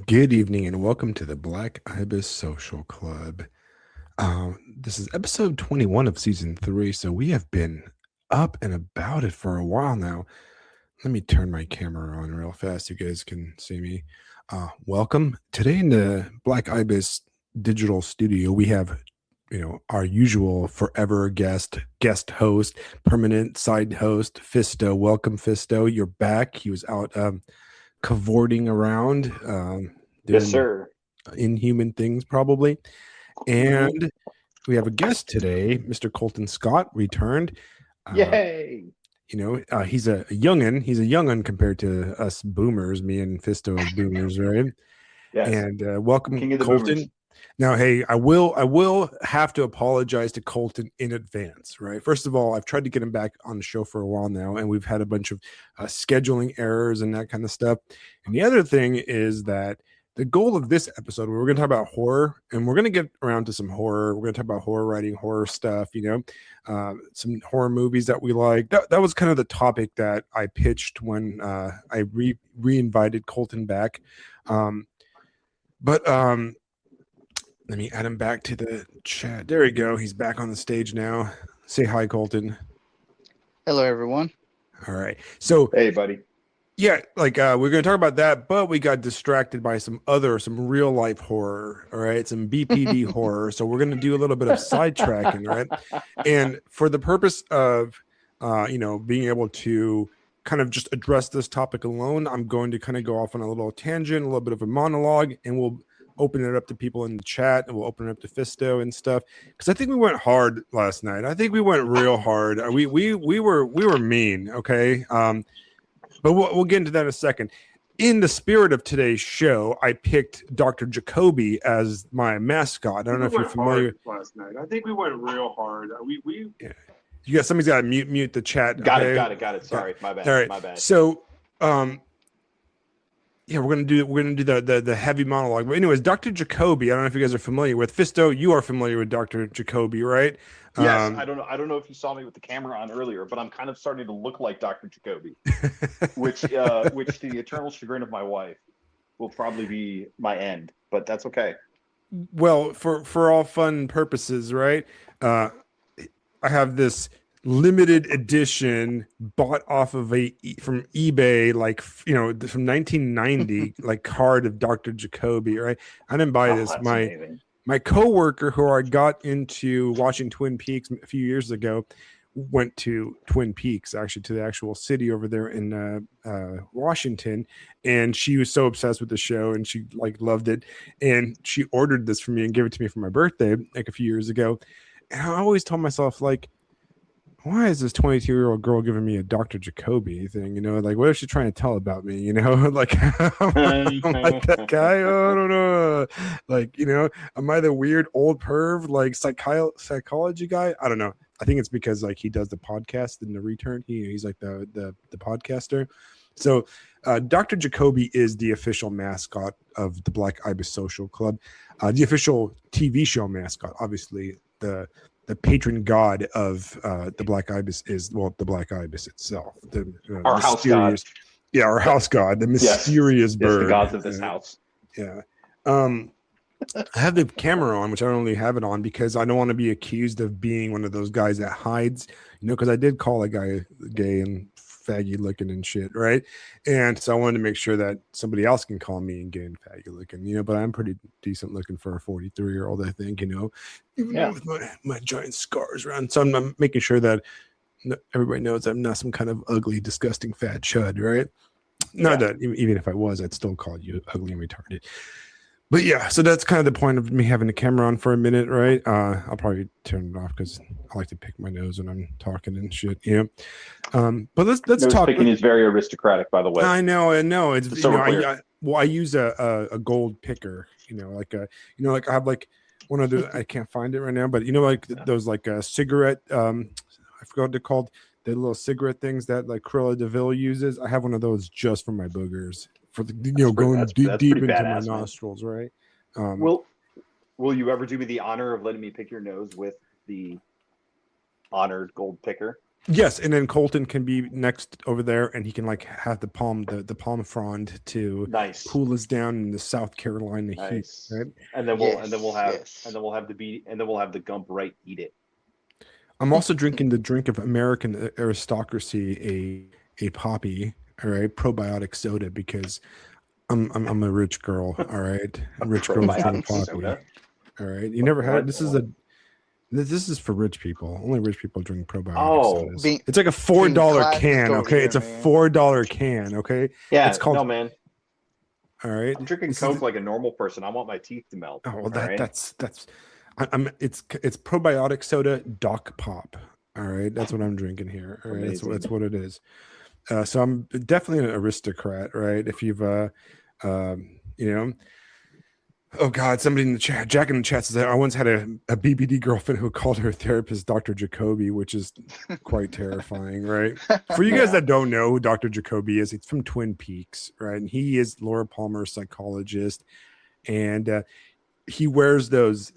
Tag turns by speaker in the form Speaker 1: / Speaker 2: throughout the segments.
Speaker 1: Good evening and welcome to the Black Ibis Social Club. This is episode 21 of season 3, so we have been up and about it for a while now. Let me turn my camera on real fast so you guys can see me. Welcome. Today in the Black Ibis digital studio, we have our usual forever guest host, permanent side host, Fisto. Welcome, Fisto. You're back. He was out cavorting around, doing
Speaker 2: Yes, sir.
Speaker 1: inhuman things probably. And we have a guest today. Mr. Colton Scott returned.
Speaker 2: Yay!
Speaker 1: He's a youngin. He's a youngin compared to us boomers, me and Fisto as boomers, right?
Speaker 2: Yes.
Speaker 1: And welcome,
Speaker 2: King of the
Speaker 1: Colton.
Speaker 2: boomers.
Speaker 1: Now, hey, I will have to apologize to Colton in advance, right? First of all, I've tried to get him back on the show for a while now, and we've had a bunch of scheduling errors and that kind of stuff. And the other thing is that the goal of this episode, we're going to talk about horror, and we're going to get around to some horror. We're going to talk about horror writing, horror stuff, some horror movies that we like. That was kind of the topic that I pitched when I re-invited Colton back. Let me add him back to the chat. There we go. He's back on the stage now. Say hi, Colton.
Speaker 3: Hello, everyone.
Speaker 1: All right. So,
Speaker 2: hey, buddy.
Speaker 1: Yeah, we're going to talk about that, but we got distracted by some real life horror. All right, some BPD horror. So we're going to do a little bit of sidetracking, right? And for the purpose of, being able to kind of just address this topic alone, I'm going to kind of go off on a little tangent, a little bit of a monologue, and we'll open it up to people in the chat, and we'll open it up to Fisto and stuff, because I think we went hard last night. I think we went real hard. We were mean, okay? But we'll get into that in a second. In the spirit of today's show, I picked Dr. Jacoby as my mascot. I don't know if you're familiar.
Speaker 4: Last night, I think we went real hard.
Speaker 1: Yeah. You got somebody's got to mute the chat.
Speaker 2: Got
Speaker 1: okay?
Speaker 2: it. Sorry, my bad.
Speaker 1: All right.
Speaker 2: My bad.
Speaker 1: So, yeah, we're gonna do the heavy monologue. But anyways, Dr. Jacoby, I don't know if you guys are familiar with Fisto. You are familiar with Dr. Jacoby, right?
Speaker 2: Yes, I don't know if you saw me with the camera on earlier, but I'm kind of starting to look like Dr. Jacoby, which to the eternal chagrin of my wife will probably be my end, but that's okay.
Speaker 1: Well, for all fun purposes, right? I have this limited edition bought off of from eBay, from 1990, like card of Dr. Jacoby, right? I didn't buy this. My coworker, who I got into watching Twin Peaks a few years ago, went to Twin Peaks, actually, to the actual city over there in Washington, and she was so obsessed with the show, and she loved it, and she ordered this for me and gave it to me for my birthday a few years ago. And I always told myself, why is this 22-year-old girl giving me a Dr. Jacoby thing? What is she trying to tell about me? I'm like that guy. Oh, I don't know. Am I the weird old perv, psychology guy? I don't know. I think it's because he does the podcast in the return. He's like the podcaster. So Dr. Jacoby is the official mascot of the Black Ibis Social Club, the official TV show mascot. Obviously, the patron god of the Black Ibis is, the Black Ibis itself.
Speaker 2: Our house god.
Speaker 1: Yeah, our house god, the mysterious bird.
Speaker 2: Yes, the gods of this house.
Speaker 1: Yeah. I have the camera on, which I don't really have it on because I don't want to be accused of being one of those guys that hides, because I did call a guy gay and faggy looking and shit, right? And so I wanted to make sure that somebody else can call me gay and faggy looking, but I'm pretty decent looking for a 43-year-old, I think, even with my giant scars around. So I'm making sure that everybody knows I'm not some kind of ugly, disgusting fat chud, right? Not that even if I was, I'd still call you ugly and retarded. But yeah, so that's kind of the point of me having the camera on for a minute, right? I'll probably turn it off because I like to pick my nose when I'm talking and shit. Yeah. But let's
Speaker 2: nose
Speaker 1: talk.
Speaker 2: Picking is very aristocratic, by the way.
Speaker 1: I know. It's
Speaker 2: so
Speaker 1: I use a gold picker. I have one of the, I can't find it right now, but those cigarette. I forgot what they're called. The little cigarette things that Cruella de Vil uses. I have one of those just for my boogers. For the going deep into my nostrils, right?
Speaker 2: Will you ever do me the honor of letting me pick your nose with the honored gold picker?
Speaker 1: Yes, and then Colton can be next over there, and he can like have the palm frond to
Speaker 2: Nice,
Speaker 1: cool us down in the South Carolina heat.
Speaker 2: nice.
Speaker 1: Right?
Speaker 2: And then we'll
Speaker 3: Yes.
Speaker 2: have the Gump right eat it.
Speaker 1: I'm also drinking the drink of American aristocracy, a poppy, all right, probiotic soda because I'm a rich girl, all right, rich girls drink
Speaker 2: Probiotic
Speaker 1: poppy,
Speaker 2: soda.
Speaker 1: all right. You never had
Speaker 2: What?
Speaker 1: this is for rich people. Only rich people drink probiotic
Speaker 2: Oh,
Speaker 1: sodas.
Speaker 3: Being-
Speaker 1: It's like a
Speaker 3: being
Speaker 1: $4
Speaker 3: classist
Speaker 1: can,
Speaker 3: over
Speaker 1: okay?
Speaker 3: here,
Speaker 1: It's a
Speaker 3: man.
Speaker 1: $4 can, okay?
Speaker 2: Yeah,
Speaker 1: It's called
Speaker 2: no, man.
Speaker 1: all right.
Speaker 2: I'm drinking
Speaker 1: This
Speaker 2: Coke
Speaker 1: is-
Speaker 2: like a normal person. I want my teeth to melt.
Speaker 1: Oh, well,
Speaker 2: all right?
Speaker 1: that's I'm it's probiotic soda Doc Pop. All right, that's what I'm drinking here. All right,
Speaker 2: Amazing.
Speaker 1: that's what it is. So I'm definitely an aristocrat, right? If you've you know, oh God, somebody in the chat, Jack in the chat says I once had a BBD girlfriend who called her therapist Dr. Jacoby, which is quite terrifying, right? For you guys
Speaker 2: Yeah.
Speaker 1: that don't know who Dr. Jacoby is, he's from Twin Peaks, right? And he is Laura Palmer's psychologist, and he wears those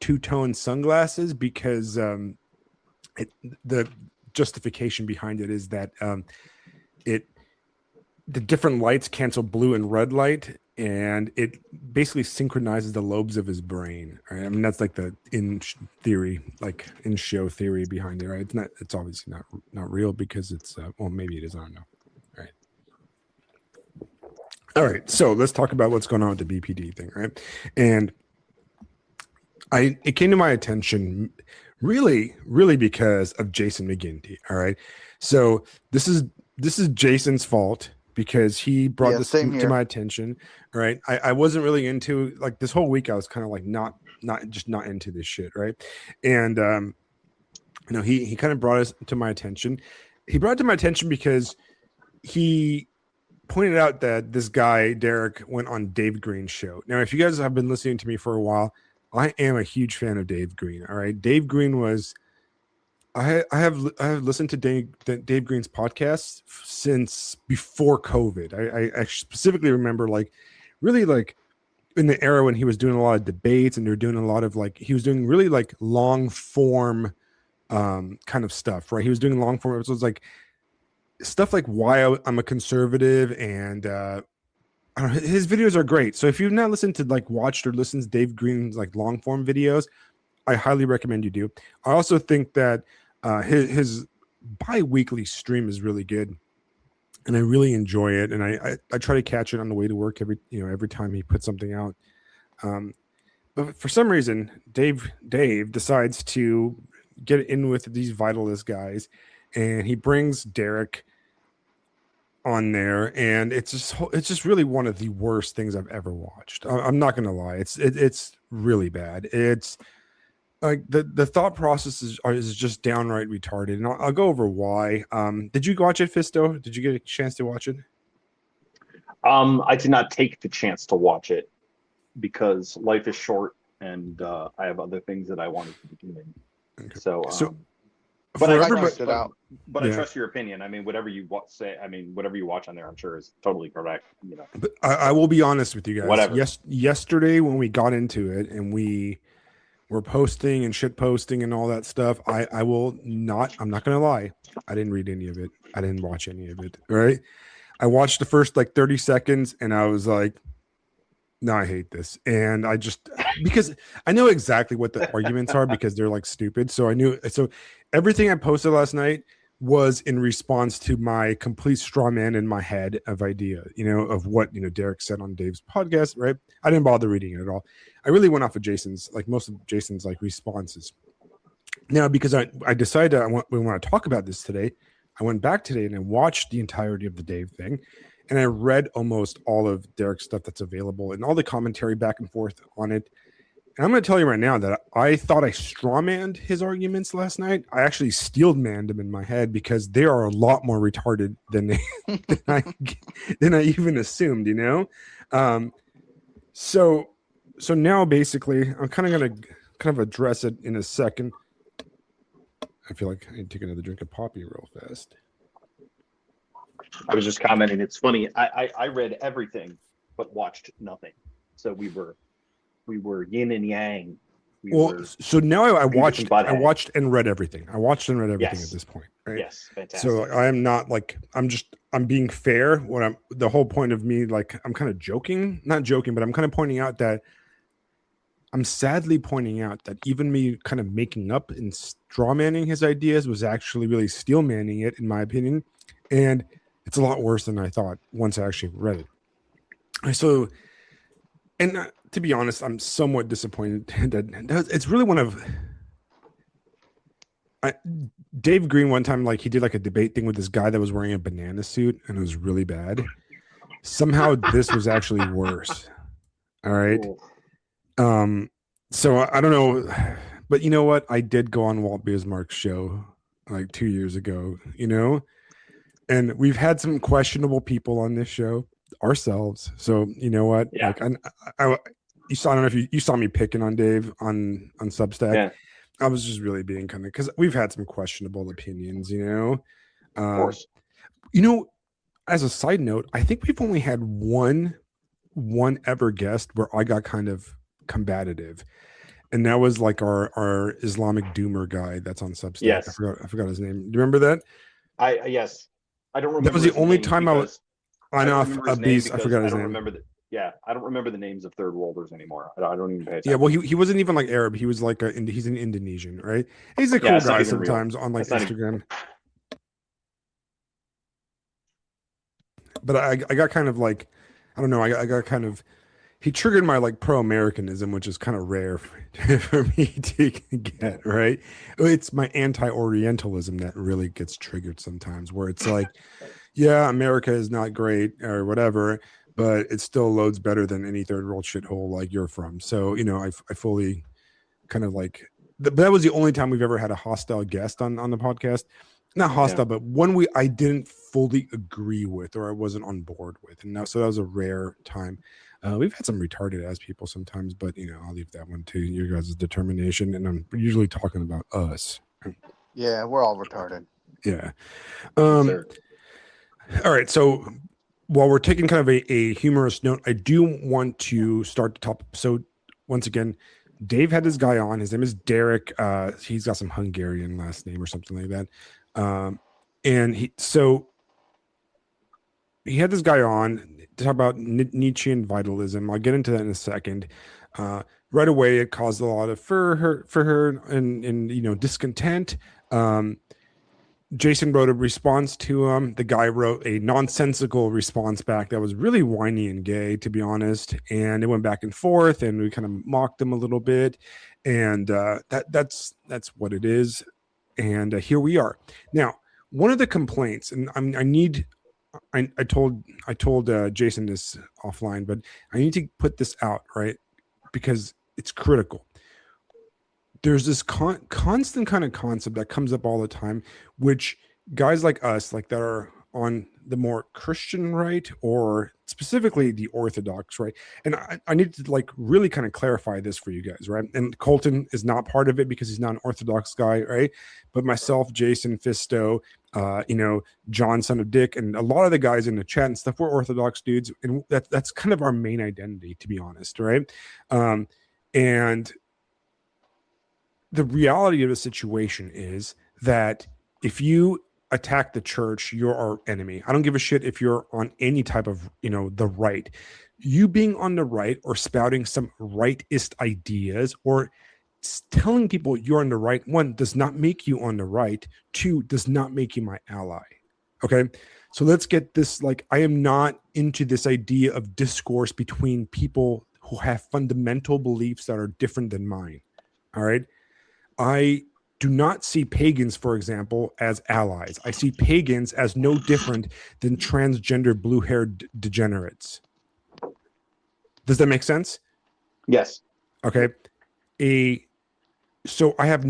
Speaker 1: two-tone sunglasses because the justification behind it is that the different lights cancel blue and red light, and it basically synchronizes the lobes of his brain. Right? I mean, that's like the in show theory behind it, right? It's obviously not real because it's well, maybe it is. I don't know. All right. So let's talk about what's going on with the BPD thing, right? And it came to my attention really because of Jason McGinty. All right. So this is Jason's fault because he brought
Speaker 3: Yeah,
Speaker 1: this
Speaker 3: same
Speaker 1: to
Speaker 3: here.
Speaker 1: my attention. All right. I wasn't really into like this whole week. I was kind of like not into this shit. Right. And he kind of brought us to my attention. He brought it to my attention because he pointed out that this guy Derek went on Dave Green's show. Now, if you guys have been listening to me for a while, I am a huge fan of Dave Green. All right, Dave Green was. I have listened to Dave Green's podcast since before COVID. I specifically remember really in the era when he was doing a lot of debates and they're doing a lot of he was doing really long form kind of stuff. Right, he was doing long form episodes stuff like why I'm a conservative and I don't know, his videos are great. So if you've not listened to watched or listened to Dave Green's long form videos, I highly recommend you do. I also think that his bi-weekly stream is really good, and I really enjoy it. And I try to catch it on the way to work every time he puts something out. But for some reason, Dave decides to get in with these Vitalist guys, and he brings Derek on there, and it's just really one of the worst things I've ever watched. I'm not gonna lie, it's really bad. It's like the thought process is just downright retarded, and I'll go over why. Did you watch it, Fisto? Did you get a chance to watch it?
Speaker 2: I did not take the chance to watch it because life is short and I have other things that I wanted to be doing.
Speaker 1: Okay.
Speaker 2: So,
Speaker 3: But I trust it out.
Speaker 2: But I
Speaker 1: Yeah.
Speaker 2: trust your opinion. I mean, whatever you say, I mean, whatever you watch on there, I'm sure is totally correct.
Speaker 1: But I will be honest with you guys.
Speaker 2: Whatever.
Speaker 1: Yesterday when we got into it and we were posting and shit posting and all that stuff, I'm not gonna lie, I didn't read any of it. I didn't watch any of it. Right? I watched the first 30 seconds and I was like, no, I hate this. And I just because I know exactly what the arguments are because they're stupid. So everything I posted last night was in response to my complete straw man in my head of idea, of what Derek said on Dave's podcast, right? I didn't bother reading it at all. I really went off of Jason's, most of Jason's responses. Now, because I decided we want to talk about this today, I went back today and I watched the entirety of the Dave thing. And I read almost all of Derek's stuff that's available and all the commentary back and forth on it. And I'm going to tell you right now that I thought I strawmanned his arguments last night. I actually steelmanned them in my head because they are a lot more retarded than than I even assumed. So now basically I'm kind of going to address it in a second. I feel like I need to take another drink of Poppy real fast.
Speaker 2: I was just commenting. It's funny. I read everything, but watched nothing. So we were yin and yang, we
Speaker 1: Well,
Speaker 2: were.
Speaker 1: so now I watched
Speaker 2: butthead.
Speaker 1: and read everything. I watched and read everything
Speaker 2: Yes.
Speaker 1: at this point, right?
Speaker 2: Yes, fantastic.
Speaker 1: So I am not like I'm being fair. The whole point of me, like, I'm kind of joking, not joking, but I'm kind of pointing out that I'm sadly pointing out that even me kind of making up and straw manning his ideas was actually really steel manning it, in my opinion. And it's a lot worse than I thought once I actually read it. So, and to be honest, I'm somewhat disappointed that it's really one of Dave Green one time, like he did like a debate thing with this guy that was wearing a banana suit and it was really bad. Somehow this was actually worse. All right. So I don't know, but you know what? I did go on Walt Bismarck's show like 2 years ago, and we've had some questionable people on this show ourselves. So you know what?
Speaker 2: Yeah.
Speaker 1: Like I don't know if you saw me picking on Dave on Substack.
Speaker 2: Yeah.
Speaker 1: I was just really being kind of, because we've had some questionable opinions,
Speaker 2: Of course.
Speaker 1: As a side note, I think we've only had one ever guest where I got kind of combative, and that was like our Islamic doomer guy that's on Substack.
Speaker 2: Yes.
Speaker 1: I forgot his name. Do you remember that?
Speaker 2: Yes. I don't remember.
Speaker 1: That was the only time I was on off a beast. I forgot his name.
Speaker 2: I don't remember the names of third worlders anymore. I don't even pay attention.
Speaker 1: Yeah, well, he wasn't even like Arab. He was like he's an Indonesian, right? He's a cool
Speaker 2: it's not
Speaker 1: guy
Speaker 2: even real.
Speaker 1: sometimes on like
Speaker 2: That's not
Speaker 1: Instagram. But I got kind of like, I don't know. I got kind of, he triggered my like pro-Americanism, which is kind of rare for me to get, right? It's my anti-Orientalism that really gets triggered sometimes, where it's like, yeah, America is not great or whatever, but it still loads better than any third world shithole like you're from. So, I fully kind of like, that was the only time we've ever had a hostile guest on the podcast. Not hostile, but one I didn't fully agree with or I wasn't on board with. And so that was a rare time. We've had some retarded ass people sometimes, but I'll leave that one to your guys' determination. And I'm usually talking about us.
Speaker 3: Yeah, we're all retarded.
Speaker 1: Yeah.
Speaker 2: Sure.
Speaker 1: All right. So while we're taking kind of a humorous note, I do want to start the top. So once again, Dave had this guy on. His name is Derek. He's got some Hungarian last name or something like that. And he had this guy on to talk about Nietzschean vitalism. I'll get into that in a second. Right away, it caused a lot of for her and discontent. Jason wrote a response to him. The guy wrote a nonsensical response back that was really whiny and gay, to be honest. And it went back and forth, and we kind of mocked him a little bit. And that's what it is. And here we are. Now, one of the complaints, and I told Jason this offline, but I need to put this out, right? Because it's critical. There's this constant kind of concept that comes up all the time, which guys like us, like that are on the more Christian right, or specifically the Orthodox right. And I need to like really kind of clarify this for you guys, right? And Colton is not part of it because he's not an Orthodox guy, right? But myself, Jason, Fisto, John, son of Dick, and a lot of the guys in the chat and stuff, we're Orthodox dudes, and that's kind of our main identity, to be honest, right? And the reality of the situation is that if you attack the church, you're our enemy. I don't give a shit if you're on any type of, the right. You being on the right or spouting some rightist ideas or telling people you're on the right, one, does not make you on the right. Two, does not make you my ally. Okay. So let's get this, like, I am not into this idea of discourse between people who have fundamental beliefs that are different than mine. All right. I do not see pagans, for example, as allies. I see pagans as no different than transgender blue-haired degenerates. Does that make sense?
Speaker 2: Yes.
Speaker 1: Okay. So I have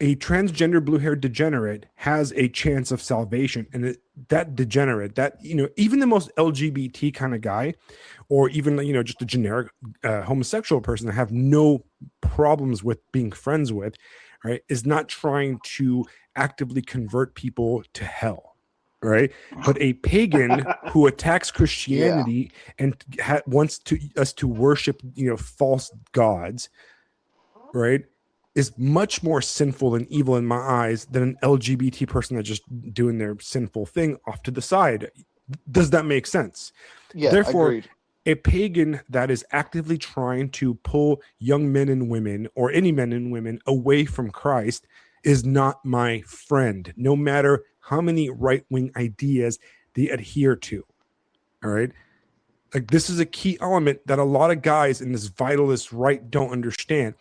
Speaker 1: a transgender blue-haired degenerate has a chance of salvation, and that degenerate, that even the most LGBT kind of guy, or even just a generic homosexual person that have no problems with being friends with, right, is not trying to actively convert people to hell, right? But a pagan who attacks Christianity and wants us to worship false gods, right, is much more sinful and evil in my eyes than an LGBT person that's just doing their sinful thing off to the side. Does that make sense?
Speaker 3: Yeah,
Speaker 1: Therefore,
Speaker 3: agreed.
Speaker 1: a pagan that is actively trying to pull young men and women, or any men and women, away from Christ is not my friend, no matter how many right-wing ideas they adhere to. All right. Like, this is a key element that a lot of guys in this vitalist right don't understand.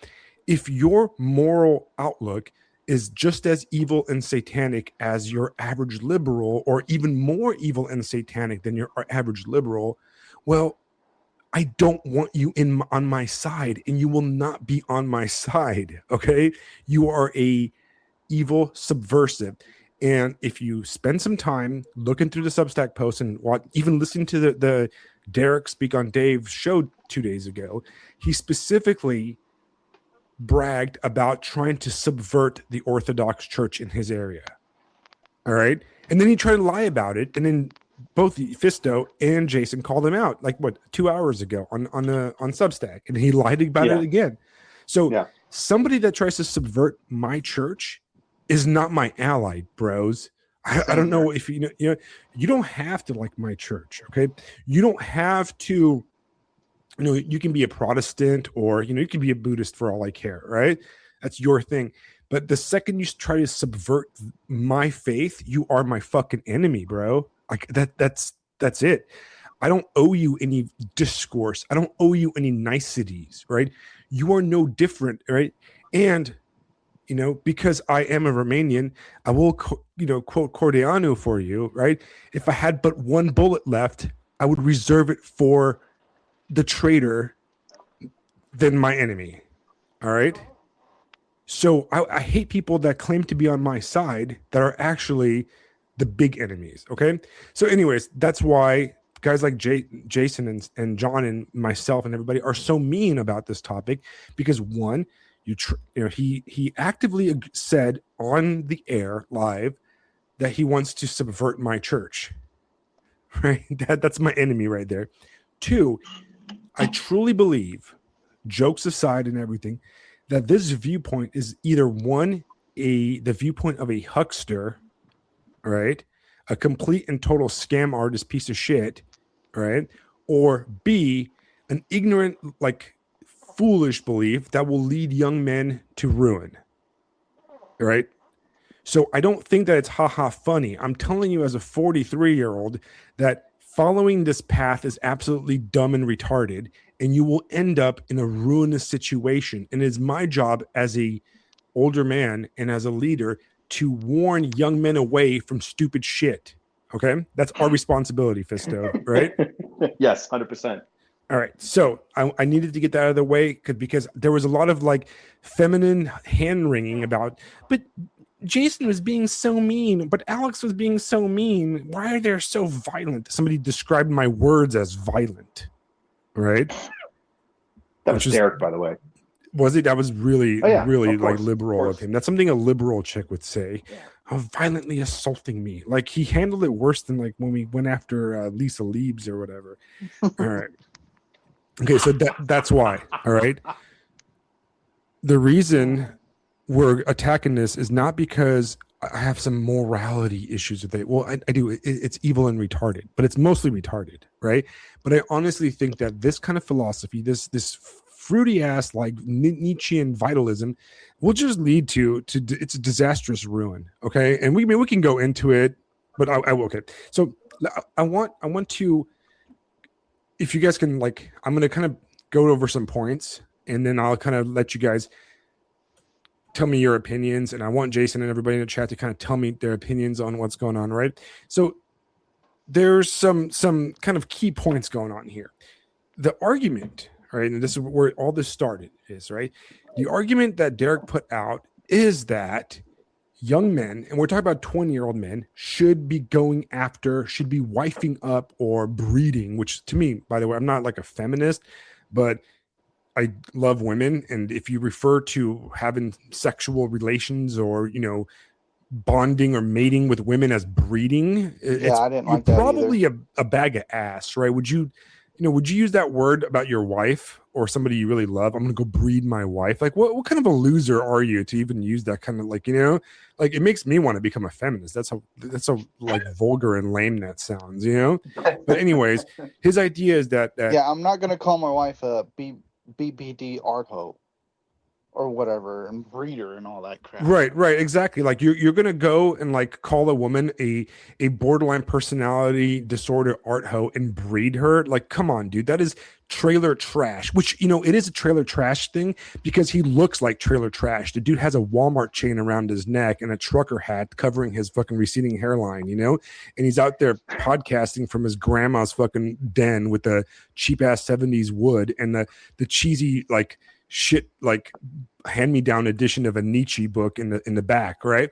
Speaker 1: If your moral outlook is just as evil and satanic as your average liberal, or even more evil and satanic than your average liberal, well, I don't want you on my side, and you will not be on my side. Okay. You are a evil subversive. And if you spend some time looking through the Substack posts and even listening to the Derek Speak on Dave show 2 days ago, he specifically bragged about trying to subvert the Orthodox Church in his area. All right. And then he tried to lie about it. And then both Fisto and Jason called him out, like 2 hours ago on Substack, and he lied about it again. So somebody that tries to subvert my church is not my ally, bros. I don't know if you don't have to like my church. Okay. You don't have to, you can be a Protestant, or, you can be a Buddhist for all I care. Right. That's your thing. But the second you try to subvert my faith, you are my fucking enemy, bro. Like that's it. I don't owe you any discourse. I don't owe you any niceties, right? You are no different, right? And, because I am a Romanian, I will, quote Cordeanu for you, right? If I had but one bullet left, I would reserve it for the traitor than my enemy, all right? So I hate people that claim to be on my side that are actually the big enemies. Okay. So anyways, that's why guys like Jason and John and myself and everybody are so mean about this topic, because one, he actively said on the air live that he wants to subvert my church. Right. That's my enemy right there. Two, I truly believe, jokes aside and everything, that this viewpoint is either the viewpoint of a huckster, right? A complete and total scam artist piece of shit, right? Or B, an ignorant, foolish belief that will lead young men to ruin, right? So I don't think that it's haha funny. I'm telling you as a 43-year-old that following this path is absolutely dumb and retarded, and you will end up in a ruinous situation. And it's my job as a older man and as a leader to warn young men away from stupid shit. Okay. That's our responsibility, Fisto, right?
Speaker 2: Yes, 100%.
Speaker 1: All right. So I needed to get that out of the way because there was a lot of feminine hand wringing about, but Jason was being so mean, but Alex was being so mean. Why are they so violent? Somebody described my words as violent. Right.
Speaker 2: That was Derek, by the way.
Speaker 1: Was it? That was really liberal of him. That's something a liberal chick would say.
Speaker 2: Yeah.
Speaker 1: Oh, violently assaulting me. He handled it worse than when we went after Lisa Leibs or whatever. All right. Okay, so that's why. All right. The reason we're attacking this is not because I have some morality issues with it. Well, I do. It's evil and retarded, but it's mostly retarded, right? But I honestly think that this kind of philosophy, this fruity ass Nietzschean vitalism, will just lead to it's a disastrous ruin. Okay, and we can go into it, but I will. Okay, so I want to, if you guys can, I'm going to kind of go over some points, and then I'll kind of let you guys tell me your opinions, and I want Jason and everybody in the chat to kind of tell me their opinions on what's going on, right? So there's some kind of key points going on here. The argument, right, and this is where all this started, is right. The argument that Derek put out is that young men, and we're talking about 20-year-old men, should be wifing up or breeding, which to me, by the way, I'm not a feminist, but I love women. And if you refer to having sexual relations or, bonding or mating with women as breeding,
Speaker 3: I didn't like that
Speaker 1: probably
Speaker 3: either.
Speaker 1: a bag of ass, right? Would you would you use that word about your wife or somebody you really love? I'm gonna go breed my wife. Like, what kind of a loser are you to even use that kind of, like, like, it makes me want to become a feminist. That's how like vulgar and lame that sounds, But anyways, his idea is that
Speaker 3: Yeah, I'm not gonna call my wife a BBD art hoe or whatever, and breeder and all that crap.
Speaker 1: Right, exactly. Like, you're gonna go and like call a woman a borderline personality disorder art hoe and breed her. Like, come on, dude, that is trailer trash. Which, it is a trailer trash thing because he looks like trailer trash. The dude has a Walmart chain around his neck and a trucker hat covering his fucking receding hairline, and he's out there podcasting from his grandma's fucking den with the cheap ass 70s wood and the cheesy like shit like hand-me-down edition of a Nietzsche book in the back, right?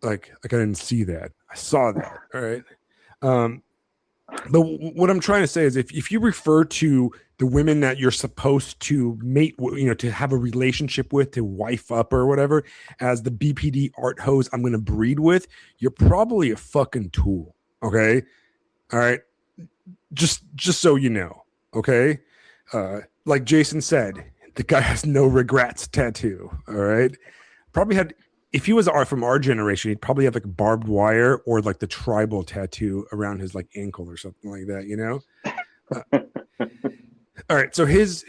Speaker 1: Like I didn't see that. I saw that. All right. But what I'm trying to say is if you refer to the women that you're supposed to mate, to have a relationship with, to wife up or whatever, as the BPD art hose I'm going to breed with, you're probably a fucking tool. Okay. All right. Just so you know. Okay. Like Jason said, the guy has no regrets tattoo. All right. Probably had, if he was from our generation, he'd probably have like barbed wire or like the tribal tattoo around his like ankle or something like that, all right. So his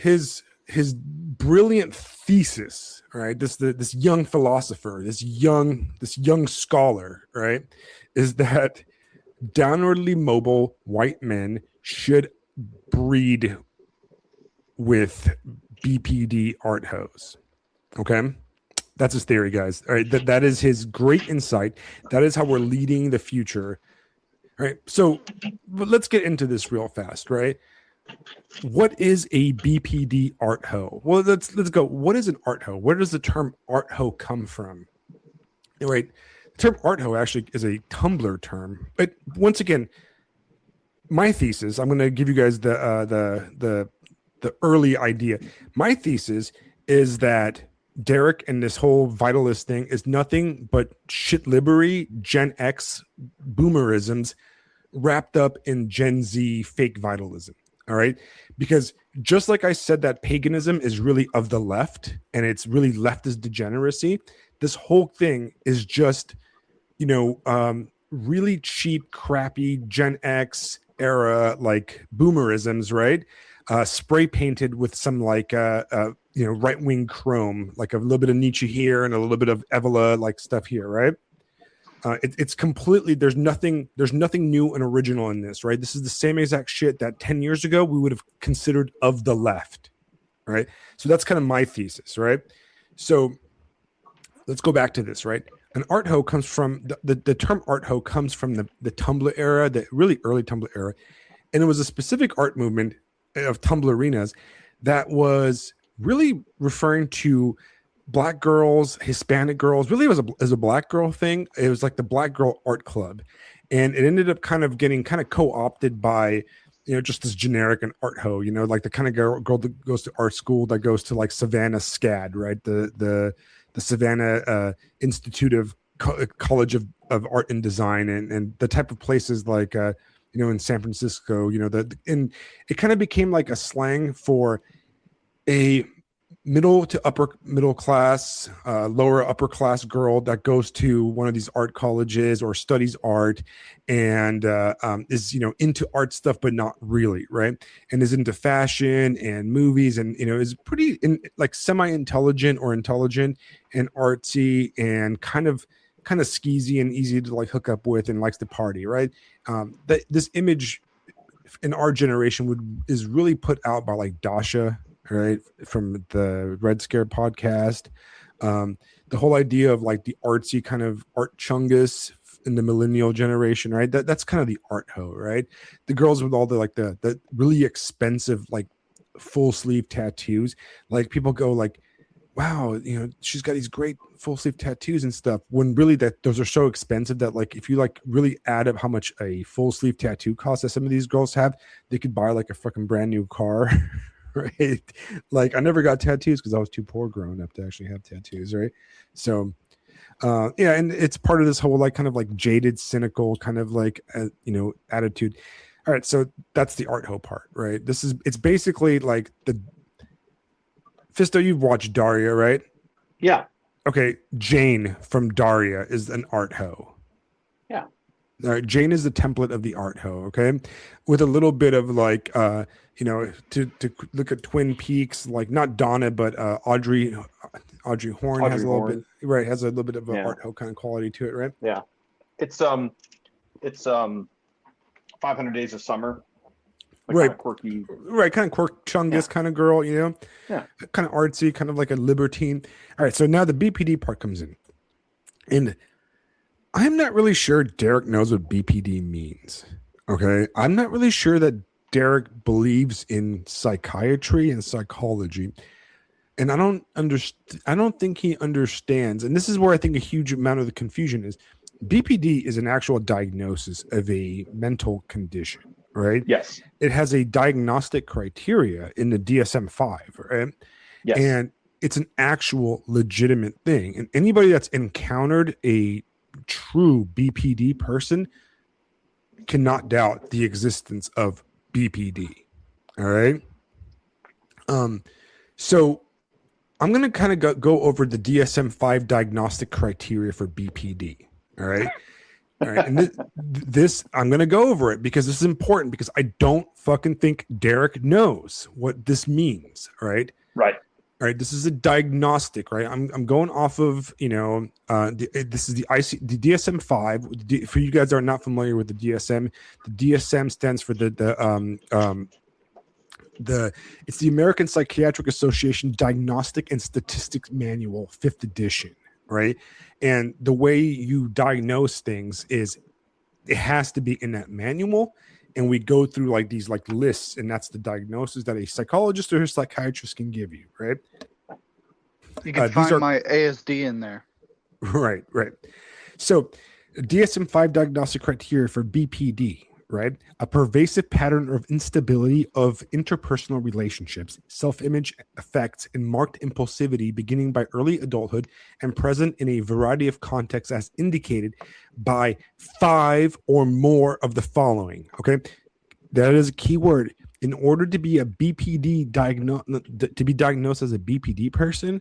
Speaker 1: brilliant thesis, all right, this young philosopher, this young scholar, right, is that downwardly mobile white men should breed with BPD art hose. Okay. That's his theory, guys. All right. That is his great insight. That is how we're leading the future. All right. So let's get into this real fast, right? What is a BPD art hoe? Well, let's go. What is an art hoe? Where does the term art hoe come from? All right. The term art hoe actually is a Tumblr term. But once again, my thesis, I'm going to give you guys the early idea. My thesis is that Derek and this whole vitalist thing is nothing but shit libbery, Gen X boomerisms wrapped up in Gen Z fake vitalism. All right. Because just like I said, that paganism is really of the left and it's really leftist degeneracy. This whole thing is just, really cheap, crappy Gen X era, like boomerisms, right? Spray painted with some like right wing chrome, like a little bit of Nietzsche here and a little bit of Evola like stuff here, right? It's completely, there's nothing new and original in this, right? This is the same exact shit that 10 years ago we would have considered of the left, right? So that's kind of my thesis, right? So let's go back to this, right? An art hoe comes from the term art hoe comes from the Tumblr era, the really early Tumblr era, and it was a specific art movement of Tumblrinas that was really referring to Black girls, Hispanic girls. Really, it was a Black girl thing. It was like the Black Girl Art Club, and it ended up kind of getting kind of co-opted by just this generic and art hoe. Like the kind of girl that goes to art school, that goes to like Savannah SCAD, right? The Savannah Institute of College of Art and Design, and the type of places like in San Francisco, and it kind of became like a slang for a middle to upper middle class, lower upper class girl that goes to one of these art colleges or studies art and is into art stuff but not really, right? And is into fashion and movies and is pretty like semi-intelligent or intelligent and artsy and kind of skeezy and easy to like hook up with and likes to party, right? This image in our generation is really put out by like Dasha, right, from the Red Scare podcast. The whole idea of like the artsy kind of art chungus in the millennial generation, right? That's kind of the art hoe, right? The girls with all the really expensive like full sleeve tattoos. Like people go like, wow, she's got these great full sleeve tattoos and stuff, when really those are so expensive that like if you like really add up how much a full sleeve tattoo costs that some of these girls have, they could buy like a fucking brand new car. Right? Like I never got tattoos because I was too poor growing up to actually have tattoos, right? So and it's part of this whole like kind of like jaded, cynical kind of like attitude. All right, so that's the art ho part, right? It's basically like the Fisto, you've watched Daria, right?
Speaker 2: Yeah.
Speaker 1: Okay, Jane from Daria is an art ho.
Speaker 2: Yeah.
Speaker 1: All right, Jane is the template of the art ho, okay? With a little bit of like to look at Twin Peaks, like not Donna, but Audrey Horn has a little bit, right, has a little bit of an art ho kind of quality to it, right?
Speaker 2: Yeah. It's 500 Days of Summer. Like
Speaker 1: Right.
Speaker 2: kind of quirky.
Speaker 1: Right, kind of quirk chungus kind of girl, you know?
Speaker 2: Yeah.
Speaker 1: Kind of artsy, kind of like a libertine. All right, so now the BPD part comes in. And I'm not really sure Derek knows what BPD means. Okay. I'm not really sure that Derek believes in psychiatry and psychology. And I don't think he understands. And this is where I think a huge amount of the confusion is. BPD is an actual diagnosis of a mental condition, right?
Speaker 2: Yes.
Speaker 1: It has a diagnostic criteria in the DSM-5, right?
Speaker 2: Yes.
Speaker 1: And it's an actual legitimate thing. And anybody that's encountered a true BPD person cannot doubt the existence of BPD. All right. So I'm going to kind of go over the DSM-5 diagnostic criteria for BPD. All right. All right. And this I'm going to go over it because this is important because I don't fucking think Derek knows what this means. All right.
Speaker 2: Right.
Speaker 1: All right, this is a diagnostic, right? I'm going off of, this is the DSM-5. For you guys that are not familiar with the DSM stands for it's the American Psychiatric Association Diagnostic and Statistics Manual, 5th edition, right? And the way you diagnose things is it has to be in that manual. And we go through like these like lists, and that's the diagnosis that a psychologist or a psychiatrist can give you, right?
Speaker 3: You can find my ASD in there.
Speaker 1: Right. So DSM-5 diagnostic criteria for BPD, right? A pervasive pattern of instability of interpersonal relationships, self-image effects, and marked impulsivity beginning by early adulthood and present in a variety of contexts as indicated by 5 or more of the following. Okay. That is a key word. In order to be a BPD to be diagnosed as a BPD person,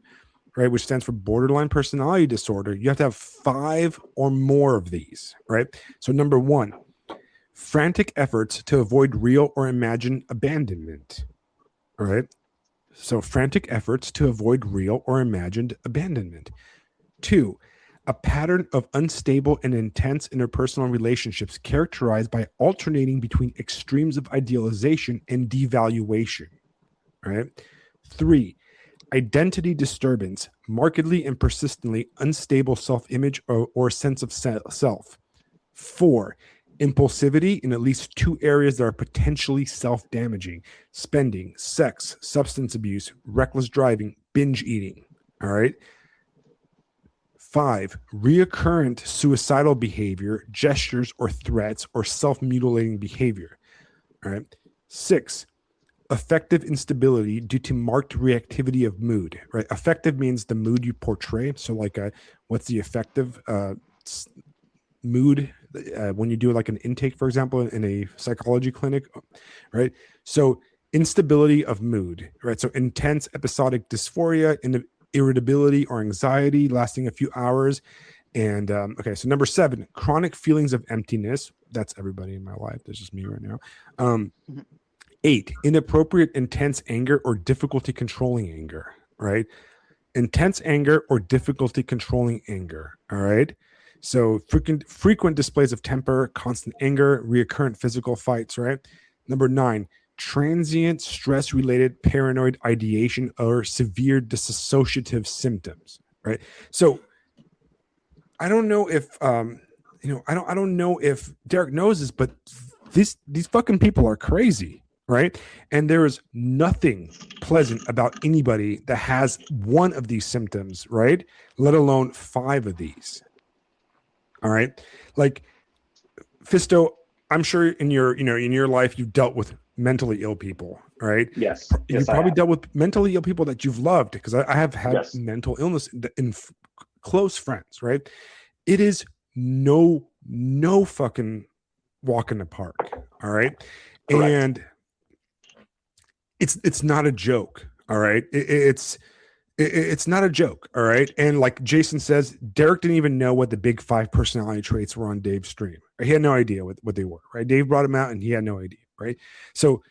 Speaker 1: right, which stands for borderline personality disorder, you have to have 5 or more of these, right? So number 1, frantic efforts to avoid real or imagined abandonment. All right. So frantic efforts to avoid real or imagined abandonment. 2, a pattern of unstable and intense interpersonal relationships characterized by alternating between extremes of idealization and devaluation. All right. 3, identity disturbance, markedly and persistently unstable self-image or sense of self. 4, impulsivity in at least 2 areas that are potentially self-damaging: spending, sex, substance abuse, reckless driving, binge eating. All right. 5, reoccurrent suicidal behavior, gestures or threats, or self-mutilating behavior. All right. 6, affective instability due to marked reactivity of mood. Right. Affective means the mood you portray. So like what's the affective mood when you do like an intake, for example, in a psychology clinic, right? So instability of mood, right? So intense episodic dysphoria, irritability or anxiety lasting a few hours. And okay, so number 7, chronic feelings of emptiness. That's everybody in my life. That's just me right now. 8, inappropriate intense anger or difficulty controlling anger, right? Intense anger or difficulty controlling anger, all right? So frequent displays of temper, constant anger, reoccurrent physical fights, right? Number 9, transient stress-related paranoid ideation or severe dissociative symptoms, right? So I don't know if I don't know if Derek knows this, but these fucking people are crazy, right? And there is nothing pleasant about anybody that has one of these symptoms, right? Let alone 5 of these. All right. Like Fisto, I'm sure in your life, you've dealt with mentally ill people, right?
Speaker 2: Yes.
Speaker 1: You've probably dealt with mentally ill people that you've loved, because I have had mental illness in close friends, right? It is no fucking walk in the park. All right.
Speaker 2: Correct.
Speaker 1: And it's not a joke. All right. It's not a joke. All right. And like Jason says, Derek didn't even know what the big 5 personality traits were on Dave's stream. He had no idea what they were. Right. Dave brought them out and he had no idea. Right. So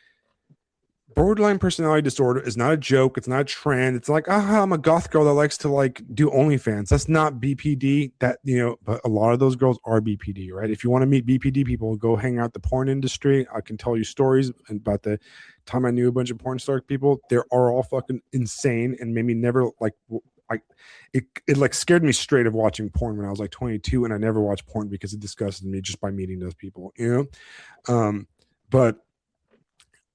Speaker 1: borderline personality disorder is not a joke. It's not a trend. It's like, I'm a goth girl that likes to like do OnlyFans. That's not BPD. That, but a lot of those girls are BPD, right? If you want to meet BPD people, go hang out the porn industry. I can tell you stories about the time I knew a bunch of porn star people. They are all fucking insane and made me never like. It like scared me straight of watching porn when I was like 22, and I never watched porn because it disgusted me just by meeting those people, but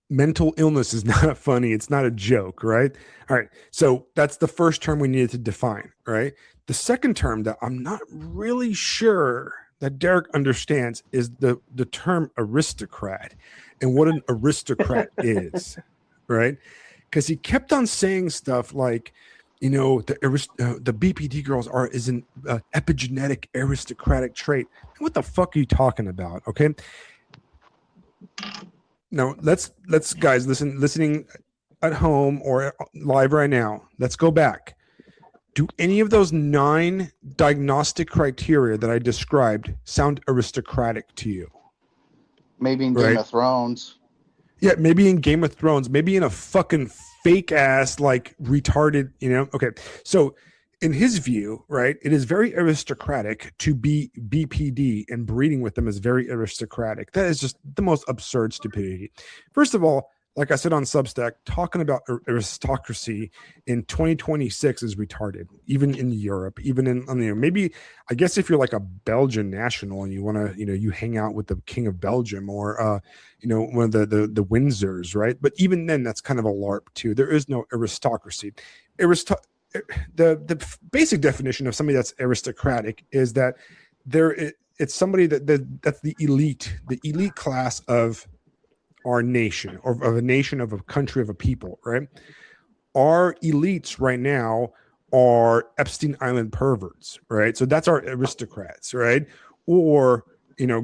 Speaker 1: mental illness is not funny. It's not a joke, right? All right. So that's the first term we needed to define, right? The second term that I'm not really sure that Derek understands is the term aristocrat and what an aristocrat is, right? Because he kept on saying stuff like, the BPD girls is an epigenetic aristocratic trait. What the fuck are you talking about? Okay. Now let's guys listening at home or live right now. Let's go back. Do any of those 9 diagnostic criteria that I described sound aristocratic to you?
Speaker 3: Maybe in Game of Thrones.
Speaker 1: Yeah, maybe in Game of Thrones. Maybe in a fucking fake ass like retarded. Okay, so. In his view, right, it is very aristocratic to be BPD, and breeding with them is very aristocratic. That is just the most absurd stupidity. First of all, like I said on Substack, talking about aristocracy in 2026 is retarded, even in Europe, even in, maybe, I guess if you're like a Belgian national and you want to, you hang out with the King of Belgium or, one of the Windsors, right? But even then, that's kind of a LARP too. There is no aristocracy. The basic definition of somebody that's aristocratic is that it's somebody that's the elite class of our nation, or of a nation, of a country, of a people, right? Our elites right now are Epstein Island perverts, right? So that's our aristocrats, right? Or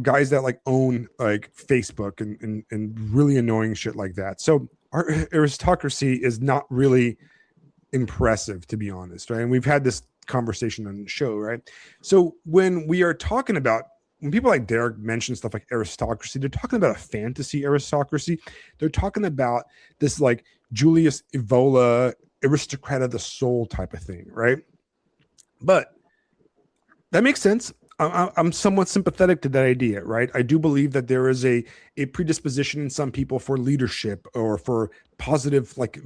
Speaker 1: guys that like own like Facebook and really annoying shit like that. So our aristocracy is not really impressive, to be honest, right? And we've had this conversation on the show, right? So when we are talking about, when people like Derek mention stuff like aristocracy, they're talking about a fantasy aristocracy. They're talking about this like Julius Evola aristocrat of the soul type of thing, right? But that makes sense. I'm somewhat sympathetic to that idea, right? I do believe that there is a predisposition in some people for leadership or for positive like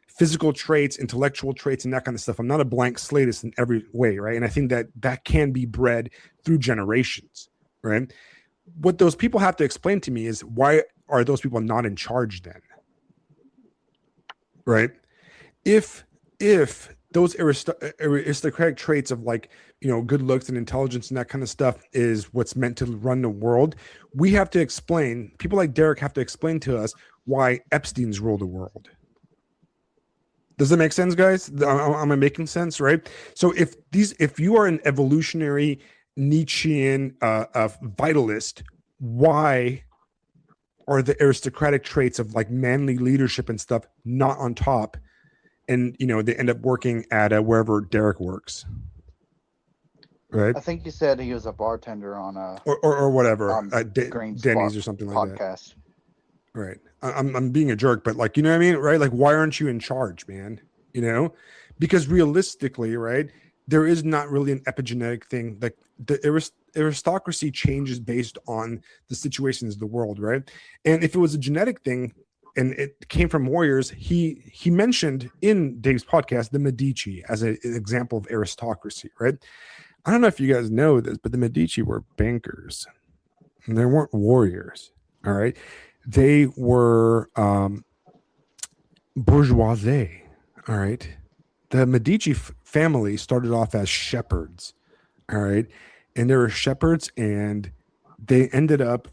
Speaker 1: physical traits, intellectual traits, and that kind of stuff. I'm not a blank slatist in every way, right? And I think that can be bred through generations, right? What those people have to explain to me is, why are those people not in charge then, right? If those aristocratic traits of like, good looks and intelligence and that kind of stuff is what's meant to run the world, we have to explain, people like Derek have to explain to us why Epstein's rule the world. Does that make sense, guys? Am I making sense, right? So if you are an evolutionary Nietzschean vitalist, why are the aristocratic traits of like manly leadership and stuff not on top? And they end up working at wherever Derek works, right?
Speaker 3: I think you said he was a bartender on a
Speaker 1: or whatever,
Speaker 3: Green
Speaker 1: Denny's
Speaker 3: Spot
Speaker 1: or something like that.
Speaker 3: podcast.
Speaker 1: Right. I'm being a jerk, but like, you know what I mean? Right. Like, why aren't you in charge, man? Because realistically, right, there is not really an epigenetic thing. Like the aristocracy changes based on the situations of the world. Right. And if it was a genetic thing and it came from warriors, he mentioned in Dave's podcast, the Medici as an example of aristocracy. Right. I don't know if you guys know this, but the Medici were bankers and they weren't warriors. All right. They were bourgeoisie. All right. The Medici family started off as shepherds. All right. And they were shepherds, and they ended up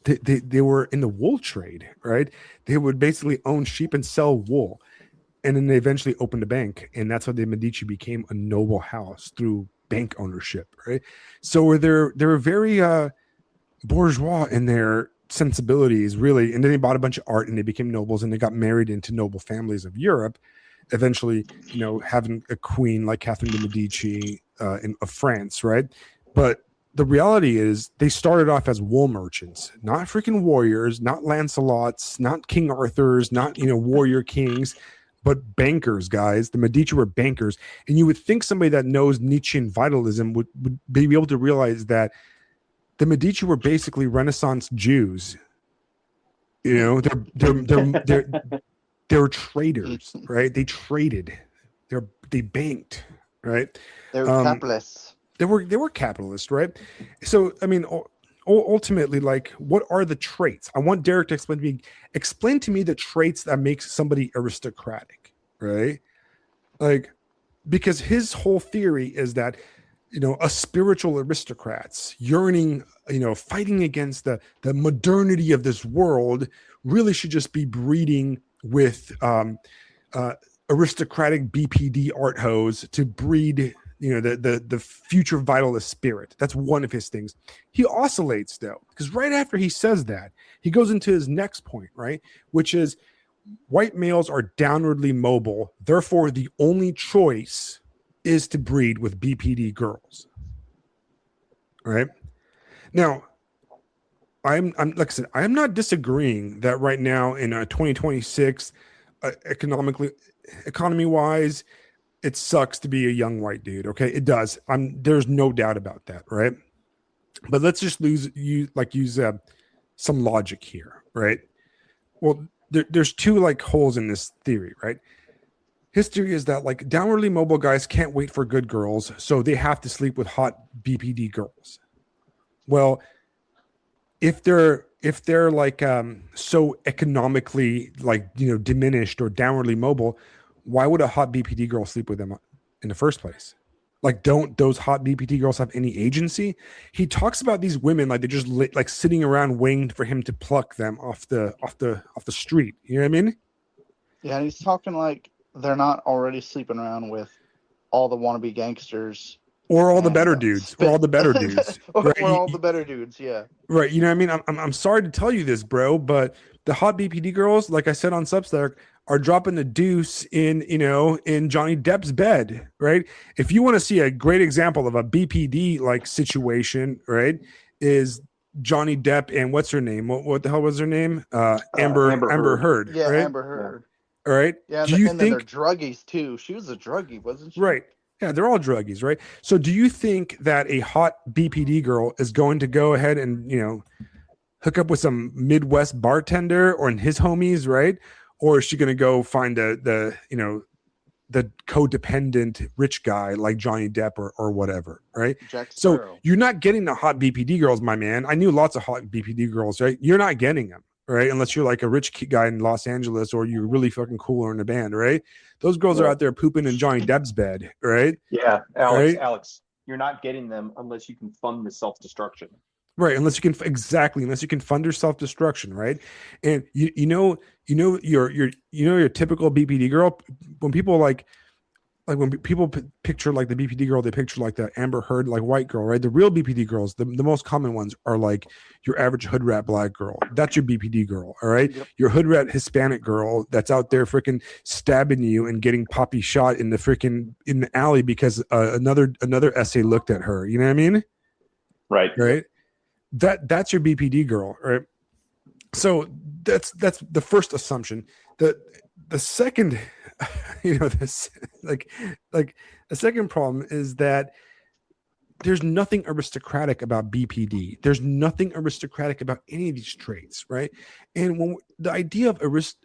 Speaker 1: they were in the wool trade, right? They would basically own sheep and sell wool. And then they eventually opened a bank, and that's how the Medici became a noble house through bank ownership, right? So they're very bourgeois in their sensibilities, really. And then they bought a bunch of art and they became nobles and they got married into noble families of Europe, eventually, having a queen like Catherine de Medici of France, right? But the reality is they started off as wool merchants, not freaking warriors, not Lancelots, not King Arthurs, not, warrior kings, but bankers, guys. The Medici were bankers. And you would think somebody that knows Nietzschean vitalism would be able to realize that the Medici were basically Renaissance Jews. They're traders, right? They traded. They banked, right?
Speaker 3: They're capitalists.
Speaker 1: They were capitalists, right? So, I mean, ultimately, like, what are the traits? I want Derek to explain to me the traits that makes somebody aristocratic, right? Like, because his whole theory is that, a spiritual aristocrats yearning, fighting against the modernity of this world really should just be breeding with aristocratic BPD art hose to breed, the future vitalist spirit. That's one of his things. He oscillates though, because right after he says that, he goes into his next point, right? Which is white males are downwardly mobile. Therefore, the only choice is to breed with BPD girls. Right? Now, I'm like I said, I'm not disagreeing that right now in 2026, economy wise, it sucks to be a young white dude. Okay, it does. There's no doubt about that, right? But let's just use some logic here, right? Well, there's two like holes in this theory, right? His theory is that like downwardly mobile guys can't wait for good girls, so they have to sleep with hot BPD girls. Well, if they're like so economically like diminished or downwardly mobile, why would a hot BPD girl sleep with them in the first place? Like, don't those hot BPD girls have any agency? He talks about these women like they're just like sitting around waiting for him to pluck them off the street. You know what I mean?
Speaker 3: Yeah, and he's talking like they're not already sleeping around with all the wannabe gangsters.
Speaker 1: Or all the better dudes. Or all the better dudes.
Speaker 3: Right? Or all the better dudes, yeah.
Speaker 1: Right. You know what I mean? I'm sorry to tell you this, bro, but the hot BPD girls, like I said on Substack, are dropping the deuce in Johnny Depp's bed, right? If you want to see a great example of a BPD like situation, right, is Johnny Depp and what's her name? What the hell was her name? Amber Heard.
Speaker 3: Yeah,
Speaker 1: right?
Speaker 3: Amber Heard.
Speaker 1: All right.
Speaker 3: Yeah,
Speaker 1: do you
Speaker 3: and
Speaker 1: think
Speaker 3: then they're druggies too? She was a druggie, wasn't she?
Speaker 1: Right. Yeah, they're all druggies, right? So do you think that a hot BPD girl is going to go ahead and, hook up with some Midwest bartender or in his homies, right? Or is she going to go find the codependent rich guy like Johnny Depp or whatever, right? So you're not getting the hot BPD girls, my man. I knew lots of hot BPD girls, right? You're not getting them, right? Unless you're like a rich guy in Los Angeles or you're really fucking cool or in a band, right? Those girls are out there pooping in Johnny Depp's bed, right?
Speaker 2: Yeah, Alex,
Speaker 1: right?
Speaker 2: Alex, you're not getting them unless you can fund the self-destruction.
Speaker 1: Right, unless you can unless you can fund your self-destruction, right? And your typical BPD girl, when people like when people picture like the BPD girl, they picture like the Amber Heard like white girl, right? The real BPD girls, the most common ones are like your average hood rat black girl. That's your BPD girl, all right? Yep. Your hood rat Hispanic girl that's out there freaking stabbing you and getting poppy shot in the alley because another essay looked at her. You know what I mean?
Speaker 2: Right.
Speaker 1: Right. That's your BPD girl, right? So that's the first assumption. The second, this like the second problem is that there's nothing aristocratic about BPD. There's nothing aristocratic about any of these traits, right? And when the idea of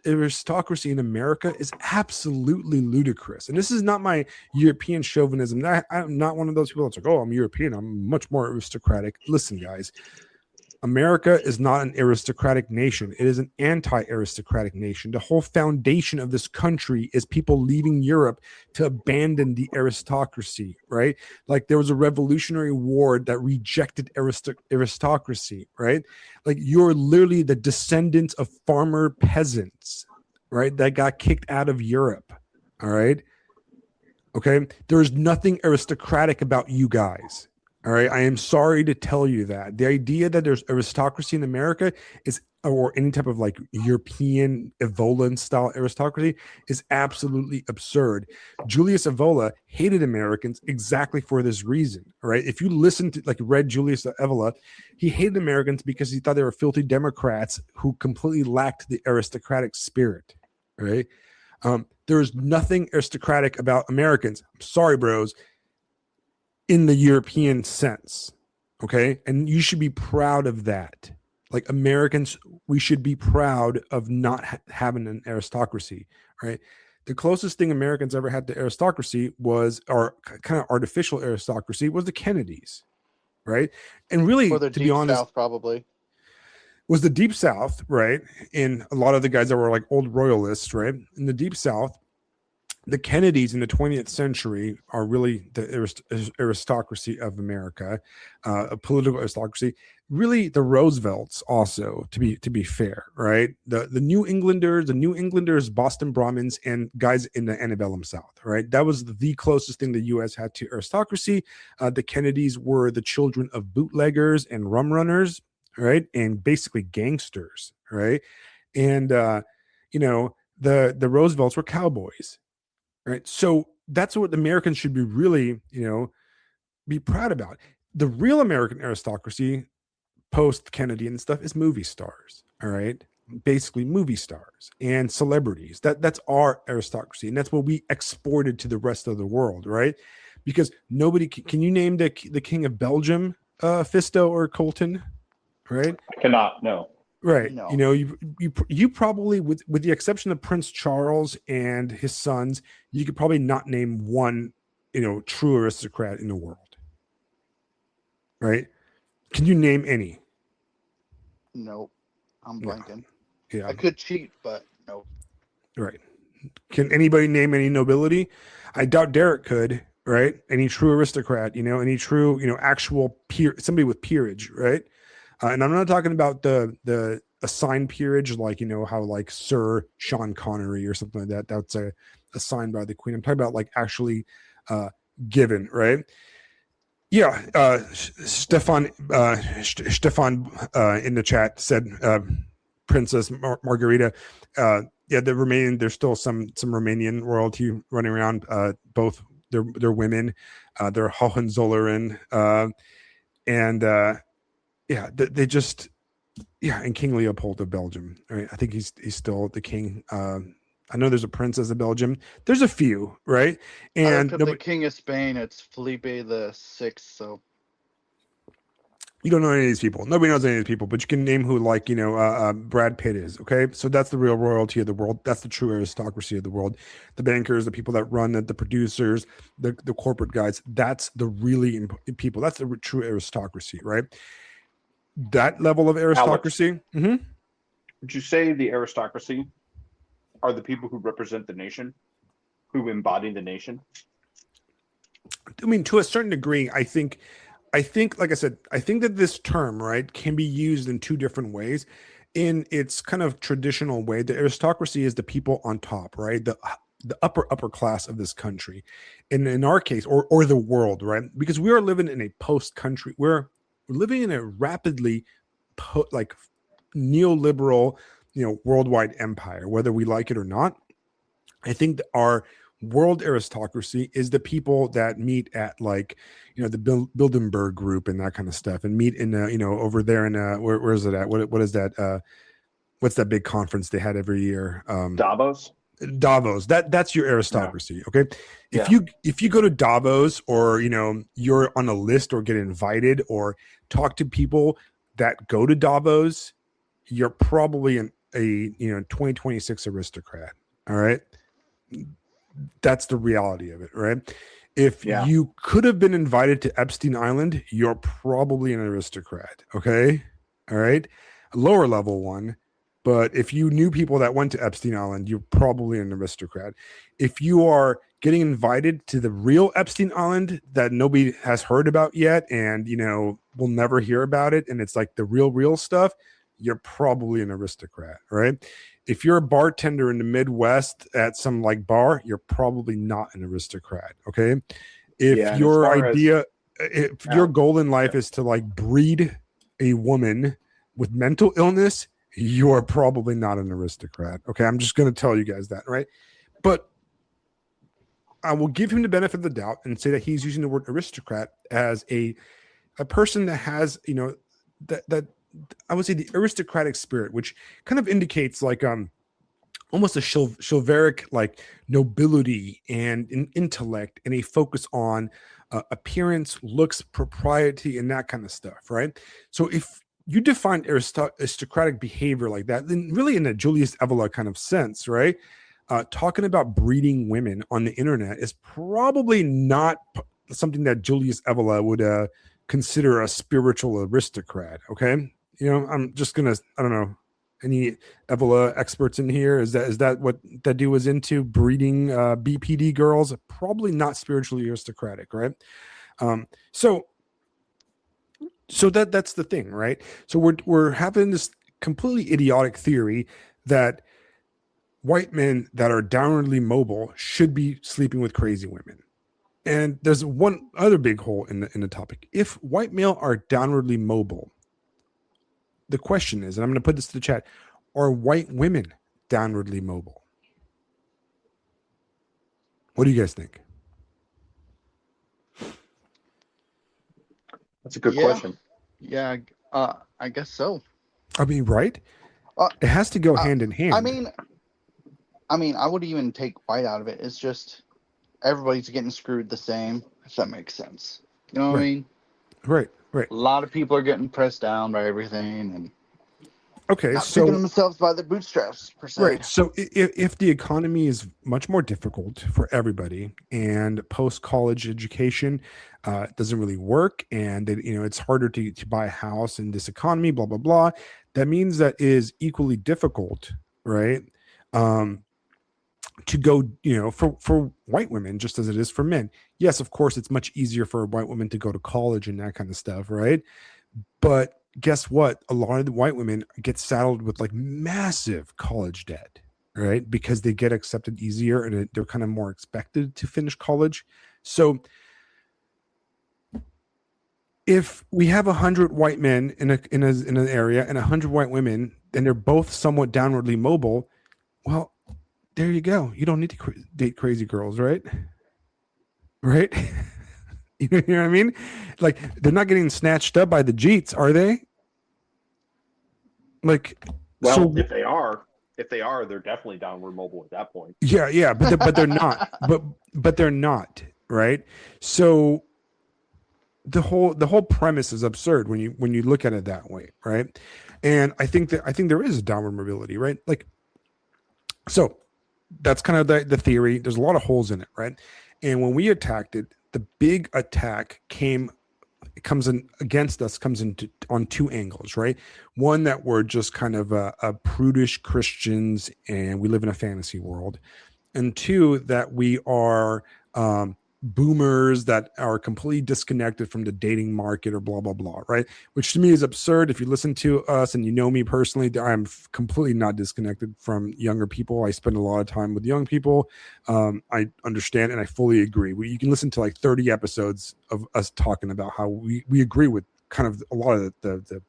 Speaker 1: aristocracy in America is absolutely ludicrous. And this is not my European chauvinism. I'm not one of those people that's like, oh, I'm European, I'm much more aristocratic. Listen, guys, America is not an aristocratic nation. It is an anti-aristocratic nation. The whole foundation of this country is people leaving Europe to abandon the aristocracy, right? Like there was a Revolutionary War that rejected aristocracy, right? Like you're literally the descendants of farmer peasants, right? That got kicked out of Europe, all right? Okay? There's nothing aristocratic about you guys. All right. I am sorry to tell you that. The idea that there's aristocracy in America is, or any type of like European Evolan style aristocracy, is absolutely absurd. Julius Evola hated Americans exactly for this reason. All right. If you listen to, like, read Julius Evola, he hated Americans because he thought they were filthy Democrats who completely lacked the aristocratic spirit. Right. There's nothing aristocratic about Americans. I'm sorry, bros, in the European sense. Okay. And you should be proud of that. Like, Americans, we should be proud of not having an aristocracy. Right. The closest thing Americans ever had to aristocracy was, or kind of artificial aristocracy, was the Kennedys. Right. And really,
Speaker 3: Or the
Speaker 1: to be
Speaker 3: Deep
Speaker 1: honest,
Speaker 3: South, probably.
Speaker 1: was the Deep South, right? And a lot of the guys that were like old royalists, right? In the Deep South, the Kennedys in the 20th century are really the aristocracy of America, a political aristocracy. Really, the Roosevelts also, to be fair, right? The New Englanders, Boston Brahmins, and guys in the antebellum South, right? That was the closest thing the U.S. had to aristocracy. The Kennedys were the children of bootleggers and rum runners, right? And basically gangsters, right? And the Roosevelts were cowboys. Right. So that's what Americans should be really, be proud about. The real American aristocracy post Kennedy and stuff is movie stars. All right. Basically movie stars and celebrities. That's our aristocracy. And that's what we exported to the rest of the world. Right. Because nobody can you name the king of Belgium, Fisto or Colton? Right.
Speaker 2: I cannot. No.
Speaker 1: Right.
Speaker 3: No.
Speaker 1: You probably, with the exception of Prince Charles and his sons, you could probably not name one, true aristocrat in the world. Right. Can you name any?
Speaker 3: Nope. I'm blanking.
Speaker 1: Yeah.
Speaker 3: I could cheat, but nope.
Speaker 1: Right. Can anybody name any nobility? I doubt Derek could. Right. Any true aristocrat, any true, actual somebody with peerage. Right. And I'm not talking about the assigned peerage, like, how like Sir Sean Connery or something like that. That's assigned by the Queen. I'm talking about like actually given, right? Yeah. Stefan in the chat said Princess Margarita. Yeah, there's still some Romanian royalty running around. Both they're women. They're Hohenzollern and yeah, they just, and King Leopold of Belgium. Right, I think he's still the king. I know there's a princess of Belgium. There's a few, right? And
Speaker 3: the King of Spain, it's Felipe the Sixth. So
Speaker 1: you don't know any of these people. Nobody knows any of these people, but you can name who, like, Brad Pitt is. Okay, so that's the real royalty of the world. That's the true aristocracy of the world. The bankers, the people that run it, the producers, the corporate guys. That's the really people. That's the true aristocracy, right? That level of aristocracy.
Speaker 2: Alex, would you say the aristocracy are the people who represent the nation, who embody the nation?
Speaker 1: I mean, to a certain degree, I think, like I said, I think that this term, right, can be used in two different ways. In its kind of traditional way, the aristocracy is the people on top, right? The upper class of this country. And in our case, or the world, right? Because we are living in a post country. We're living in a rapidly neoliberal, worldwide empire, whether we like it or not. I think that our world aristocracy is the people that meet at, like, the Bilderberg group and that kind of stuff, and meet in over there in where is it at? What is that? What's that big conference they had every year?
Speaker 2: Davos.
Speaker 1: That's your aristocracy. Okay.
Speaker 2: Yeah.
Speaker 1: If you go to Davos, or you're on a list or get invited or talk to people that go to Davos, you're probably a 2026 aristocrat. All right. That's the reality of it, right? If you could have been invited to Epstein Island, you're probably an aristocrat. Okay. All right. A lower level one. But if you knew people that went to Epstein Island, you're probably an aristocrat. If you are getting invited to the real Epstein Island that nobody has heard about yet, and we'll never hear about it, and it's like the real stuff, you're probably an aristocrat, right? If you're a bartender in the Midwest at some like bar, you're probably not an aristocrat. Okay. If your idea if
Speaker 2: Now,
Speaker 1: your goal in life is to like breed a woman with mental illness, you're probably not an aristocrat. Okay, I'm just going to tell you guys that, right? But I will give him the benefit of the doubt and say that he's using the word aristocrat as a person that has, you know, that I would say the aristocratic spirit, which kind of indicates like almost a chivalric like nobility and an intellect and a focus on appearance, looks, propriety, and that kind of stuff, right? So if you define aristocratic behavior like that, then really in a Julius Evola kind of sense, right? Talking about breeding women on the internet is probably not something that Julius Evola would consider a spiritual aristocrat. Okay, you know, I'm just gonna, I don't know, any Evola experts in here? Is that what that dude was into? Breeding BPD girls? Probably not spiritually aristocratic, right? So that's the thing, right? So we're having this completely idiotic theory that white men that are downwardly mobile should be sleeping with crazy women. And there's one other big hole in the topic. If white male are downwardly mobile, the question is, and I'm going to put this to the chat, are white women downwardly mobile? What do you guys think?
Speaker 2: that's a good
Speaker 3: Yeah.
Speaker 2: question.
Speaker 3: Yeah, I guess so.
Speaker 1: I mean, right?
Speaker 3: Uh,
Speaker 1: It has to go hand in hand.
Speaker 3: I mean, I would even take white out of it. It's just everybody's getting screwed the same, if that makes sense. You know what I
Speaker 1: Right.
Speaker 3: mean?
Speaker 1: Right.
Speaker 3: A lot of people are getting pressed down by everything and
Speaker 1: Okay.
Speaker 3: not
Speaker 1: So
Speaker 3: picking themselves by their bootstraps, per se.
Speaker 1: right. So if the economy is much more difficult for everybody and post-college education doesn't really work, and you know, it's harder to buy a house in this economy, blah, blah, blah, that means that it is equally difficult, right? To go, you know, for white women, just as it is for men. Yes, of course, it's much easier for white women to go to college and that kind of stuff, right? But guess what? A lot of the white women get saddled with like massive college debt, right? Because they get accepted easier and they're kind of more expected to finish college. So if we have 100 white men in an area and 100 white women, and they're both somewhat downwardly mobile, well, there you go. You don't need to date crazy girls, right? Right? You know what I mean? Like, they're not getting snatched up by the Jeets, are they? Like,
Speaker 2: Well,
Speaker 1: so
Speaker 2: if they are, they're definitely downward mobile at that point.
Speaker 1: yeah, but they're not. But they're not, right? So the whole premise is absurd when you look at it that way, right? And I think there is a downward mobility, right? Like, so that's kind of the theory. There's a lot of holes in it, right? And when we attacked it, the big attack comes in against us, comes into on two angles, right? One, that we're just kind of a prudish Christians and we live in a fantasy world, and two, that we are boomers that are completely disconnected from the dating market or blah blah blah, right? Which to me is absurd. If you listen to us and you know me personally, I'm completely not disconnected from younger people. I spend a lot of time with young people. I understand and I fully agree. You can listen to like 30 episodes of us talking about how we agree with kind of a lot of the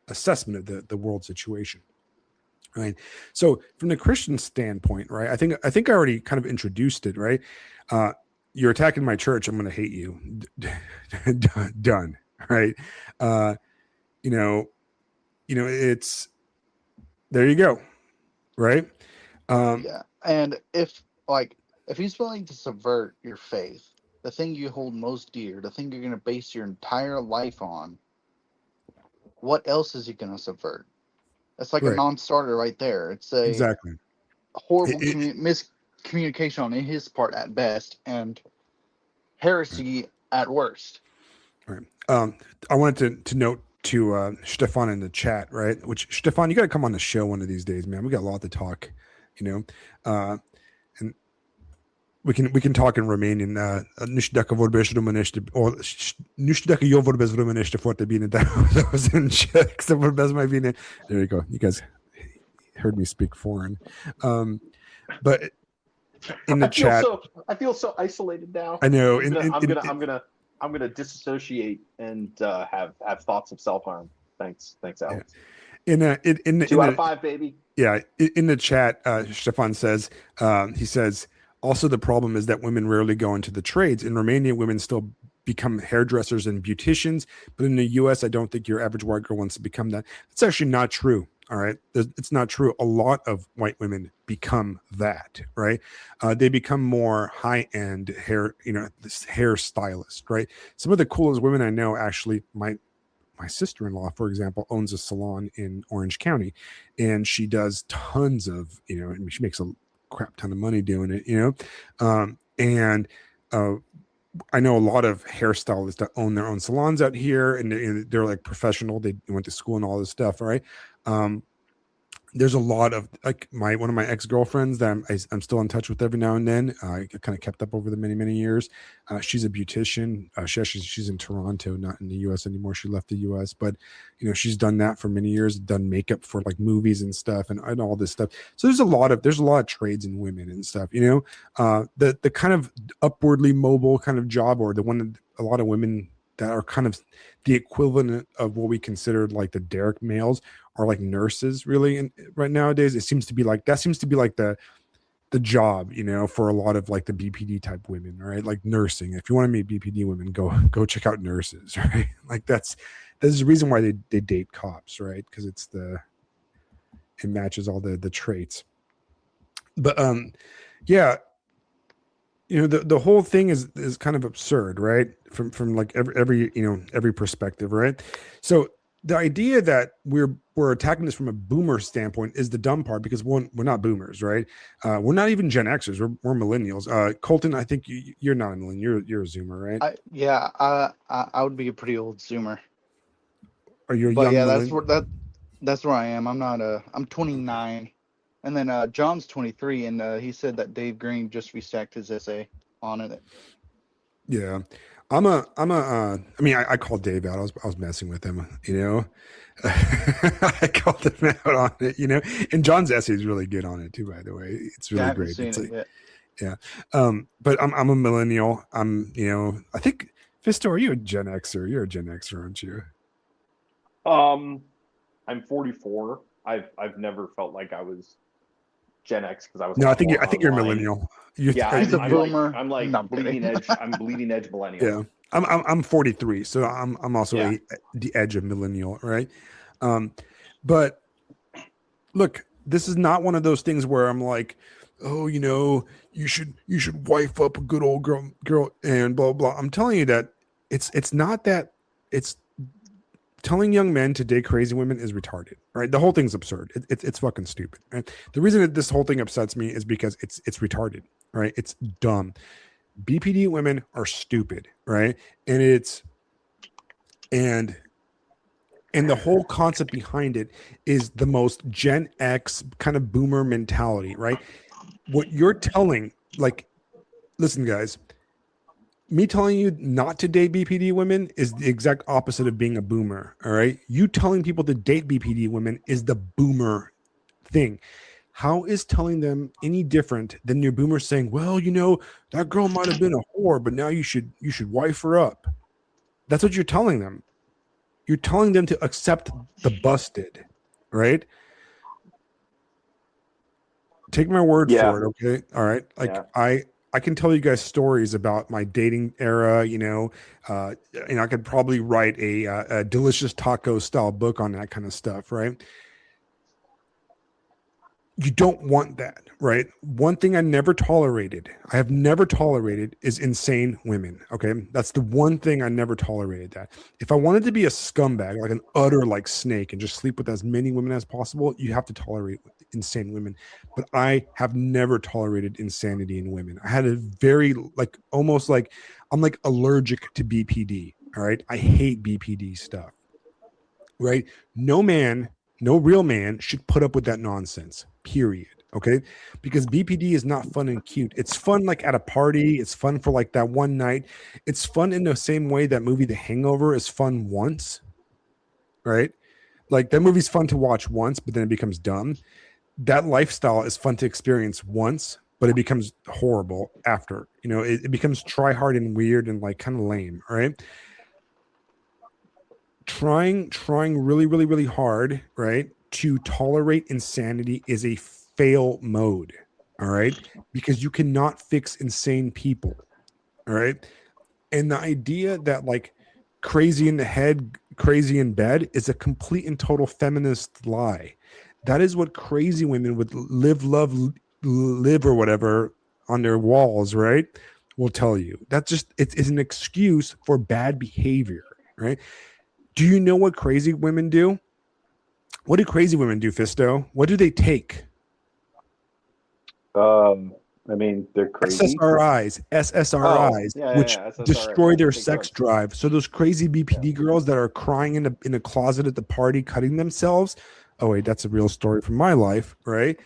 Speaker 1: assessment of the world situation, right? So from the Christian standpoint, right, I think I already kind of introduced it, right? You're attacking my church, I'm going to hate you. Done. Right. You know, it's, there you go. Right.
Speaker 3: Yeah. And if he's willing to subvert your faith, the thing you hold most dear, the thing you're going to base your entire life on, what else is he going to subvert? That's like a
Speaker 1: Right.
Speaker 3: non-starter right there. It's a
Speaker 1: Exactly.
Speaker 3: horrible miscommunication on his part at best, and heresy at worst.
Speaker 1: Right. I wanted to note to Stefan in the chat, right? Which, Stefan, you got to come on the show one of these days, man. We got a lot to talk, you know. And we can talk in Romanian. Nu știu dacă vorbești românește, nu știu dacă eu vorbesc românește foarte bine, dar o să încerc să vorbesc mai bine. There you go. You guys heard me speak foreign. But in the chat,
Speaker 2: I feel so isolated now.
Speaker 1: I know.
Speaker 2: I'm gonna disassociate and have thoughts of self harm. Thanks, Alex.
Speaker 1: In
Speaker 2: 2 out of 5, baby.
Speaker 1: Yeah, in the chat, Stefan says, he says, also the problem is that women rarely go into the trades. In Romania, women still become hairdressers and beauticians, but in the US, I don't think your average white girl wants to become that. That's actually not true. All right. It's not true. A lot of white women become that, right? They become more high-end hair, hair stylist, right? Some of the coolest women I know, actually, my sister-in-law, for example, owns a salon in Orange County, and she does tons of, she makes a crap ton of money doing it, and I know a lot of hairstylists that own their own salons out here, and they're like professional. They went to school and all this stuff, right? There's a lot of like one of my ex-girlfriends that I'm still in touch with every now and then. I kind of kept up over the many years. She's a beautician. She's in Toronto, not in the US anymore. She left the US, but she's done that for many years, done makeup for like movies and stuff and all this stuff. So there's a lot of trades in women and stuff, the kind of upwardly mobile kind of job, or the one that a lot of women that are kind of the equivalent of what we considered like the derrick males are like nurses, really. And right nowadays, it seems to be like the job, for a lot of like the BPD type women, right? Like nursing. If you want to meet BPD women, go check out nurses, right? Like that's the reason why they date cops, right? Because it matches all the traits. But yeah. The whole thing is kind of absurd, right? From like every perspective, right? So the idea that we're attacking this from a boomer standpoint is the dumb part, because one, we're not boomers, right? We're not even Gen Xers. We're millennials. Colton, I think you're not a millennial. You're a Zoomer, right?
Speaker 3: I would be a pretty old Zoomer.
Speaker 1: Are you a
Speaker 3: but
Speaker 1: young?
Speaker 3: Yeah, that's where I am. I'm not I'm 29. And then John's 23, and he said that Dave Green just restacked his essay on it.
Speaker 1: Yeah, I called Dave out. I was messing with him, I called him out on it, and John's essay is really good on it too, by the way. It's really great.
Speaker 3: Seen it yet.
Speaker 1: Yeah. But I'm a millennial. I think, Fisto, are you a Gen Xer? You're a Gen Xer, aren't you?
Speaker 2: I'm 44. I've never felt like I was Gen X because I was.
Speaker 1: No, I think you're a millennial.
Speaker 3: I'm a boomer.
Speaker 2: I'm like bleeding edge. I'm bleeding edge millennial.
Speaker 1: Yeah, I'm 43, so I'm also the edge of millennial, right? But look, this is not one of those things where I'm like, oh, you should wife up a good old girl and blah blah. I'm telling you that it's not that. It's telling young men to date crazy women is retarded, right? The whole thing's absurd. It's fucking stupid. Right? The reason that this whole thing upsets me is because it's retarded, right? It's dumb. BPD women are stupid, right? And the whole concept behind it is the most Gen X kind of boomer mentality, right? What you're telling, like, listen, guys, me telling you not to date BPD women is the exact opposite of being a boomer. All right. You telling people to date BPD women is the boomer thing. How is telling them any different than your boomer saying, well, that girl might have been a whore, but now you should wife her up. That's what you're telling them. You're telling them to accept the busted, right? Take my word for it. Okay. All right. I can tell you guys stories about my dating era, I could probably write a delicious taco style book on that kind of stuff, right? You don't want that, right? One thing I have never tolerated is insane women, okay? That's the one thing I never tolerated. That if I wanted to be a scumbag, like an utter like snake, and just sleep with as many women as possible, you have to tolerate insane women. But I have never tolerated insanity in women. I had a very almost like I'm like allergic to BPD, all right? I hate BPD stuff, right? No real man should put up with that nonsense, period. Okay. Because BPD is not fun and cute. It's fun like at a party. It's fun for like that one night. It's fun in the same way that movie The Hangover is fun once, right? Like that movie's fun to watch once, but then it becomes dumb. That lifestyle is fun to experience once, but it becomes horrible after. You know, it becomes try hard and weird and like kind of lame, right? Trying really, really, really hard, right, to tolerate insanity is a fail mode, all right? Because you cannot fix insane people, all right? And the idea that like crazy in the head, crazy in bed is a complete and total feminist lie. That is what crazy women with live, love, live or whatever on their walls, right, will tell you. That's just, it's an excuse for bad behavior, right? Do you know what crazy women do? What do crazy women do, Fisto? What do they take?
Speaker 2: I mean, they're crazy.
Speaker 1: SSRIs, which
Speaker 2: SSRIs.
Speaker 1: destroy their
Speaker 2: Big
Speaker 1: sex
Speaker 2: drugs.
Speaker 1: drive. So those crazy BPD girls that are crying in a closet at the party, cutting themselves. Oh wait, that's a real story from my life, right?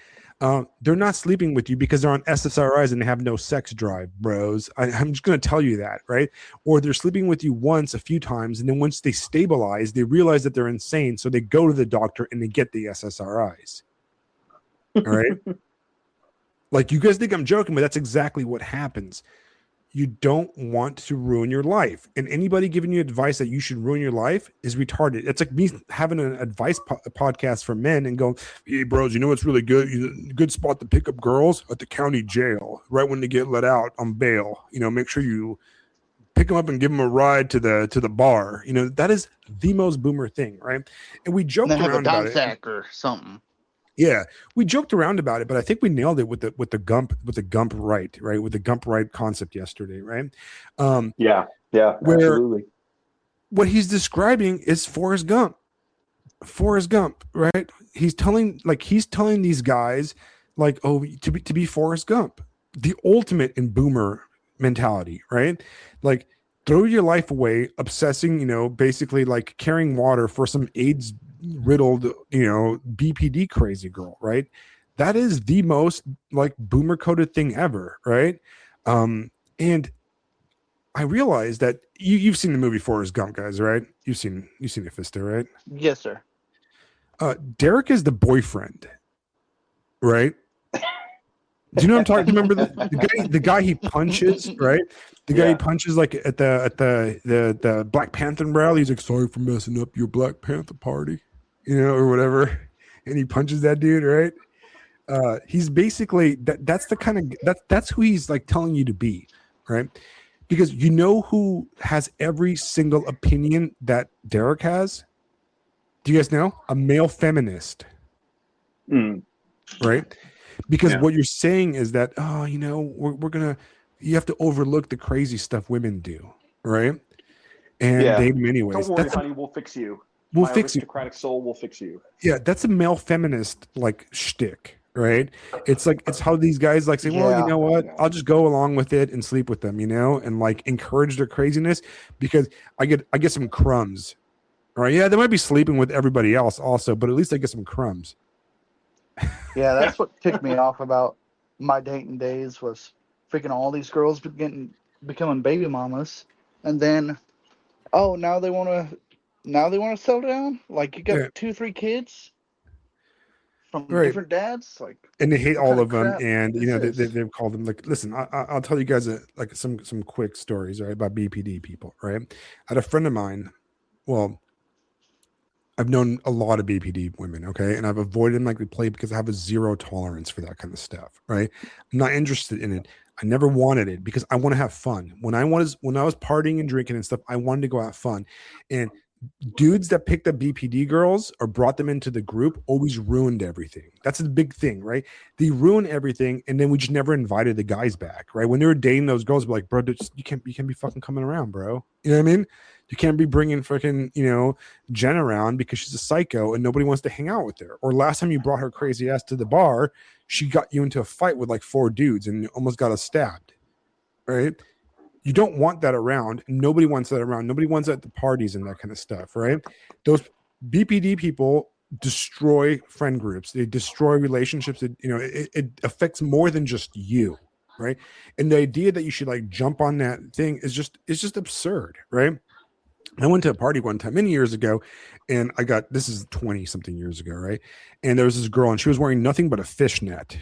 Speaker 1: They're not sleeping with you because they're on SSRIs and they have no sex drive, bros. I'm just going to tell you that, right? Or they're sleeping with you once, a few times, and then once they stabilize, they realize that they're insane, so they go to the doctor and they get the SSRIs. All right? Like, you guys think I'm joking, but that's exactly what happens. You don't want to ruin your life. And anybody giving you advice that you should ruin your life is retarded. It's like me having an advice podcast for men and going, hey, bros, you know what's really good? Good spot to pick up girls at the county jail, right when they get let out on bail. You know, make sure you pick them up and give them a ride to the bar. You know, that is the most boomer thing, right? And we joked
Speaker 3: And they have a
Speaker 1: around about
Speaker 3: dime
Speaker 1: it.
Speaker 3: sack or something.
Speaker 1: Yeah, we joked around about it, but I think we nailed it with the Gump right with the Gump right concept yesterday, right?
Speaker 2: Yeah,
Speaker 1: where
Speaker 2: absolutely.
Speaker 1: What he's describing is Forrest Gump. Forrest Gump, right? He's telling these guys, like, oh, to be Forrest Gump, the ultimate in boomer mentality, right? Like, throw your life away, obsessing, you know, basically like carrying water for some AIDS riddled, you know, BPD crazy girl, right? That is the most like boomer coded thing ever, right? And I realized that you've seen the movie Forrest Gump, guys, right? You've seen it, Fisto, right?
Speaker 3: Yes, sir.
Speaker 1: Derek is the boyfriend, right? Do you know what I'm talking? Remember the guy he punches, right? The guy he punches like at the Black Panther rally. He's like, sorry for messing up your Black Panther party, you know, or whatever. And he punches that dude, right? He's basically that's the kind of that's who he's like telling you to be, right? Because you know who has every single opinion that Derek has? Do you guys know? A male feminist. Right? Because what you're saying is that, oh, you know, you have to overlook the crazy stuff women do, right? And date them anyways.
Speaker 2: Don't worry, honey, we'll fix you.
Speaker 1: We'll
Speaker 2: My
Speaker 1: fix you.
Speaker 2: aristocratic soul will fix you.
Speaker 1: Yeah, that's a male feminist like shtick, right? It's like, it's how these guys like say, well, you know what? I'll just go along with it and sleep with them, you know, and like encourage their craziness because I get some crumbs. Right? Yeah, they might be sleeping with everybody else also, but at least I get some crumbs.
Speaker 3: Yeah, that's what ticked me off about my dating days was freaking all these girls becoming baby mamas, and then now they want to settle down. Like, you got 2-3 kids from different dads, like,
Speaker 1: and they hate all of them,
Speaker 3: crap
Speaker 1: and you know
Speaker 3: is this?
Speaker 1: they've called them like. Listen, I'll tell you guys like some quick stories, right, about BPD people, right? I had a friend of mine. Well, I've known a lot of BPD women, okay, and I've avoided them like the plague because I have a zero tolerance for that kind of stuff, right? I'm not interested in it. I never wanted it because I want to have fun. When I was partying and drinking and stuff, I wanted to go have fun. And dudes that picked up BPD girls or brought them into the group always ruined everything. That's the big thing, right? They ruin everything, and then we just never invited the guys back, right? When they were dating those girls, we're like, bro, you can't be fucking coming around, bro. You know what I mean? You can't be bringing freaking, you know, Jen around because she's a psycho and nobody wants to hang out with her. Or last time you brought her crazy ass to the bar, she got you into a fight with like 4 dudes and almost got us stabbed, right? You don't want that around. Nobody wants that around. Nobody wants that at the parties and that kind of stuff, right? Those BPD people destroy friend groups. They destroy relationships. It affects more than just you, right? And the idea that you should like jump on that thing is just absurd, right? I went to a party one time many years ago, and this is 20 something years ago, right? And there was this girl, and she was wearing nothing but a fishnet,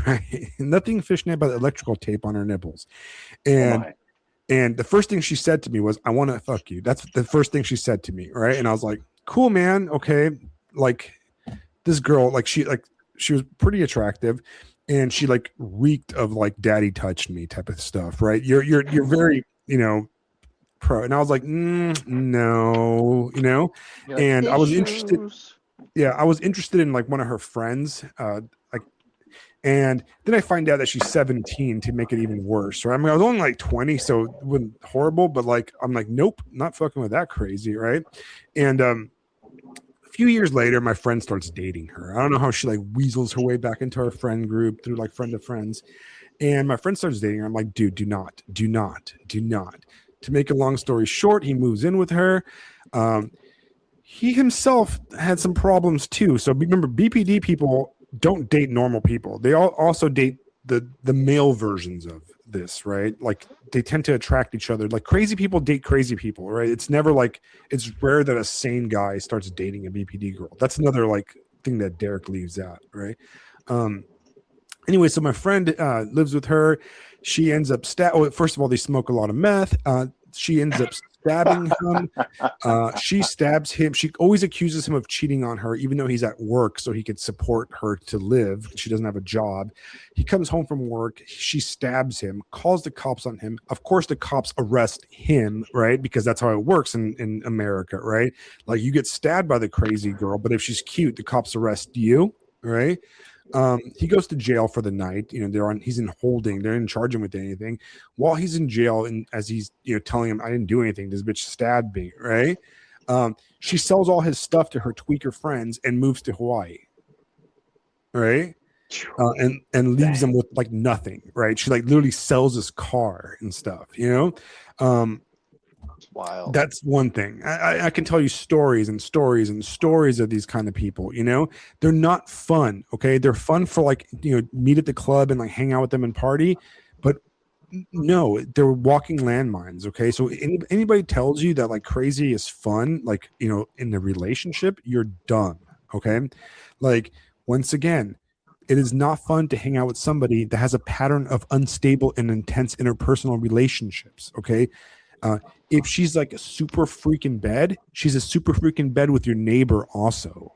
Speaker 1: right? Nothing fishnet but electrical tape on her nipples.
Speaker 2: Oh
Speaker 1: And
Speaker 2: my.
Speaker 1: and the first thing she said to me was, "I want to fuck you." That's the first thing she said to me, right? And I was like, "Cool, man. Okay." Like this girl, she was pretty attractive, and she like reeked of like daddy touched me type of stuff, right? You're very, pro. And I was like, no,
Speaker 3: You're like,
Speaker 1: and I was interested.
Speaker 3: issues.
Speaker 1: Yeah, I was interested in like one of her friends, like, and then I find out that she's 17 to make it even worse. Right? I mean, I was only like 20, so it wasn't horrible, but like, I'm like, nope, not fucking with that crazy, right? And a few years later, my friend starts dating her. I don't know how she like weasels her way back into our friend group through like friend of friends. And my friend starts dating her. I'm like, dude, do not, do not, do not. To make a long story short, he moves in with her. He himself had some problems too. So remember, BPD people don't date normal people. They also date the male versions of this, right? Like they tend to attract each other. Like crazy people date crazy people, right? It's never like, it's rare that a sane guy starts dating a BPD girl. That's another like thing that Derek leaves out, right? Anyway, so my friend lives with her. She ends up first of all, they smoke a lot of meth. She ends up stabbing him. She stabs him. She always accuses him of cheating on her, even though he's at work so he could support her to live. She doesn't have a job. He comes home from work. She stabs him, calls the cops on him. Of course, the cops arrest him, right? Because that's how it works in America, right? Like you get stabbed by the crazy girl, but if she's cute, the cops arrest you, right? He goes to jail for the night. He's in holding. They didn't charge him with anything. While he's in jail, and as he's telling him, "I didn't do anything. This bitch stabbed me." Right? She sells all his stuff to her tweaker friends and moves to Hawaii. Right? And leaves them with like nothing. Right? She like literally sells his car and stuff.
Speaker 3: Wild.
Speaker 1: That's one thing. I can tell you stories and stories and stories of these kind of people. They're not fun. Okay, they're fun for like meet at the club and like hang out with them and party, but no, they're walking landmines. Okay, so anybody tells you that like crazy is fun, like in the relationship, you're dumb. Okay, like once again, it is not fun to hang out with somebody that has a pattern of unstable and intense interpersonal relationships. Okay. If she's like a super freaking bed, she's a super freaking bed with your neighbor also.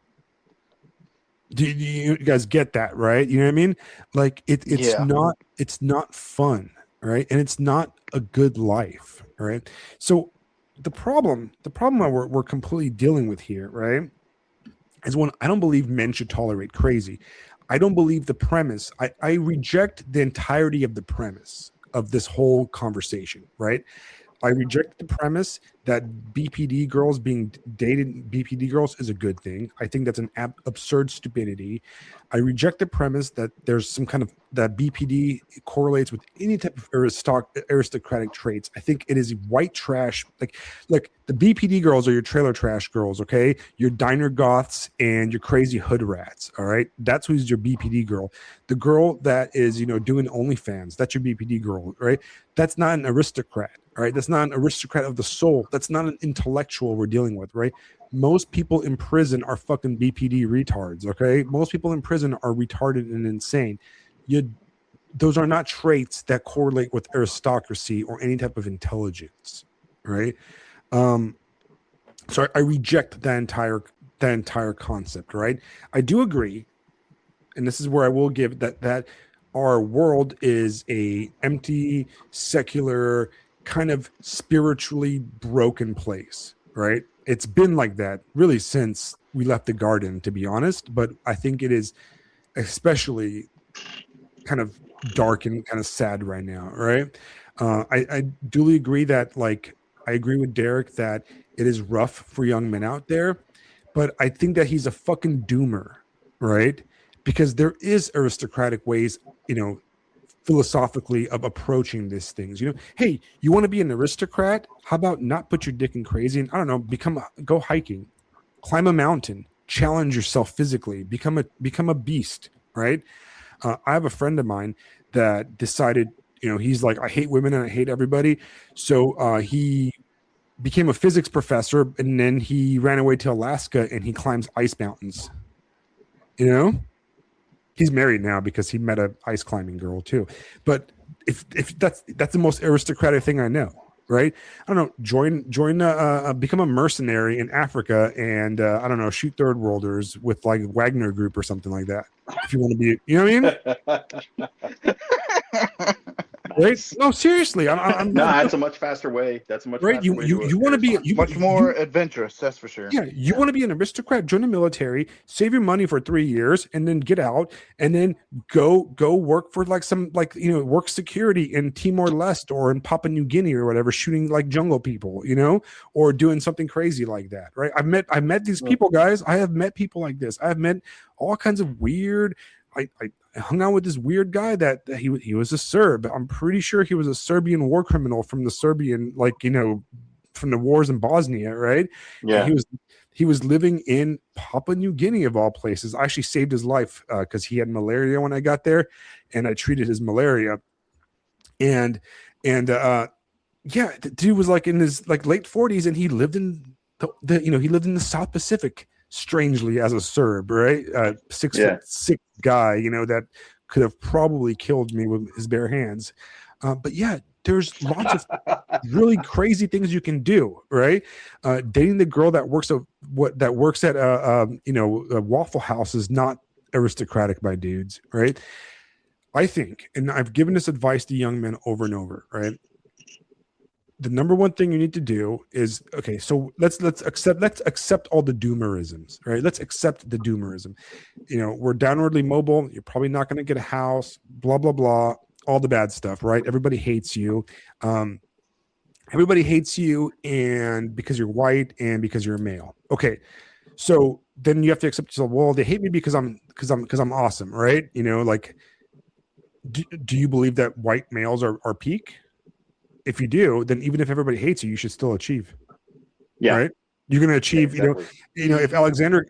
Speaker 1: Do you guys get that, right? You know what I mean? Like it's not fun, right? And it's not a good life, right? So the problem that we're completely dealing with here, right, is one, I don't believe men should tolerate crazy. I don't believe the premise. I reject the entirety of the premise of this whole conversation, right? I reject the premise that BPD girls being dated BPD girls is a good thing. I think that's an absurd stupidity. I reject the premise that there's some kind of that BPD correlates with any type of aristocratic traits. I think it is white trash. Like the BPD girls are your trailer trash girls, okay? Your diner goths and your crazy hood rats, all right? That's who's your BPD girl. The girl that is, doing OnlyFans, that's your BPD girl, right? That's not an aristocrat. All right, that's not an aristocrat of the soul. That's not an intellectual we're dealing with, right? Most people in prison are fucking BPD retards, okay? Most people in prison are retarded and insane. Those are not traits that correlate with aristocracy or any type of intelligence, right? So I reject that entire concept, right? I do agree, and this is where I will give that our world is a empty, secular, kind of spiritually broken place, right? It's been like that really since we left the garden, to be honest, but I think it is especially kind of dark and kind of sad right now, right? I duly agree that I agree with Derek that it is rough for young men out there, but I think that he's a fucking doomer, right? Because there is aristocratic ways, philosophically of approaching these things. Hey, you want to be an aristocrat? How about not put your dick in crazy and I don't know, go hiking, climb a mountain, challenge yourself physically, become a beast, right? I have a friend of mine that decided, he's like, I hate women and I hate everybody. So he became a physics professor and then he ran away to Alaska and he climbs ice mountains. He He's married now because he met a ice climbing girl too. But if that's the most aristocratic thing I know, right? I don't know. Become a mercenary in Africa and I don't know, shoot third worlders with like Wagner Group or something like that. If you want to be, you know what I mean? Right? No, seriously. I'm
Speaker 2: No, that's a much faster way. That's a much
Speaker 1: right.
Speaker 2: faster way
Speaker 1: You want to be
Speaker 3: much more adventurous, that's for sure.
Speaker 1: Yeah, you want to be an aristocrat, join the military, save your money for 3 years, and then get out, and then go work for like some work security in Timor-Leste or in Papua New Guinea or whatever, shooting like jungle people, or doing something crazy like that, right? I met these people, guys. I have met people like this. I have met all kinds of weird. I hung out with this weird guy that he was a Serb. I'm pretty sure he was a Serbian war criminal from the Serbian, from the wars in Bosnia, right?
Speaker 2: Yeah.
Speaker 1: And he was living in Papua New Guinea of all places. I actually saved his life because he had malaria when I got there, and I treated his malaria. And the dude was like in his like late 40s, and he lived in he lived in the South Pacific. Strangely, as a Serb, right? 6'6" guy, that could have probably killed me with his bare hands. But yeah, there's lots of really crazy things you can do, right? Dating the girl that works at a Waffle House is not aristocratic by dudes, right? I think, and I've given this advice to young men over and over, right? The number one thing you need to do is, okay, so let's accept all the doomerisms, right? Let's accept the doomerism. We're downwardly mobile. You're probably not going to get a house, blah, blah, blah, all the bad stuff, right? Everybody hates you. Everybody hates you and because you're white and because you're a male. Okay. So then you have to accept yourself. Well, they hate me because I'm awesome, right? Do you believe that white males are peak? If you do, then even if everybody hates you, you should still achieve.
Speaker 2: Yeah.
Speaker 1: Right? You're going to achieve,
Speaker 2: exactly.
Speaker 1: If Alexander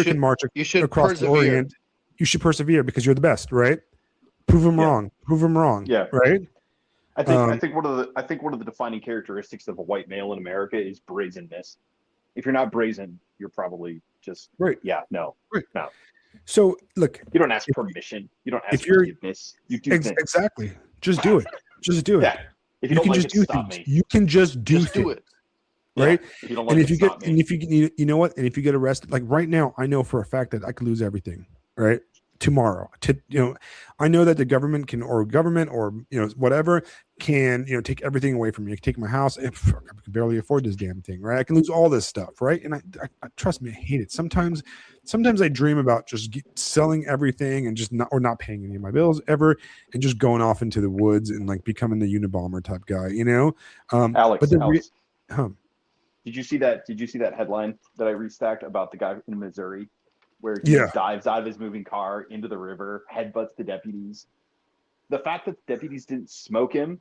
Speaker 1: can march across the Orient, you should persevere because you're the best, right? Prove him wrong.
Speaker 2: Yeah.
Speaker 1: Right?
Speaker 2: I think one of the defining characteristics of a white male in America is brazenness. If you're not brazen, you're probably just
Speaker 1: right.
Speaker 2: Yeah, no.
Speaker 1: Right.
Speaker 2: No.
Speaker 1: So look,
Speaker 2: you don't ask permission. You don't ask forgiveness. You do things.
Speaker 1: Exactly. Just do it. Just do it.
Speaker 2: Yeah. If you can just do things.
Speaker 1: You can just do it. Right.
Speaker 2: Yeah. If you don't like if
Speaker 1: you get arrested, like right now, I know for a fact that I could lose everything. Right. Tomorrow, I know that the government or whatever can take everything away from me. I can take my house. I can barely afford this damn thing, right? I can lose all this stuff, right? And I trust me, I hate it. Sometimes I dream about just selling everything and just not paying any of my bills ever, and just going off into the woods and like becoming the Unabomber type guy,
Speaker 2: Alex,
Speaker 1: Alex.
Speaker 2: Did you see that headline that I restacked about the guy in Missouri? Where he dives out of his moving car into the river, headbutts the deputies. The fact that the deputies didn't smoke him,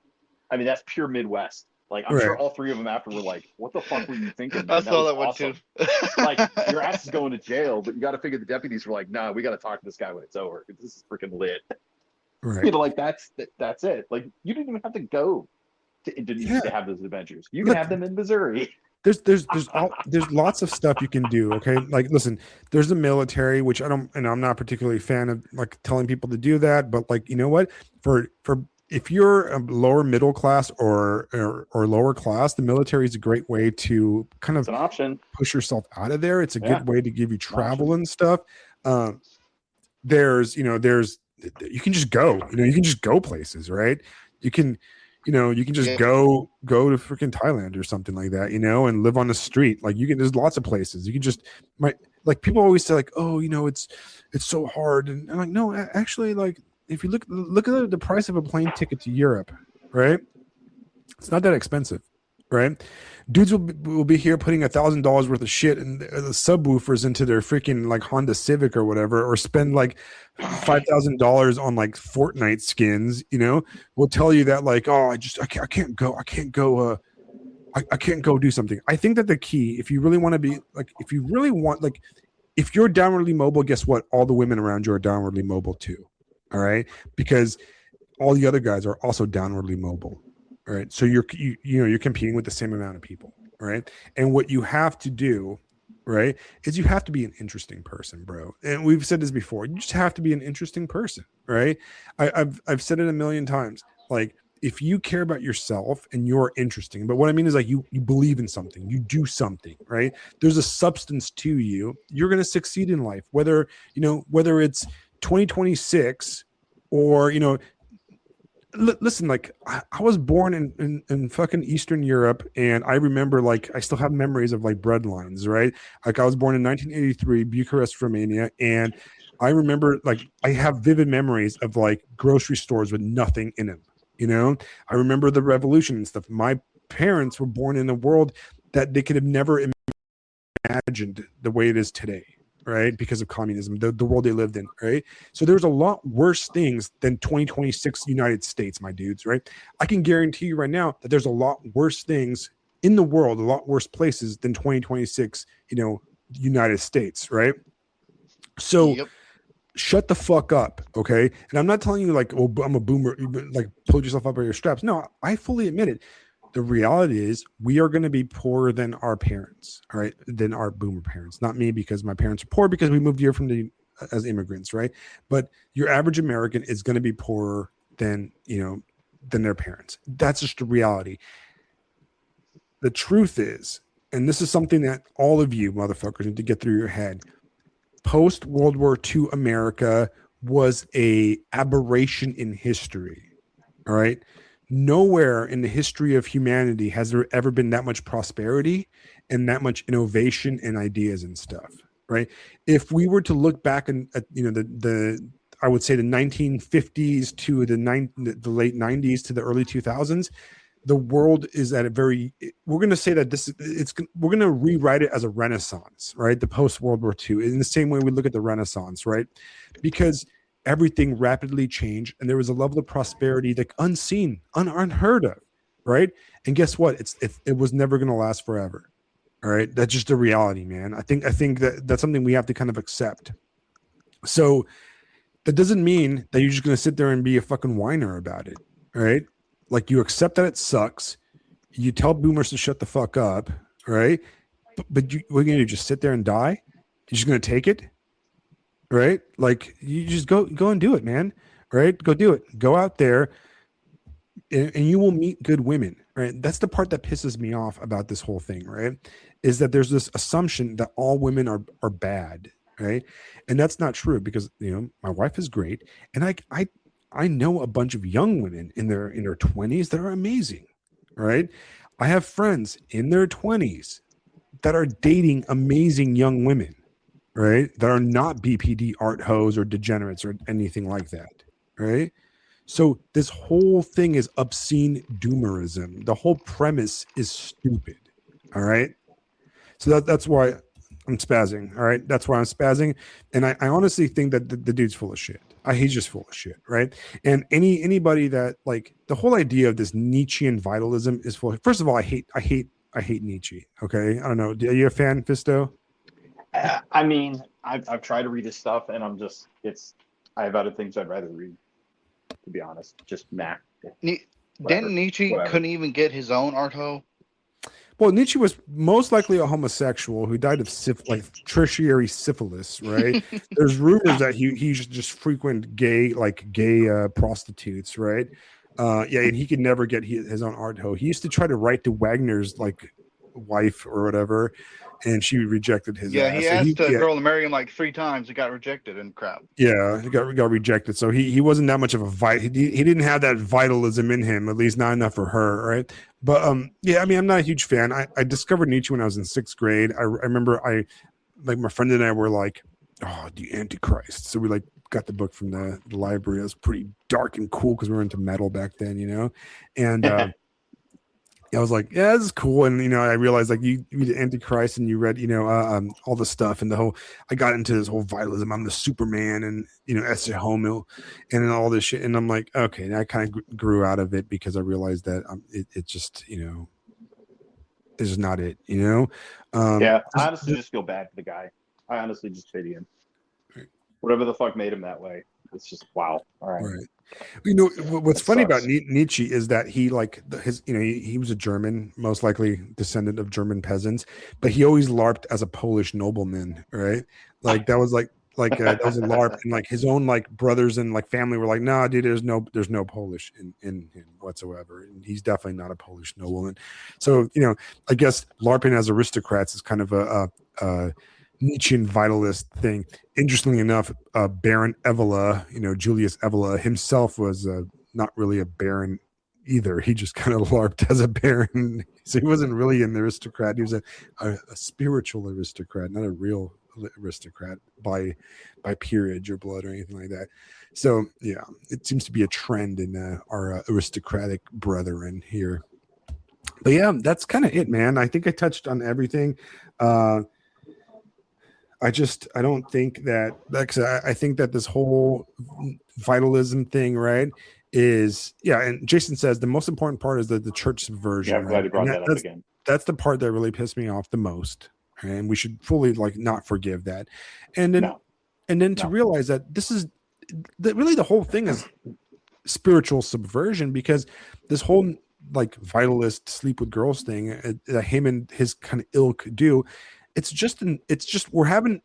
Speaker 2: I mean, that's pure Midwest. Like, I'm sure all three of them after were like, what the fuck were you thinking, man?
Speaker 3: I saw that one
Speaker 2: awesome.
Speaker 3: too.
Speaker 2: Like, your ass is going to jail, but you got to figure the deputies were like, nah, we got to talk to this guy when it's over. This is freaking lit.
Speaker 1: Right.
Speaker 2: Like, that's it. Like, you didn't even have to go to have those adventures. You can have them in Missouri.
Speaker 1: There's lots of stuff you can do. Okay. Like, listen, there's the military, which I'm not particularly a fan of like telling people to do that, but like, you know what, for if you're a lower middle class or lower class, the military is a great way to kind of
Speaker 2: an option.
Speaker 1: Push yourself out of there. It's a good way to give you travel and stuff. You can just go, you can just go places, right? You can just go to freaking Thailand or something like that, and live on the street. Like there's lots of places. You can just like people always say like, oh, it's so hard. And I'm like, no, actually, like if you look at the price of a plane ticket to Europe, right? It's not that expensive, right? Dudes will be here putting $1,000 worth of shit and the subwoofers into their freaking like Honda Civic or whatever, or spend like $5,000 on like Fortnite skins. Will tell you that like, oh, I can't go do something. I think that the key, if you really want to be like, if you're downwardly mobile, guess what? All the women around you are downwardly mobile too. All right, because all the other guys are also downwardly mobile. All right. So you're competing with the same amount of people. All right. And what you have to do right? Is you have to be an interesting person, bro. And we've said this before. You just have to be an interesting person, right? I've said it a million times. Like, if you care about yourself and you're interesting, but what I mean is like you believe in something, you do something, right? There's a substance to you. You're going to succeed in life, whether whether it's 2026 or listen, like I was born in fucking Eastern Europe, and I remember, like, I still have memories of like bread lines, right? Like, I was born in 1983, Bucharest, Romania, and I remember, like, I have vivid memories of like grocery stores with nothing in them. I remember the revolution and stuff. My parents were born in a world that they could have never imagined the way it is today, right? Because of communism, the world they lived in, right? So there's a lot worse things than 2026 United States, my dudes, right? I can guarantee you right now that there's a lot worse things in the world, a lot worse places than 2026, United States, right? So
Speaker 3: Yep.
Speaker 1: shut the fuck up, okay? And I'm not telling you like, oh, I'm a boomer, like pull yourself up by your straps. No, I fully admit it. The reality is we are going to be poorer than our parents, all right, than our boomer parents. Not me, because my parents are poor because we moved here as immigrants, right? But your average American is going to be poorer than than their parents. That's just the reality. The truth is, and this is something that all of you motherfuckers need to get through your head, post World War II America was a aberration in history. All right. Nowhere in the history of humanity has there ever been that much prosperity and that much innovation and ideas and stuff. Right. If we were to look back at the I would say the 1950s to the late 90s to the early 2000s, the world is at a very, we're going to say that we're going to rewrite it as a renaissance, right? The post World War II, in the same way we look at the Renaissance, right? Because everything rapidly changed and there was a level of prosperity like unseen, unheard of, right? And guess what? It was never going to last forever. All right. That's just the reality, man. I think that's something we have to kind of accept. So that doesn't mean that you're just going to sit there and be a fucking whiner about it, right? Like, you accept that it sucks. You tell boomers to shut the fuck up, right? But what are you going to do? Just sit there and die? You're just going to take it, right? Like, you just go and do it, man. Right? Go do it. Go out there, and you will meet good women, right? That's the part that pisses me off about this whole thing, right? Is that there's this assumption that all women are bad, right? And that's not true, because my wife is great, and I know a bunch of young women in their 20s that are amazing, right? I have friends in their 20s that are dating amazing young women, right? That are not BPD art hoes or degenerates or anything like that, right? So this whole thing is obscene doomerism. The whole premise is stupid, all right? So that's why I'm spazzing, all right? That's why I'm spazzing. And I honestly think that the dude's full of shit. He's just full of shit, right? And anybody that, like, the whole idea of this Nietzschean vitalism is full. First of all, I hate Nietzsche. Okay, I don't know. Are you a fan, Fisto?
Speaker 2: I mean, I've tried to read his stuff, and I have other things I'd rather read, to be honest. Just nah.
Speaker 3: Didn't Nietzsche couldn't even get his own arto?
Speaker 1: Well, Nietzsche was most likely a homosexual who died of tertiary syphilis, right? There's rumors that he just frequent gay prostitutes, right? Yeah, and he could never get his own art hoe. He used to try to write to Wagner's wife or whatever, and she rejected his ass.
Speaker 3: He asked a girl to marry him like 3 times. It got rejected and crap.
Speaker 1: Yeah, he got rejected. So he wasn't that much of a he didn't have that vitalism in him, at least not enough for her, right? But yeah, I mean, I'm not a huge fan. I discovered Nietzsche when I was in 6th grade. I remember my friend and I were like, oh, the Antichrist. So we got the book from the library. It was pretty dark and cool because we were into metal back then, and I was like, yeah, this is cool. And, I realized you read Antichrist and you read, all the stuff and I got into this whole vitalism. I'm the Superman and, Esse Homo and all this shit. And I'm like, okay, and I kind of grew out of it because I realized that it just, it's just not it,
Speaker 2: Yeah, I honestly just feel bad for the guy. I honestly just pity him. Whatever the fuck made him that way. It's just, wow. All right.
Speaker 1: What's
Speaker 2: That
Speaker 1: funny about
Speaker 2: sucks.
Speaker 1: Nietzsche is that he like he was a German, most likely descendant of German peasants, but he always LARPed as a Polish nobleman, right? Like that was that was a LARP, and like his own like brothers and like family were like, nah, dude, there's no Polish in him whatsoever, and he's definitely not a Polish nobleman. So I guess LARPing as aristocrats is kind of a Nietzschean vitalist thing. Interestingly enough, Baron Evola, Julius Evola himself was not really a baron either. He just kind of LARPed as a baron. So he wasn't really an aristocrat. He was a spiritual aristocrat, not a real aristocrat by peerage or blood or anything like that. So yeah, it seems to be a trend in our aristocratic brethren here. But yeah, that's kind of it, man. I think I touched on everything. I don't think that, like I think that this whole vitalism thing, right, is, yeah. And Jason says the most important part is the church subversion.
Speaker 2: Yeah, I'm glad
Speaker 1: right?
Speaker 2: you brought
Speaker 1: And
Speaker 2: that up again.
Speaker 1: that's the part that really pissed me off the most. And we should fully like not forgive that. And then, to realize that this is really the whole thing is spiritual subversion, because this whole like vitalist sleep with girls thing that him and his kind of ilk do, it's just we're having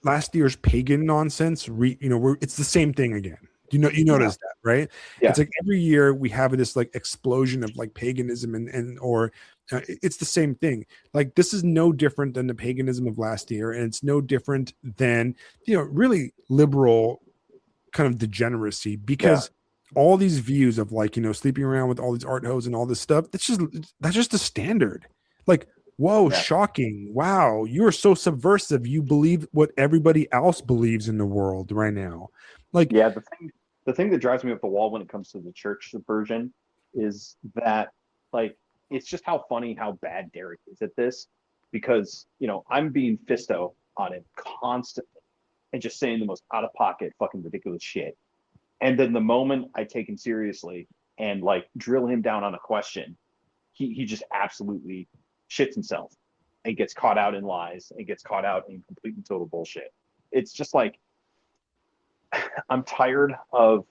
Speaker 1: last year's pagan nonsense it's the same thing again. You notice that, right?
Speaker 2: Yeah.
Speaker 1: It's like every year we have this like explosion of like paganism or it's the same thing. Like this is no different than the paganism of last year, and it's no different than really liberal kind of degeneracy, because all these views of like sleeping around with all these art hoes and all this stuff, that's just the standard. Like, whoa, shocking. Wow, you are so subversive. You believe what everybody else believes in the world right now. Like,
Speaker 2: yeah, the thing that drives me up the wall when it comes to the church subversion is that, like, it's just how funny how bad Derek is at this, because I'm being fisto on him constantly and just saying the most out of pocket fucking ridiculous shit. And then the moment I take him seriously and like drill him down on a question, he just absolutely shits himself and gets caught out in lies and gets caught out in complete and total bullshit. It's just like, I'm tired of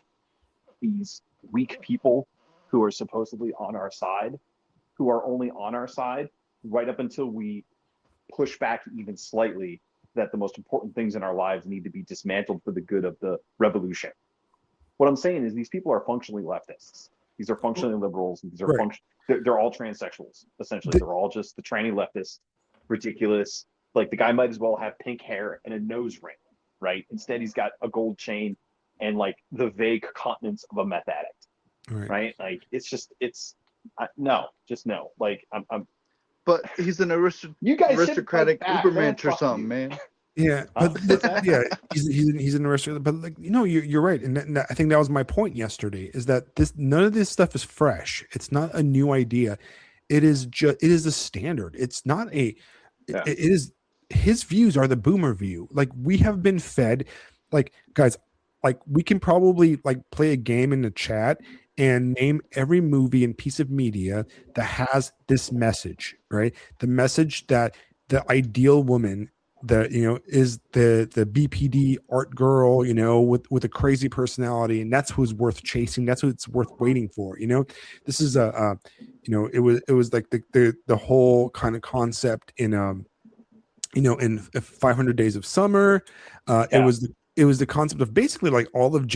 Speaker 2: these weak people who are supposedly on our side, who are only on our side right up until we push back even slightly that the most important things in our lives need to be dismantled for the good of the revolution. What I'm saying is these people are functionally leftists. These are functionally liberals. These are they're all transsexuals, essentially. They're all just the tranny leftists, ridiculous. Like the guy might as well have pink hair and a nose ring, right? Instead, he's got a gold chain and like the vague continence of a meth addict, right? Like it's no. Like I'm.
Speaker 3: But he's an aristocratic Ubermensch or something, man.
Speaker 1: Yeah, but he's an aristocrat. But like you're right, and I think that was my point yesterday. Is that none of this stuff is fresh. It's not a new idea. It is a standard. It's not a.
Speaker 2: Yeah.
Speaker 1: It is his views are the boomer view. Like we have been fed. Like guys, like we can probably like play a game in the chat and name every movie and piece of media that has this message, right? The message that the ideal woman is the BPD art girl, with a crazy personality, and that's who's worth chasing. That's what it's worth waiting for. This is it was like the whole kind of concept in in 500 Days of Summer. It was the concept of basically like all of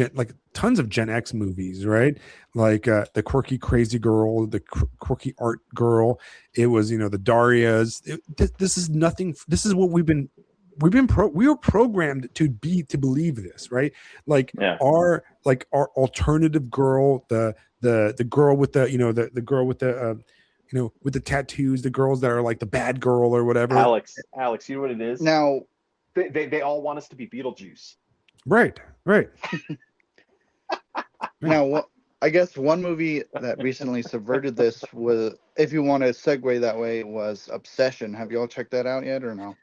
Speaker 1: tons of Gen X movies, right? Like the quirky crazy girl, the quirky art girl. It was the Darias. This is nothing. This is what we were programmed to believe this, right? Like our alternative girl, the girl with the girl with the with the tattoos, the girls that are like the bad girl or whatever.
Speaker 2: Alex, you know what it is?
Speaker 3: Now
Speaker 2: they all want us to be Beetlejuice.
Speaker 1: Right.
Speaker 3: Now, I guess one movie that recently subverted this was, if you want to segue that way, was Obsession. Have you all checked that out yet or no?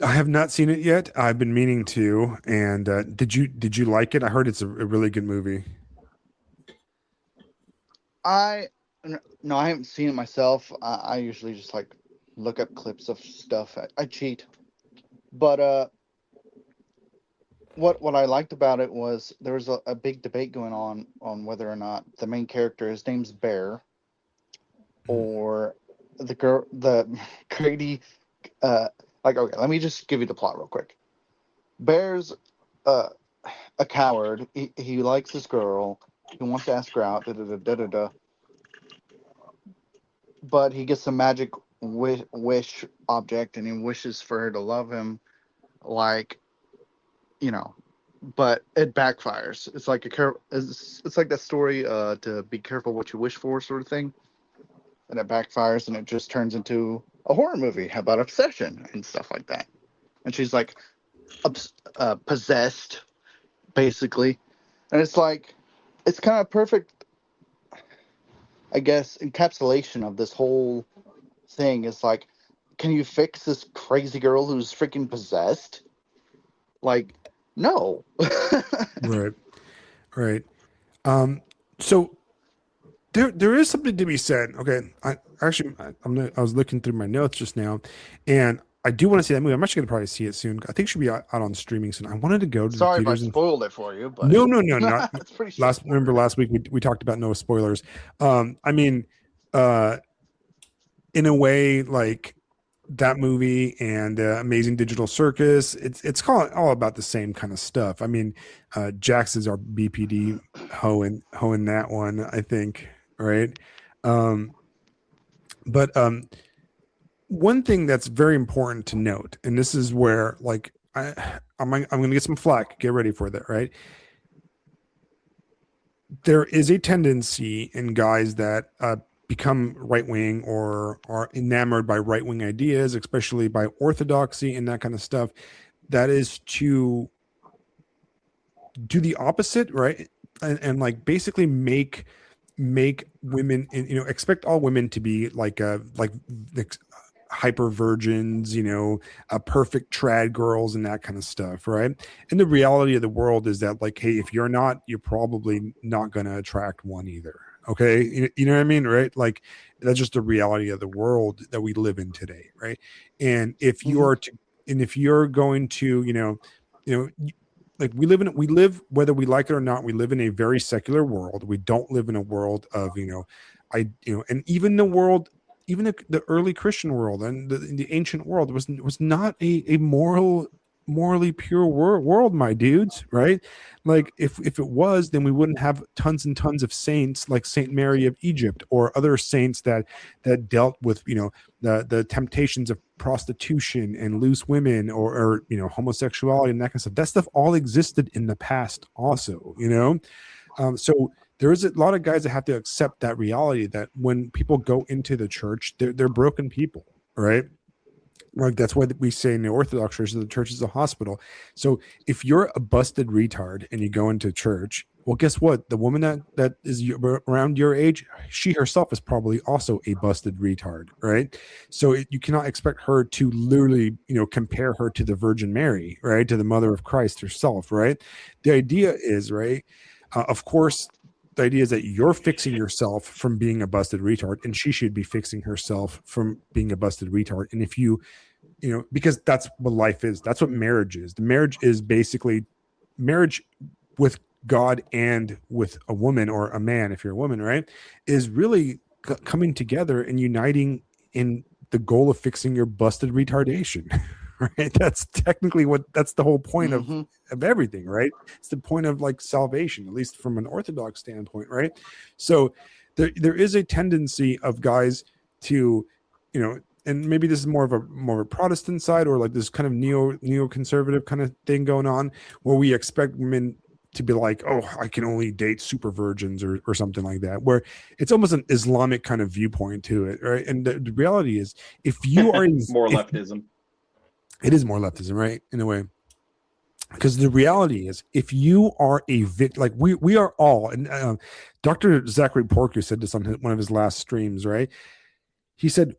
Speaker 1: I have not seen it yet. I've been meaning to. And did you like it? I heard it's a really good movie.
Speaker 3: No, I haven't seen it myself. I usually just like look up clips of stuff. I cheat, but what I liked about it was there was a big debate going on whether or not the main character, his name's Bear, or the girl, the Grady. Like, okay, let me just give you the plot real quick. Bear's uh, a coward. He likes this girl. He wants to ask her out. Da, da, da, da, da, da. But he gets a magic wish object, and he wishes for her to love him, like, you know. But it backfires. It's like it's like that story, to be careful what you wish for, sort of thing. And it backfires, and it just turns into a horror movie about obsession and stuff like that. And she's like possessed, basically. And it's like, it's kind of perfect, I guess, encapsulation of this whole thing. Is like, can you fix this crazy girl who's freaking possessed? Like, no.
Speaker 1: Right. Right. So there is something to be said. Okay. I was looking through my notes just now, and I do want to see that movie. I'm actually going to probably see it soon. I think it should be out on streaming soon. I wanted to go to
Speaker 3: Sorry
Speaker 1: the
Speaker 3: if I
Speaker 1: theaters.
Speaker 3: spoiled it for you, but
Speaker 1: No, not
Speaker 3: it's pretty
Speaker 1: remember last week we talked about no spoilers. I mean, in a way, like that movie and Amazing Digital Circus, it's all about the same kind of stuff. I mean, Jax is our BPD hoeing that one, I think, right? But one thing that's very important to note, and this is where, like, I'm going to get some flack. Get ready for that, right? There is a tendency in guys that become right wing or are enamored by right wing ideas, especially by orthodoxy and that kind of stuff. That is to do the opposite, right? And like basically make women, expect all women to be like hyper virgins, perfect trad girls and that kind of stuff, right? And the reality of the world is that, like, hey, if you're not, you're probably not going to attract one either. Okay, you know what I mean, right? Like, that's just the reality of the world that we live in today, right? And if you are to, and if you're going to, like we live, whether we like it or not, we live in a very secular world. We don't live in a world of, and even the world, even the early Christian world and the ancient world was not a morally pure world, my dudes, right? Like if it was, then we wouldn't have tons and tons of saints like Saint Mary of Egypt or other saints that dealt with, the temptations of prostitution and loose women or homosexuality and that kind of stuff. That stuff all existed in the past also, so there is a lot of guys that have to accept that reality that when people go into the church, they're broken people, right? Like that's why we say in the Orthodox Church that the church is a hospital. So if you're a busted retard and you go into church, well, guess what? The woman that is around your age, she herself is probably also a busted retard, right? So you cannot expect her to literally, compare her to the Virgin Mary, right? To the Mother of Christ herself, right? The idea is, right? Of course, the idea is that you're fixing yourself from being a busted retard, and she should be fixing herself from being a busted retard. And if you, because that's what life is. That's what marriage is. The marriage is basically marriage with God and with a woman or a man, if you're a woman, right? Is really coming together and uniting in the goal of fixing your busted retardation. Right? That's technically that's the whole point of everything, right? It's the point of like salvation, at least from an Orthodox standpoint, right? So there is a tendency of guys to, and maybe this is more of a Protestant side or like this kind of neoconservative kind of thing going on, where we expect women to be like, oh, I can only date super virgins or something like that, where it's almost an Islamic kind of viewpoint to it, right? And the reality is, if you are
Speaker 2: more leftism.
Speaker 1: It is more leftism, right? In a way. Because the reality is, if you are like we are all, and Dr. Zachary Porky said this on one of his last streams, right? He said,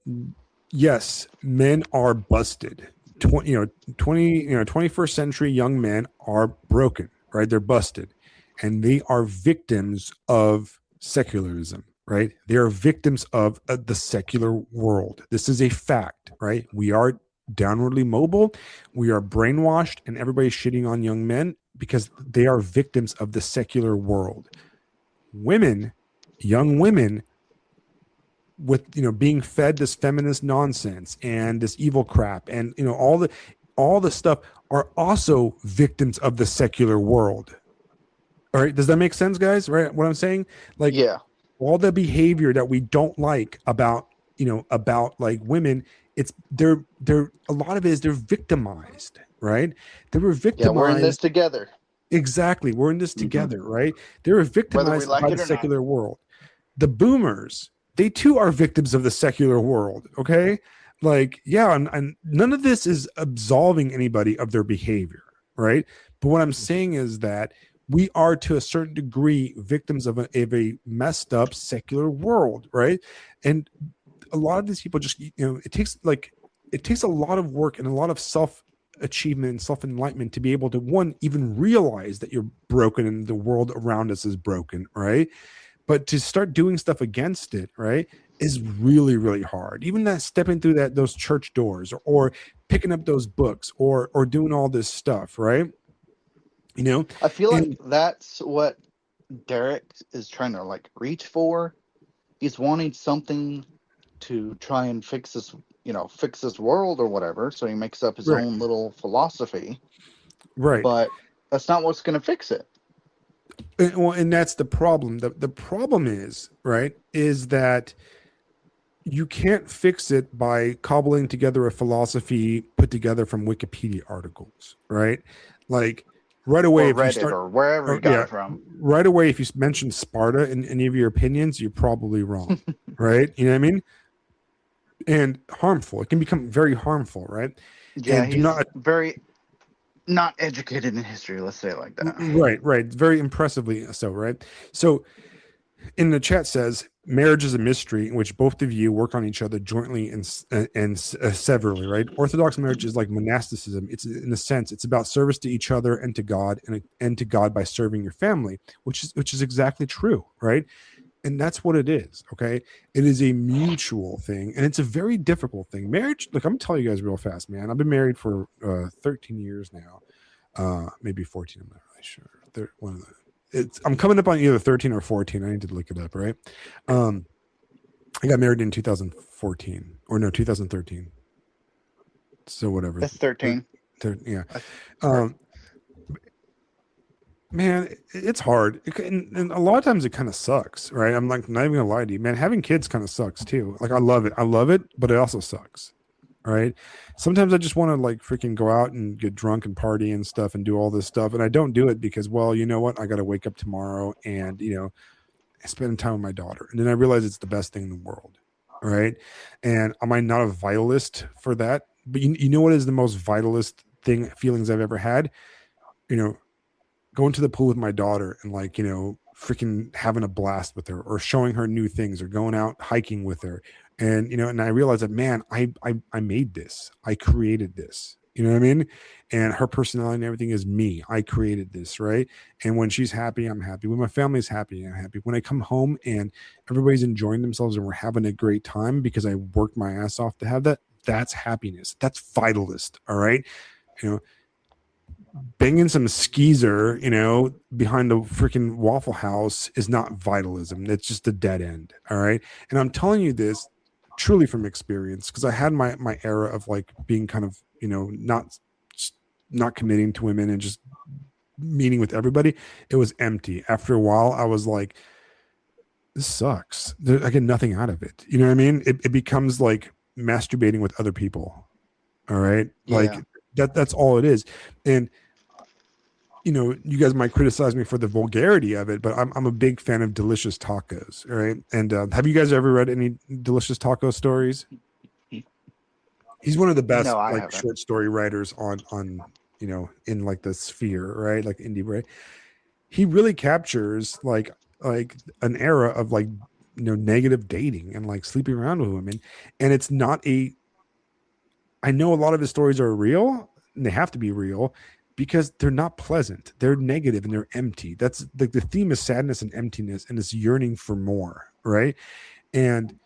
Speaker 1: yes, men are busted. 21st century young men are broken, right? They're busted. And they are victims of secularism, right? They are victims of the secular world. This is a fact, right? We are downwardly mobile, we are brainwashed, and everybody's shitting on young men. because they are victims of the secular world. Women, young women, with being fed this feminist nonsense and this evil crap, and all the stuff, are also victims of the secular world. All right, does that make sense, guys? Right, what I'm saying? Like,
Speaker 3: Yeah.
Speaker 1: all the behavior that we don't like about like women, they're a lot of it is they're victimized, right? They were victimized.
Speaker 3: Yeah, we're in this together.
Speaker 1: Exactly, we're in this together, right? They were
Speaker 3: Whether we
Speaker 1: victimized
Speaker 3: like
Speaker 1: by
Speaker 3: it
Speaker 1: the
Speaker 3: or not.
Speaker 1: secular world. The boomers, they too are victims of the secular world. Okay, like, yeah, and none of this is absolving anybody of their behavior, right? But what I'm saying is that we are, to a certain degree, victims of a messed up secular world, right? And a lot of these people just, it takes a lot of work and a lot of self achievement and self enlightenment to be able to, one, even realize that you're broken and the world around us is broken, right? But to start doing stuff against it, right, is really, really hard. Even that stepping through those church doors, or picking up those books, or doing all this stuff, right?
Speaker 3: I feel like that's what Derek is trying to like reach for. He's wanting something to try and fix this world or whatever. So he makes up his
Speaker 1: Right.
Speaker 3: own little philosophy.
Speaker 1: Right.
Speaker 3: But that's not what's going to fix it.
Speaker 1: And that's the problem. The problem is, right, is that you can't fix it by cobbling together a philosophy put together from Wikipedia articles, right? Like, right away,
Speaker 3: Or
Speaker 1: if you
Speaker 3: Reddit
Speaker 1: start,
Speaker 3: or wherever he got it from.
Speaker 1: right away, if you mention Sparta in any of your opinions, you're probably wrong, right? You know what I mean? And harmful. It can become very harmful, right?
Speaker 3: Yeah,
Speaker 1: and
Speaker 3: he's very not educated in history, let's say it like that.
Speaker 1: Right. Very impressively so, right? So in the chat says, marriage is a mystery in which both of you work on each other jointly and severally, right? Orthodox marriage is like monasticism. It's, in a sense, it's about service to each other and to God, and to God by serving your family, which is exactly true, right? And that's what it is, okay? It is a mutual thing, and it's a very difficult thing. Marriage, look, I'm gonna tell you guys real fast, man. I've been married for 13 years now, maybe 14. I'm not really sure. I'm coming up on either 13 or 14. I need to look it up, right? I got married in 2014, or no, 2013. So whatever.
Speaker 3: That's 13.
Speaker 1: Yeah. Man, it's hard. And a lot of times it kind of sucks, right? I'm like, not even gonna lie to you, man. Having kids kind of sucks too. Like, I love it, but it also sucks, right? Sometimes I just want to like freaking go out and get drunk and party and stuff and do all this stuff, and I don't do it because, well, you know what? I got to wake up tomorrow and spend time with my daughter, and then I realize it's the best thing in the world, right? And am I not a vitalist for that? But you know what is the most vitalist feelings I've ever had? Going to the pool with my daughter and like, freaking having a blast with her, or showing her new things, or going out hiking with her. And, and I realized that, man, I made this, I created this, you know what I mean? And her personality and everything is me. I created this, right? And when she's happy, I'm happy. When my family's happy, I'm happy. When I come home and everybody's enjoying themselves and we're having a great time because I worked my ass off to have that, that's happiness. That's vitalist. All right. Banging some skeezer, behind the freaking Waffle House is not vitalism. It's just a dead end. All right. And I'm telling you this truly from experience, because I had my era of like being kind of, not committing to women and just meeting with everybody. It was empty. After a while, I was like, this sucks. I get nothing out of it. You know what I mean? It becomes like masturbating with other people. All right.
Speaker 3: Yeah.
Speaker 1: Like that's all it is. And you guys might criticize me for the vulgarity of it, but I'm a big fan of Delicious Tacos. All right. And have you guys ever read any Delicious Taco stories? He's one of the best short story writers on in like the sphere, right? Like indie, right? He really captures like an era of like negative dating and like sleeping around with women. And it's not I know a lot of his stories are real, and they have to be real, because they're not pleasant. They're negative and they're empty. That's the theme is sadness and emptiness, and it's yearning for more, right? And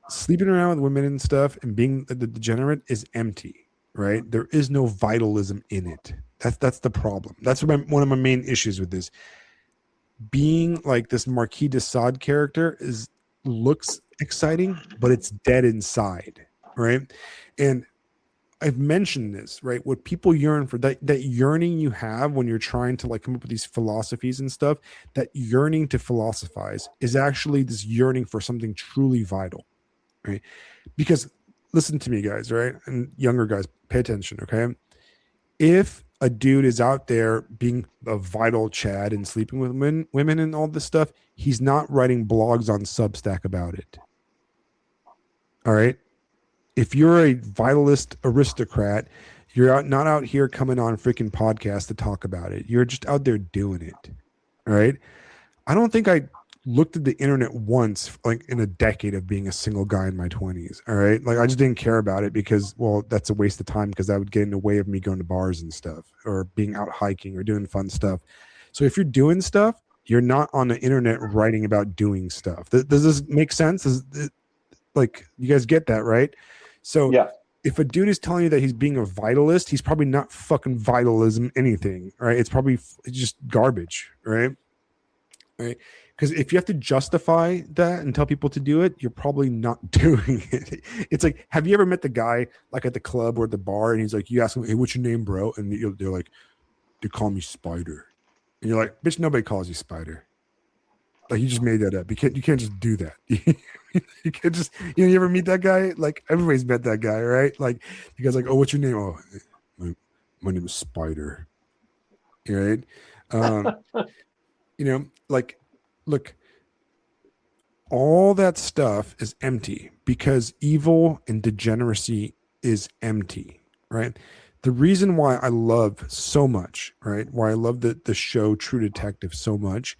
Speaker 1: sleeping around with women and stuff and being the degenerate is empty, right? There is no vitalism in it. That's the problem. That's one of my main issues with this. Being like this Marquis de Sade character looks exciting, but it's dead inside, right? And I've mentioned this, right? What people yearn for, that yearning you have when you're trying to like come up with these philosophies and stuff, that yearning to philosophize is actually this yearning for something truly vital, right? Because listen to me, guys, right? And younger guys, pay attention, okay? If a dude is out there being a vital Chad and sleeping with women and all this stuff, he's not writing blogs on Substack about it. All right? If you're a vitalist aristocrat, you're not out here coming on freaking podcasts to talk about it. You're just out there doing it. All right? I don't think I looked at the internet once, like in a decade of being a single guy in my 20s. All right. Like I just didn't care about it because, well, that's a waste of time because that would get in the way of me going to bars and stuff or being out hiking or doing fun stuff. So if you're doing stuff, you're not on the internet writing about doing stuff. Does this make sense? Like, you guys get that, right? So
Speaker 2: Yeah.
Speaker 1: if a dude is telling you that he's being a vitalist, he's probably not fucking vitalism anything, right? It's probably just garbage, right? Right? Because if you have to justify that and tell people to do it, you're probably not doing it. It's like, have you ever met the guy like at the club or at the bar and he's like, you ask him, hey, what's your name, bro? And they're like, they call me Spider. And you're like, bitch, nobody calls you Spider. Like, you just made that up. You can't just do that. You can't just, you ever meet that guy? Like, everybody's met that guy, right? Like, you guys like, oh, what's your name? Oh, my name is Spider. Right? Like, look, all that stuff is empty because evil and degeneracy is empty, right? The reason why I love so much, right? Why I love the show True Detective so much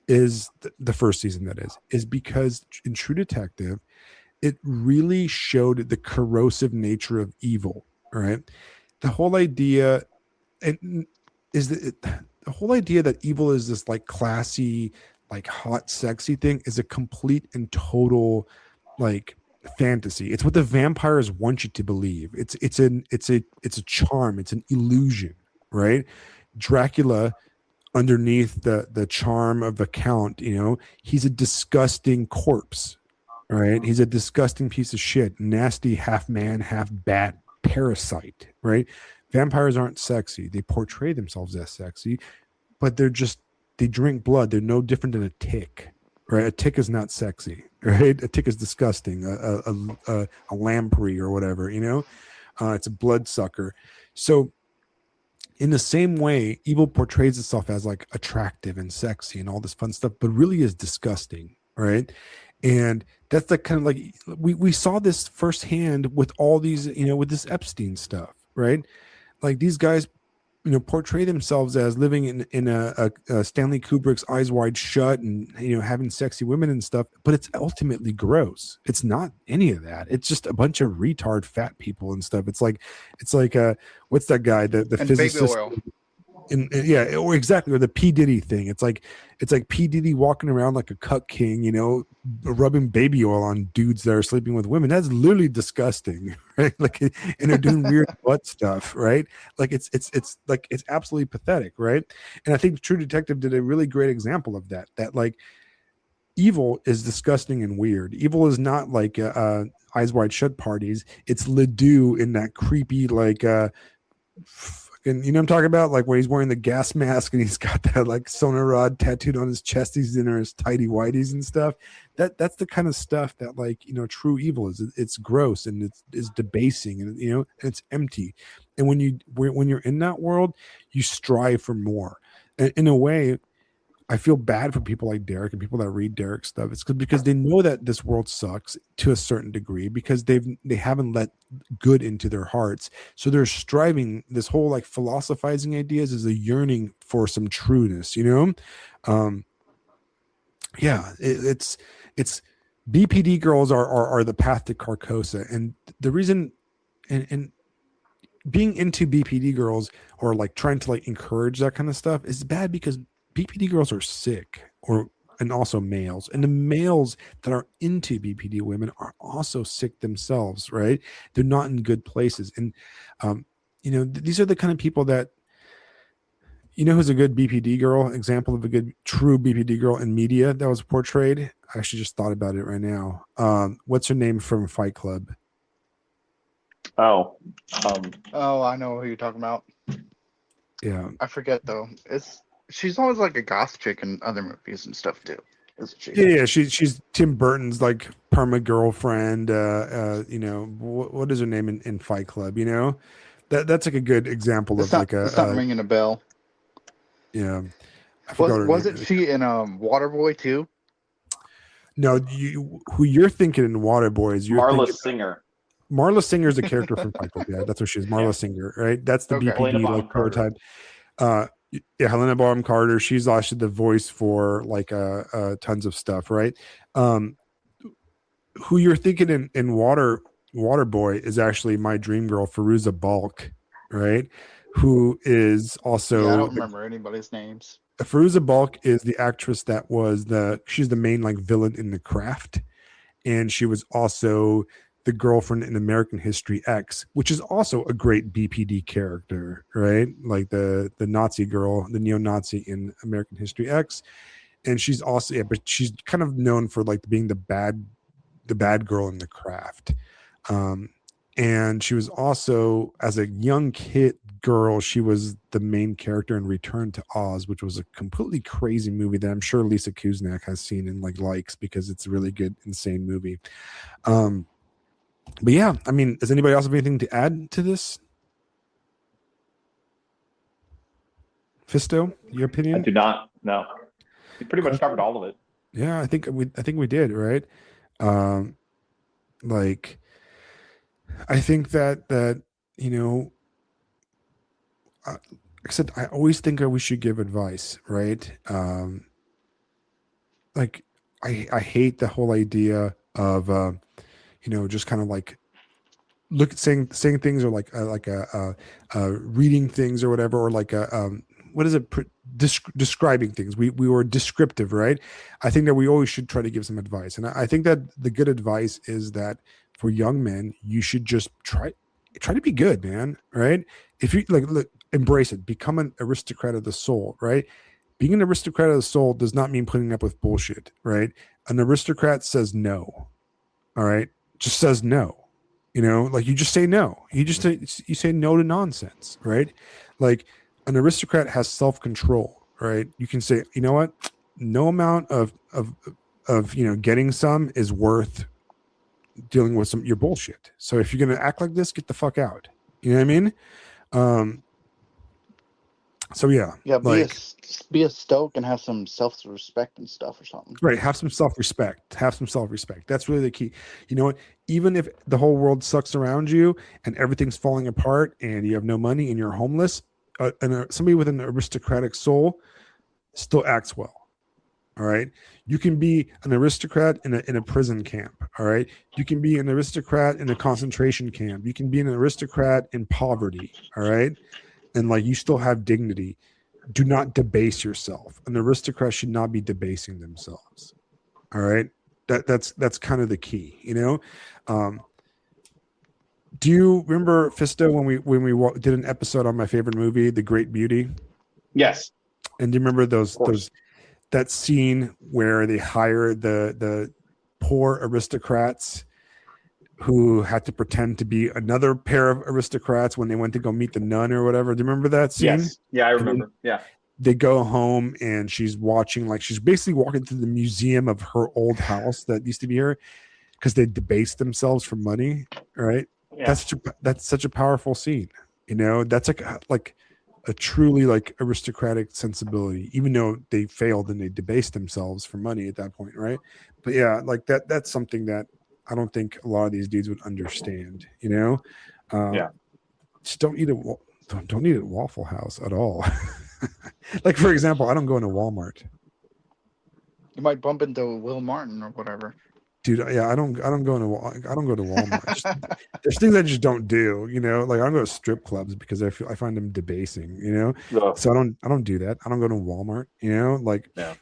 Speaker 1: is the first season, that is because in True Detective, it really showed the corrosive nature of evil, right? The whole idea the whole idea that evil is this like classy, like hot, sexy thing is a complete and total like fantasy. It's what the vampires want you to believe. It's a charm. It's an illusion, right? Dracula, underneath the charm of the count, he's a disgusting corpse, right? He's a disgusting piece of shit, nasty, half man, half bat parasite, right? Vampires aren't sexy. They portray themselves as sexy, but they drink blood. They're no different than a tick, right? A tick is not sexy, right? A tick is disgusting. A lamprey or whatever, it's a bloodsucker. So in the same way, evil portrays itself as like attractive and sexy and all this fun stuff, but really is disgusting, right? And that's the kind of like, we saw this firsthand with all these, with this Epstein stuff, right? Like these guys, portray themselves as living in a Stanley Kubrick's Eyes Wide Shut and, having sexy women and stuff, but it's ultimately gross. It's not any of that. It's just a bunch of retard fat people and stuff. It's like, what's that guy, the
Speaker 3: And
Speaker 1: physicist?
Speaker 3: baby oil.
Speaker 1: Or exactly, or the P. Diddy thing. It's like P. Diddy walking around like a cuck king, rubbing baby oil on dudes that are sleeping with women. That's literally disgusting, right? Like, and they're doing weird butt stuff, right? Like it's absolutely pathetic, right? And I think True Detective did a really great example of that. That like evil is disgusting and weird. Evil is not like Eyes Wide Shut parties. It's Ledoux in that creepy like and you know what I'm talking about? Like where he's wearing the gas mask and he's got that like sonar rod tattooed on his chest. He's in his tighty whities and stuff. That's the kind of stuff that like, true evil is. It's gross and it's debasing and, and it's empty. And when you're in that world, you strive for more. And in a way, I feel bad for people like Derek and people that read Derek's stuff. It's because they know that this world sucks to a certain degree because they haven't let good into their hearts. So they're striving. This whole like philosophizing ideas is a yearning for some trueness, it's BPD girls are the path to Carcosa. And the reason and being into BPD girls or like trying to like encourage that kind of stuff is bad because BPD girls are sick, and also males, and the males that are into BPD women are also sick themselves, right? They're not in good places, and these are the kind of people that You know who's a good BPD girl? Example of a good true BPD girl in media that was portrayed. I actually just thought about it right now. What's her name from Fight Club?
Speaker 2: Oh,
Speaker 3: Oh, I know who you're talking about.
Speaker 1: Yeah,
Speaker 3: I forget though. She's always like a goth chick in other movies and stuff too. Isn't she?
Speaker 1: yeah. She's Tim Burton's like perma girlfriend. You know, what is her name in Fight Club? You know, that's like a good example
Speaker 3: It's
Speaker 1: of
Speaker 3: not.
Speaker 1: like
Speaker 3: It's not ringing a bell.
Speaker 1: yeah. I forgot her
Speaker 3: Wasn't
Speaker 1: name.
Speaker 3: she in Waterboy too?
Speaker 1: No, who you're thinking in Waterboys? You're
Speaker 2: Marla
Speaker 1: thinking
Speaker 2: Singer,
Speaker 1: Marla Singer is a character from Fight Club. Yeah, that's what she is. Marla
Speaker 2: Yeah.
Speaker 1: Singer, right? That's the
Speaker 3: Okay.
Speaker 2: Helena
Speaker 1: BPD
Speaker 2: Bonham
Speaker 1: like
Speaker 2: Carter.
Speaker 1: prototype. Yeah, Helena Bonham Carter. She's actually the voice for like tons of stuff, right? Who you're thinking in Waterboy is actually my dream girl, Fairuza Balk, right? Who is
Speaker 3: Yeah, I
Speaker 1: also
Speaker 3: don't remember anybody's names.
Speaker 1: Fairuza Balk is the actress that was she's the main like villain in The Craft, and she was also the girlfriend in American History X, which is also a great BPD character, right? Like the Nazi girl, the neo-Nazi in American History X, and she's also but she's kind of known for like being the bad girl in The Craft. And she was also, as a young kid girl, she was the main character in Return to Oz, which was a completely crazy movie that I'm sure Lisa Kuznak has seen and likes because it's a really good, insane movie. But yeah, I mean, does anybody else have anything to add to this? Fisto, your
Speaker 2: I
Speaker 1: opinion?
Speaker 2: do not know. You pretty much covered all of it.
Speaker 1: Yeah, I think we did, right? Like, I think that you know, like I said, I always think that we should give advice, right? Like, I hate the whole idea of just kind of like look at saying things or like reading things or whatever, or like what is it describing things. We were descriptive, right? I think that we always should try to give some advice, and I think that the good advice is that for young men you should just try to be good, man, right? If you like, look, embrace it, become an aristocrat of the soul, right? Being an aristocrat of the soul does not mean putting up with bullshit, right? An aristocrat says no, all right? Just says no. Like you just say no. You say no to nonsense, right? Like an aristocrat has self-control, right? You can say, you know what? No amount of getting some is worth dealing with your bullshit. So if you're gonna act like this, get the fuck out. You know what I mean? So yeah,
Speaker 3: Yeah,
Speaker 1: like
Speaker 3: be a stoic and have some self-respect and stuff or something.
Speaker 1: right, have some self-respect. That's really the key. You know what? Even if the whole world sucks around you and everything's falling apart and you have no money and you're homeless, somebody with an aristocratic soul still acts well. All right. You can be an aristocrat in a prison camp. All right. You can be an aristocrat in a concentration camp. You can be an aristocrat in poverty. All right. And like you still have dignity. Do not debase yourself. An aristocrat should not be debasing themselves. All right. That's kind of the key, do you remember, Fisto, when we did an episode on my favorite movie, The Great Beauty?
Speaker 2: Yes.
Speaker 1: And do you remember that scene where they hire the poor aristocrats who had to pretend to be another pair of aristocrats when they went to go meet the nun or whatever? Do you remember that scene?
Speaker 2: Yes. Yeah, I remember. Yeah.
Speaker 1: They go home and she's watching, like she's basically walking through the museum of her old house that used to be here because they debased themselves for money, right?
Speaker 2: Yeah.
Speaker 1: That's such a powerful scene. That's like a truly like aristocratic sensibility, even though they failed and they debased themselves for money at that point, right? But yeah, like that's something that I don't think a lot of these dudes would understand.
Speaker 2: Yeah.
Speaker 1: Just don't eat at Waffle House at all. Like for example, I don't go into Walmart.
Speaker 3: You might bump into Will Martin or whatever.
Speaker 1: Dude, yeah, I don't go to Walmart. There's things I just don't do, like I don't go to strip clubs because I find them debasing,
Speaker 2: Ugh.
Speaker 1: so I don't do that. I don't go to Walmart, like
Speaker 2: Yeah.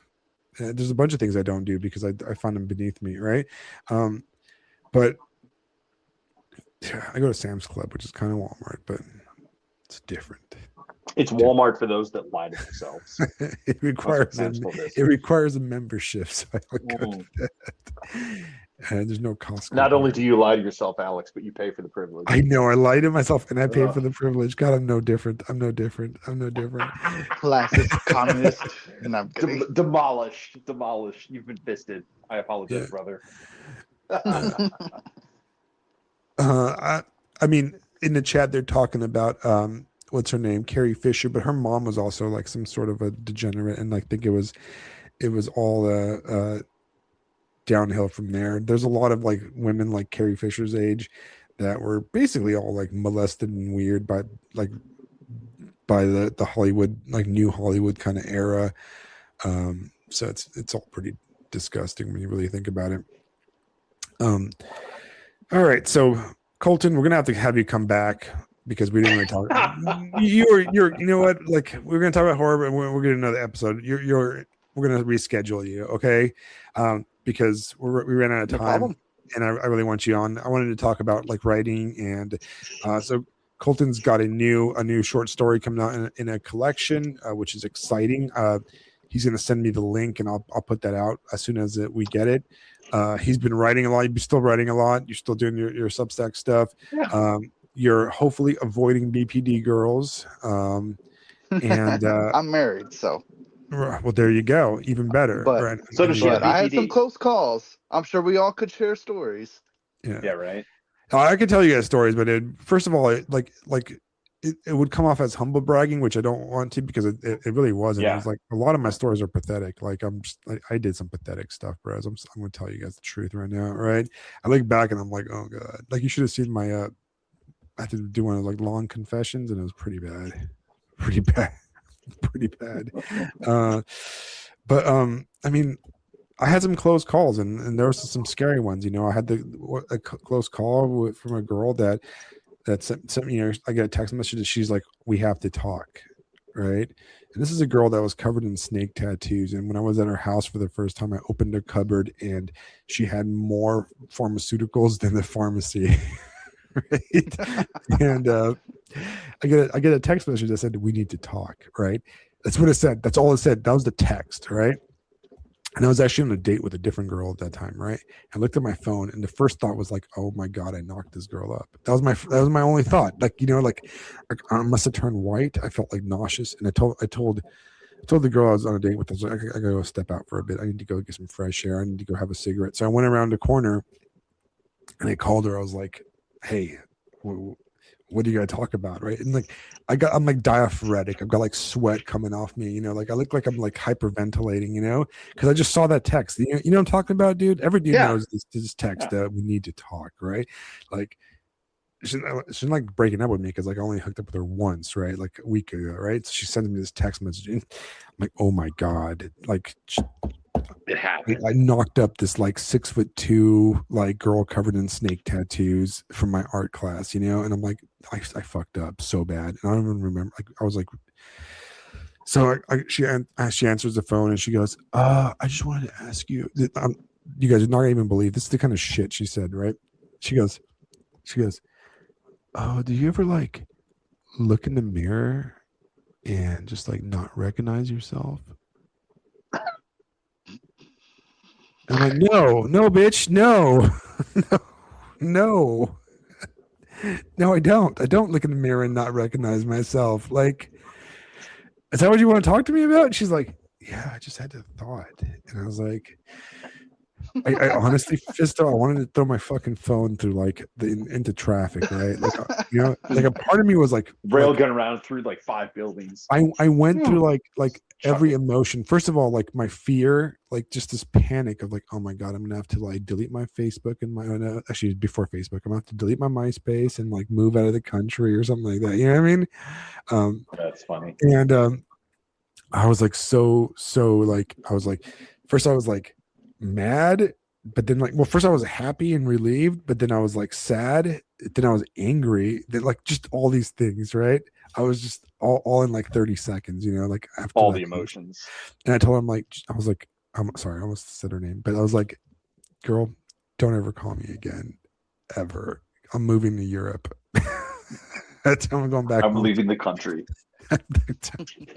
Speaker 1: there's a bunch of things I don't do because I find them beneath me, right? But I go to Sam's Club, which is kind of Walmart, but it's different.
Speaker 2: It's Walmart for those that lie to themselves.
Speaker 1: it requires a, it requires a membership, so I don't go to that. And there's no Costco.
Speaker 2: Not only do you lie to yourself, Alex, but you pay for the privilege.
Speaker 1: I know, I lie to myself and I pay for the privilege. God, I'm no different. I'm no different.
Speaker 3: Classist, communist. No, I'm kidding.
Speaker 2: Demolished. You've been fisted. I apologize, brother.
Speaker 1: I mean, in the chat they're talking about what's her name, Carrie Fisher, but her mom was also like some sort of a degenerate, and I think it was all downhill from there. There's a lot of like women like Carrie Fisher's age that were basically all like molested and weird by the Hollywood, like new Hollywood kind of era. So it's all pretty disgusting when you really think about it. All right, so Colton, we're gonna have you come back because we didn't really talk. You know what? Like we're gonna talk about horror, but we're gonna another episode. We're gonna reschedule you, okay? Because we ran out of time, and I really want you on. I wanted to talk about like writing, and so Colton's got a new short story coming out in a collection, which is exciting. He's going to send me the link, and I'll put that out as soon as we get it. He's been writing a lot. You're still writing a lot. You're still doing your Substack stuff.
Speaker 2: Yeah.
Speaker 1: You're hopefully avoiding BPD girls. And
Speaker 3: I'm married, so.
Speaker 1: Well, there you go. Even better.
Speaker 3: But,
Speaker 1: right?
Speaker 2: So does she have
Speaker 3: I had
Speaker 2: BPD?
Speaker 3: some close calls. I'm sure we all could share stories.
Speaker 2: Yeah, right.
Speaker 1: I could tell you guys stories, but first of all, it would come off as humble bragging, which I don't want to, because it really wasn't.
Speaker 2: Yeah.
Speaker 1: It was like a lot of my stories are pathetic. Like I did some pathetic stuff, bros. I'm going to tell you guys the truth right now. Right. I look back and I'm like, oh God, like you should have seen my, I had to do one of like long confessions, and it was pretty bad. But I mean, I had some close calls, and there was some scary ones. You know, I had a close call from a girl that sent, you know, I get a text message that she's like, we have to talk, right? And this is a girl that was covered in snake tattoos, and when I was at her house for the first time, I opened her cupboard and she had more pharmaceuticals than the pharmacy. Right? And I get a text message that said, we need to talk, right? That's what it said. That's all it said. That was the text, right? And I was actually on a date with a different girl at that time, right? I looked at my phone, and the first thought was like, "Oh my God, I knocked this girl up." That was my only thought. Like, you know, like I must have turned white. I felt like nauseous, and I told the girl I was on a date with, I was like, I gotta go step out for a bit. I need to go get some fresh air. I need to go have a cigarette. So I went around the corner, and I called her. I was like, "Hey, what do you got to talk about?" Right? And like I'm like diaphoretic. I've got like sweat coming off me, you know, like I look like I'm like hyperventilating, you know, because I just saw that text. You know what I'm talking about, dude? Every dude knows this text that we need to talk, right? Like she's like breaking up with me because like I only hooked up with her once, right? Like a week ago, right? So she sends me this text message, and I'm like, oh my God, like
Speaker 2: it happened.
Speaker 1: I knocked up this like 6'2" like girl covered in snake tattoos from my art class, you know, and I'm like, I fucked up so bad, and I don't even remember. Like I was like, so she answers the phone and she goes, I just wanted to ask you. You guys are not gonna even believe this is the kind of shit she said, right? She goes, oh, do you ever like look in the mirror and just like not recognize yourself? I'm like, no, bitch, no, no, I don't. I don't look in the mirror and not recognize myself. Like, is that what you want to talk to me about? And she's like, yeah, I just had to thought. And I was like, I honestly, Fisto, I wanted to throw my fucking phone through like into traffic, right? Like, you know, like a part of me was like
Speaker 2: railgun around through like 5 buildings.
Speaker 1: I went through like every emotion. First of all, like my fear, like just this panic of like, oh my God, I'm gonna have to like delete my Facebook and my actually before Facebook, I'm gonna have to delete my MySpace and like move out of the country or something like that. You know what I mean?
Speaker 2: That's funny.
Speaker 1: And I was like so like I was like, first I was like mad, but then like, well, first I was happy and relieved, but then I was like sad, then I was angry, then like just all these things, right? I was just all in like 30 seconds, you know, like after
Speaker 2: all
Speaker 1: that,
Speaker 2: the emotions.
Speaker 1: And I told him like, I was like, I'm sorry, I almost said her name, but I was like, girl, don't ever call me again, ever. I'm moving to Europe. I'm going back.
Speaker 2: I'm leaving the country.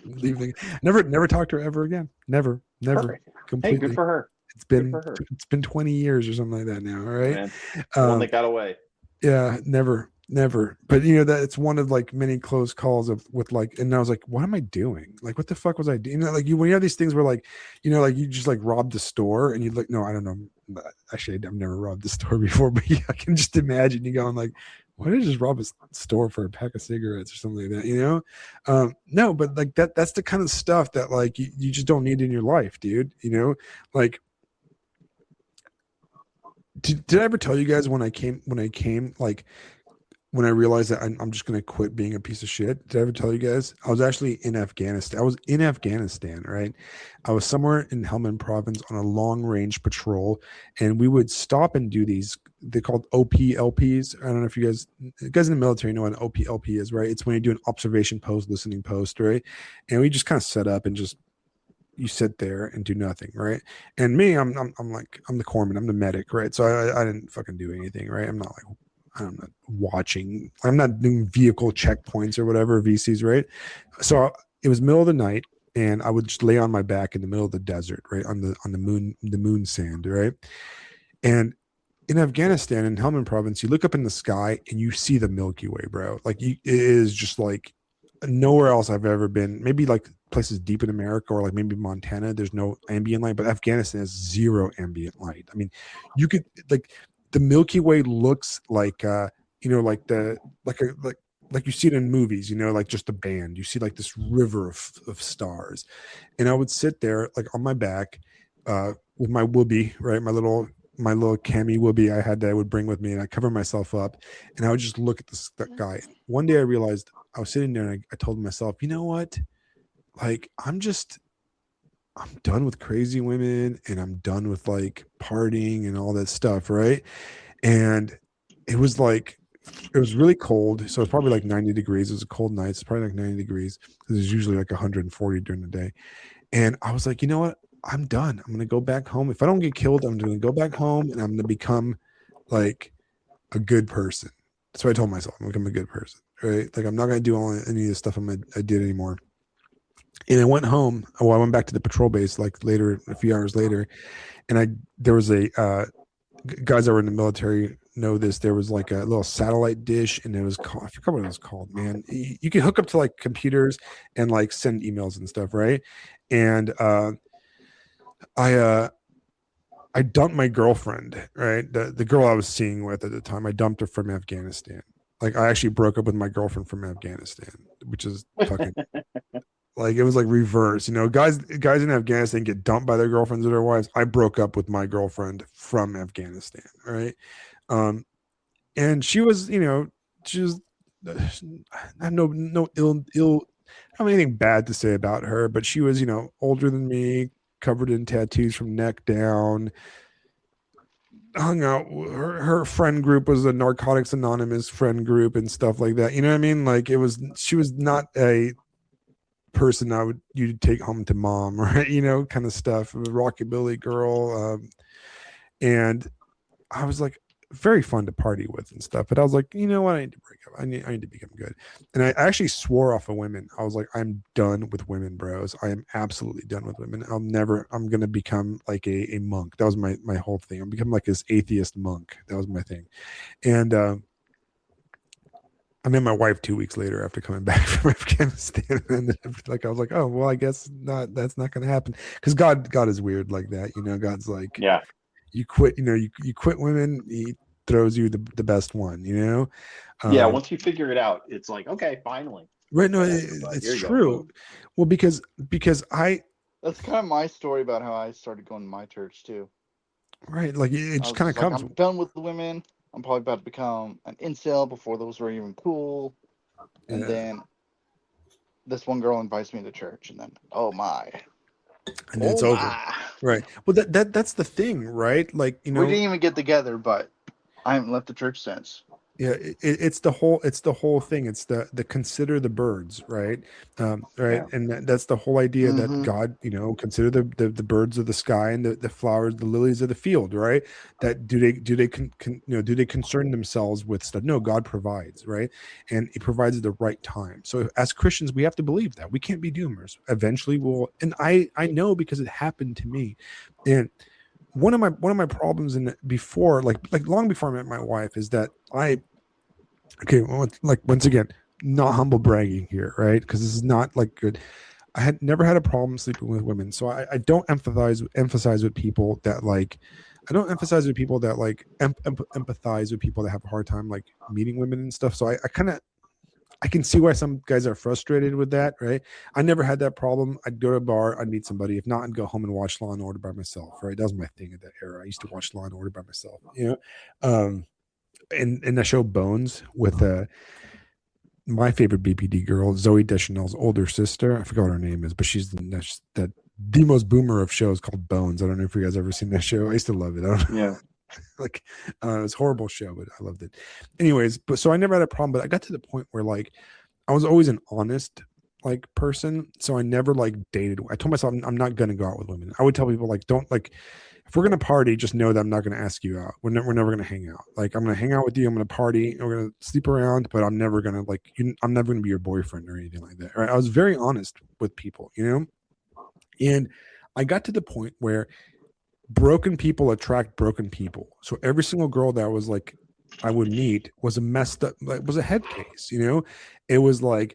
Speaker 1: Leave the, never talk to her ever again. Never.
Speaker 2: Perfect. Hey,
Speaker 1: Completely.
Speaker 2: good for her.
Speaker 1: It's
Speaker 2: Good
Speaker 1: been
Speaker 2: for her.
Speaker 1: it's been 20 years or something like that now. All right.
Speaker 2: Man, one that got away.
Speaker 1: Yeah, never. But you know that it's one of like many close calls of with like, and I was like, what am I doing? Like, what the fuck was I doing? You know, like you when you have these things where like, you know, like you just like robbed the store and you like, no, I don't know. Actually, I've never robbed the store before, but yeah, I can just imagine you going like, why did I just rob a store for a pack of cigarettes or something like that? You know, no, but like that's the kind of stuff that like you just don't need in your life, dude. You know, like. Did I ever tell you guys when I came like when I realized that I'm just going to quit being a piece of shit? Did I ever tell you guys? I was actually in Afghanistan. I was in Afghanistan, right? I was somewhere in Helmand province on a long range patrol, and we would stop and do these. They called OPLPs. I don't know if you guys in the military know what an OPLP is, right? It's when you do an observation post, listening post, right? And we just kind of set up and just you sit there and do nothing, right? And me, I'm like I'm the corpsman, I'm the medic, right? So I didn't fucking do anything, right? I'm not like I'm not watching, I'm not doing vehicle checkpoints or whatever VCs, right? So it was middle of the night, and I would just lay on my back in the middle of the desert, right, on the moon sand, right? And in Afghanistan, in Helmand province, you look up in the sky and you see the Milky Way, bro. Like it is just like nowhere else I've ever been. Maybe like places deep in America or like maybe Montana, there's no ambient light, but Afghanistan has zero ambient light. I mean, you could like the Milky Way looks like you know, like the like you see it in movies, you know, like just a band. You see like this river of stars. And I would sit there like on my back with my whoopee, right? My little cami whoopee I had that I would bring with me, and I cover myself up and I would just look at that guy. One day I realized I was sitting there and I told myself, you know what? Like, I'm done with crazy women and I'm done with like partying and all that stuff, right? And it was like, it was really cold. So it's probably like 90 degrees. It was a cold night. It's probably like 90 degrees. There's usually like 140 during the day. And I was like, you know what? I'm done. I'm going to go back home. If I don't get killed, I'm going to go back home and I'm going to become like a good person. That's what I told myself. I'm going to become a good person, right? Like I'm not going to do any of the stuff I did anymore. And I went home. Well, I went back to the patrol base like later, a few hours later. And there was a, guys that were in the military know this. There was like a little satellite dish, and it was called, I forgot what it was called, man. You can hook up to like computers and like send emails and stuff, right? And I dumped my girlfriend, right? The girl I was seeing with at the time. I dumped her from Afghanistan. Like I actually broke up with my girlfriend from Afghanistan, which is fucking like it was like reverse. You know, guys in Afghanistan get dumped by their girlfriends or their wives. I broke up with my girlfriend from Afghanistan, right? And she was, you know, she was I have no ill I don't have anything bad to say about her, but she was, you know, older than me, covered in tattoos from neck down, hung out. Her friend group was a Narcotics Anonymous friend group and stuff like that. You know what I mean? Like she was not a person you'd take home to mom, right? You know, kind of stuff. A rockabilly girl, and I was like very fun to party with and stuff. But I was like, you know what? I need to break up. I need to become good. And I actually swore off of women. I was like, I'm done with women, bros. I am absolutely done with women. I'm going to become like a monk. That was my whole thing. I'm becoming like this atheist monk. That was my thing. And, I met my wife 2 weeks later after coming back from Afghanistan. And like, I was like, oh, well, I guess not. That's not going to happen. Cause God is weird like that. You know, God's like,
Speaker 2: yeah,
Speaker 1: you quit, you know, you quit women, he throws you the best one, you know?
Speaker 2: Yeah, once you figure it out, it's like, okay, finally.
Speaker 1: Right. No,
Speaker 2: Whatever,
Speaker 1: it's true. Well, because
Speaker 3: That's kind of my story about how I started going to my church too.
Speaker 1: right, like it just kind of
Speaker 3: like,
Speaker 1: comes.
Speaker 3: I'm done with the women. I'm probably about to become an incel before those were even cool. And then this one girl invites me to church, and then oh my.
Speaker 1: And then it's over. Right. Well, that's the thing, right? Like, you know,
Speaker 3: we didn't even get together, but I haven't left the church since.
Speaker 1: Yeah, it's the whole thing. It's the consider the birds, right? Right,
Speaker 2: Yeah.
Speaker 1: and that's the whole idea that
Speaker 3: Hmm.
Speaker 1: God, consider the birds of the sky and the flowers, the lilies of the field, right? That do they concern themselves with stuff? No, God provides, right? And He provides at the right time. So as Christians, we have to believe that we can't be doomers. Eventually, we'll, and I know because it happened to me, and one of my problems in before, like long before I met my wife, is that okay, well, like once again, not humble bragging here, right? Because this is not like good. I had never had a problem sleeping with women, so I don't emphasize with people that like, I don't emphasize with people that like empathize with people that have a hard time like meeting women and stuff. So I kind of, I can see why some guys are frustrated with that, right? I never had that problem. I'd go to a bar, I'd meet somebody. If not, I'd go home and watch Law and Order by myself, right? That was my thing at that era. I used to watch Law and Order by myself, and the show Bones with my favorite BPD girl, Zoe Deschanel's older sister. I forgot what her name is, but she's the most boomer of shows called Bones. I don't know if you guys ever seen that show. I used to love it. I don't know.
Speaker 2: Yeah.
Speaker 1: Like it was a horrible show, but I loved it. Anyways, but so I never had a problem, but I got to the point where like I was always an honest like person, so I never like dated. I told myself I'm not gonna go out with women. I would tell people like, don't like, if we're gonna party, just know that I'm not gonna ask you out. We're never gonna hang out. Like I'm gonna hang out with you. I'm gonna party. We're gonna sleep around, but I'm never gonna like. I'm never gonna be your boyfriend or anything like that. Right? I was very honest with people, and I got to the point where broken people attract broken people. So every single girl that was like I would meet was a messed up, like was a head case. It was like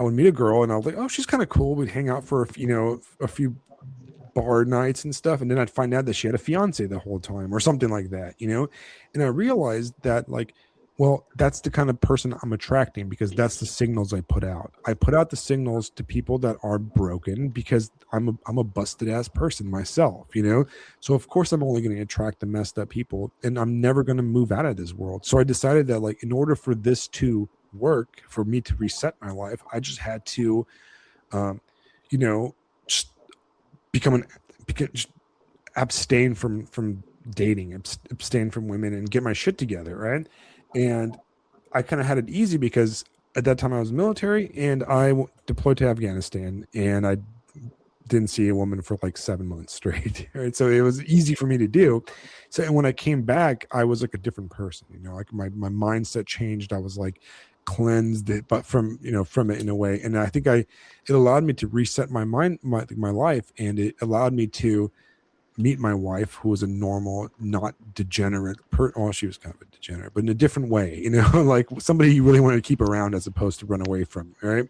Speaker 1: I would meet a girl and I was like, oh, she's kind of cool. We'd hang out for a few bar nights and stuff, and then I'd find out that she had a fiance the whole time or something like that. And I realized that like, well, that's the kind of person I'm attracting because that's the signals I put out. I put out the signals to people that are broken because I'm a busted ass person myself. So of course I'm only going to attract the messed up people, and I'm never going to move out of this world. So I decided that like in order for this to work, for me to reset my life, I just had to just just abstain from dating, abstain from women, and get my shit together, right? And I kind of had it easy because at that time I was military and I deployed to Afghanistan, and I didn't see a woman for like 7 months straight. Right, so it was easy for me to do. So and when I came back, I was like a different person. Like my mindset changed. I was like cleansed it, but from it in a way. And I think it allowed me to reset my mind, my life, and it allowed me to meet my wife, who was a normal, not degenerate well, she was kind of a degenerate, but in a different way, like somebody you really want to keep around as opposed to run away from, right?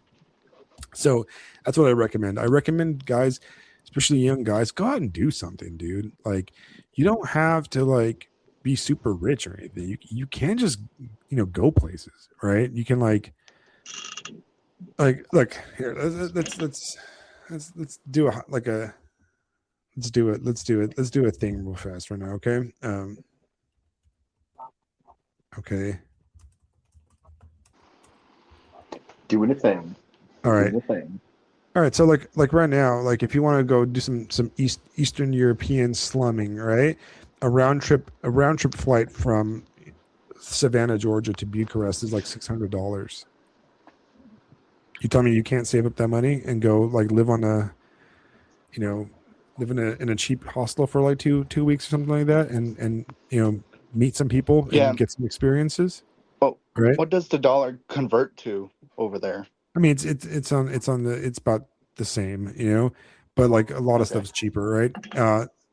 Speaker 1: So that's what I recommend. I recommend guys, especially young guys, go out and do something, dude. Like you don't have to like be super rich or anything. You can just go places, right? You can like look here. Let's do a like a let's do it. Let's do it. Let's do a thing real fast right now. Okay. Okay.
Speaker 2: Doing a thing.
Speaker 1: All right.
Speaker 2: Doing a thing.
Speaker 1: All right. So like right now, like if you want to go do some Eastern European slumming, right? A round trip flight from Savannah, Georgia to Bucharest is like $600. You tell me you can't save up that money and go like live on live in a cheap hostel for like two weeks or something like that, and meet some people
Speaker 3: Yeah.
Speaker 1: and get some experiences.
Speaker 3: But
Speaker 1: Right.
Speaker 3: what does the dollar convert to over there?
Speaker 1: I mean, it's about the same, but like a lot of stuff's cheaper, right?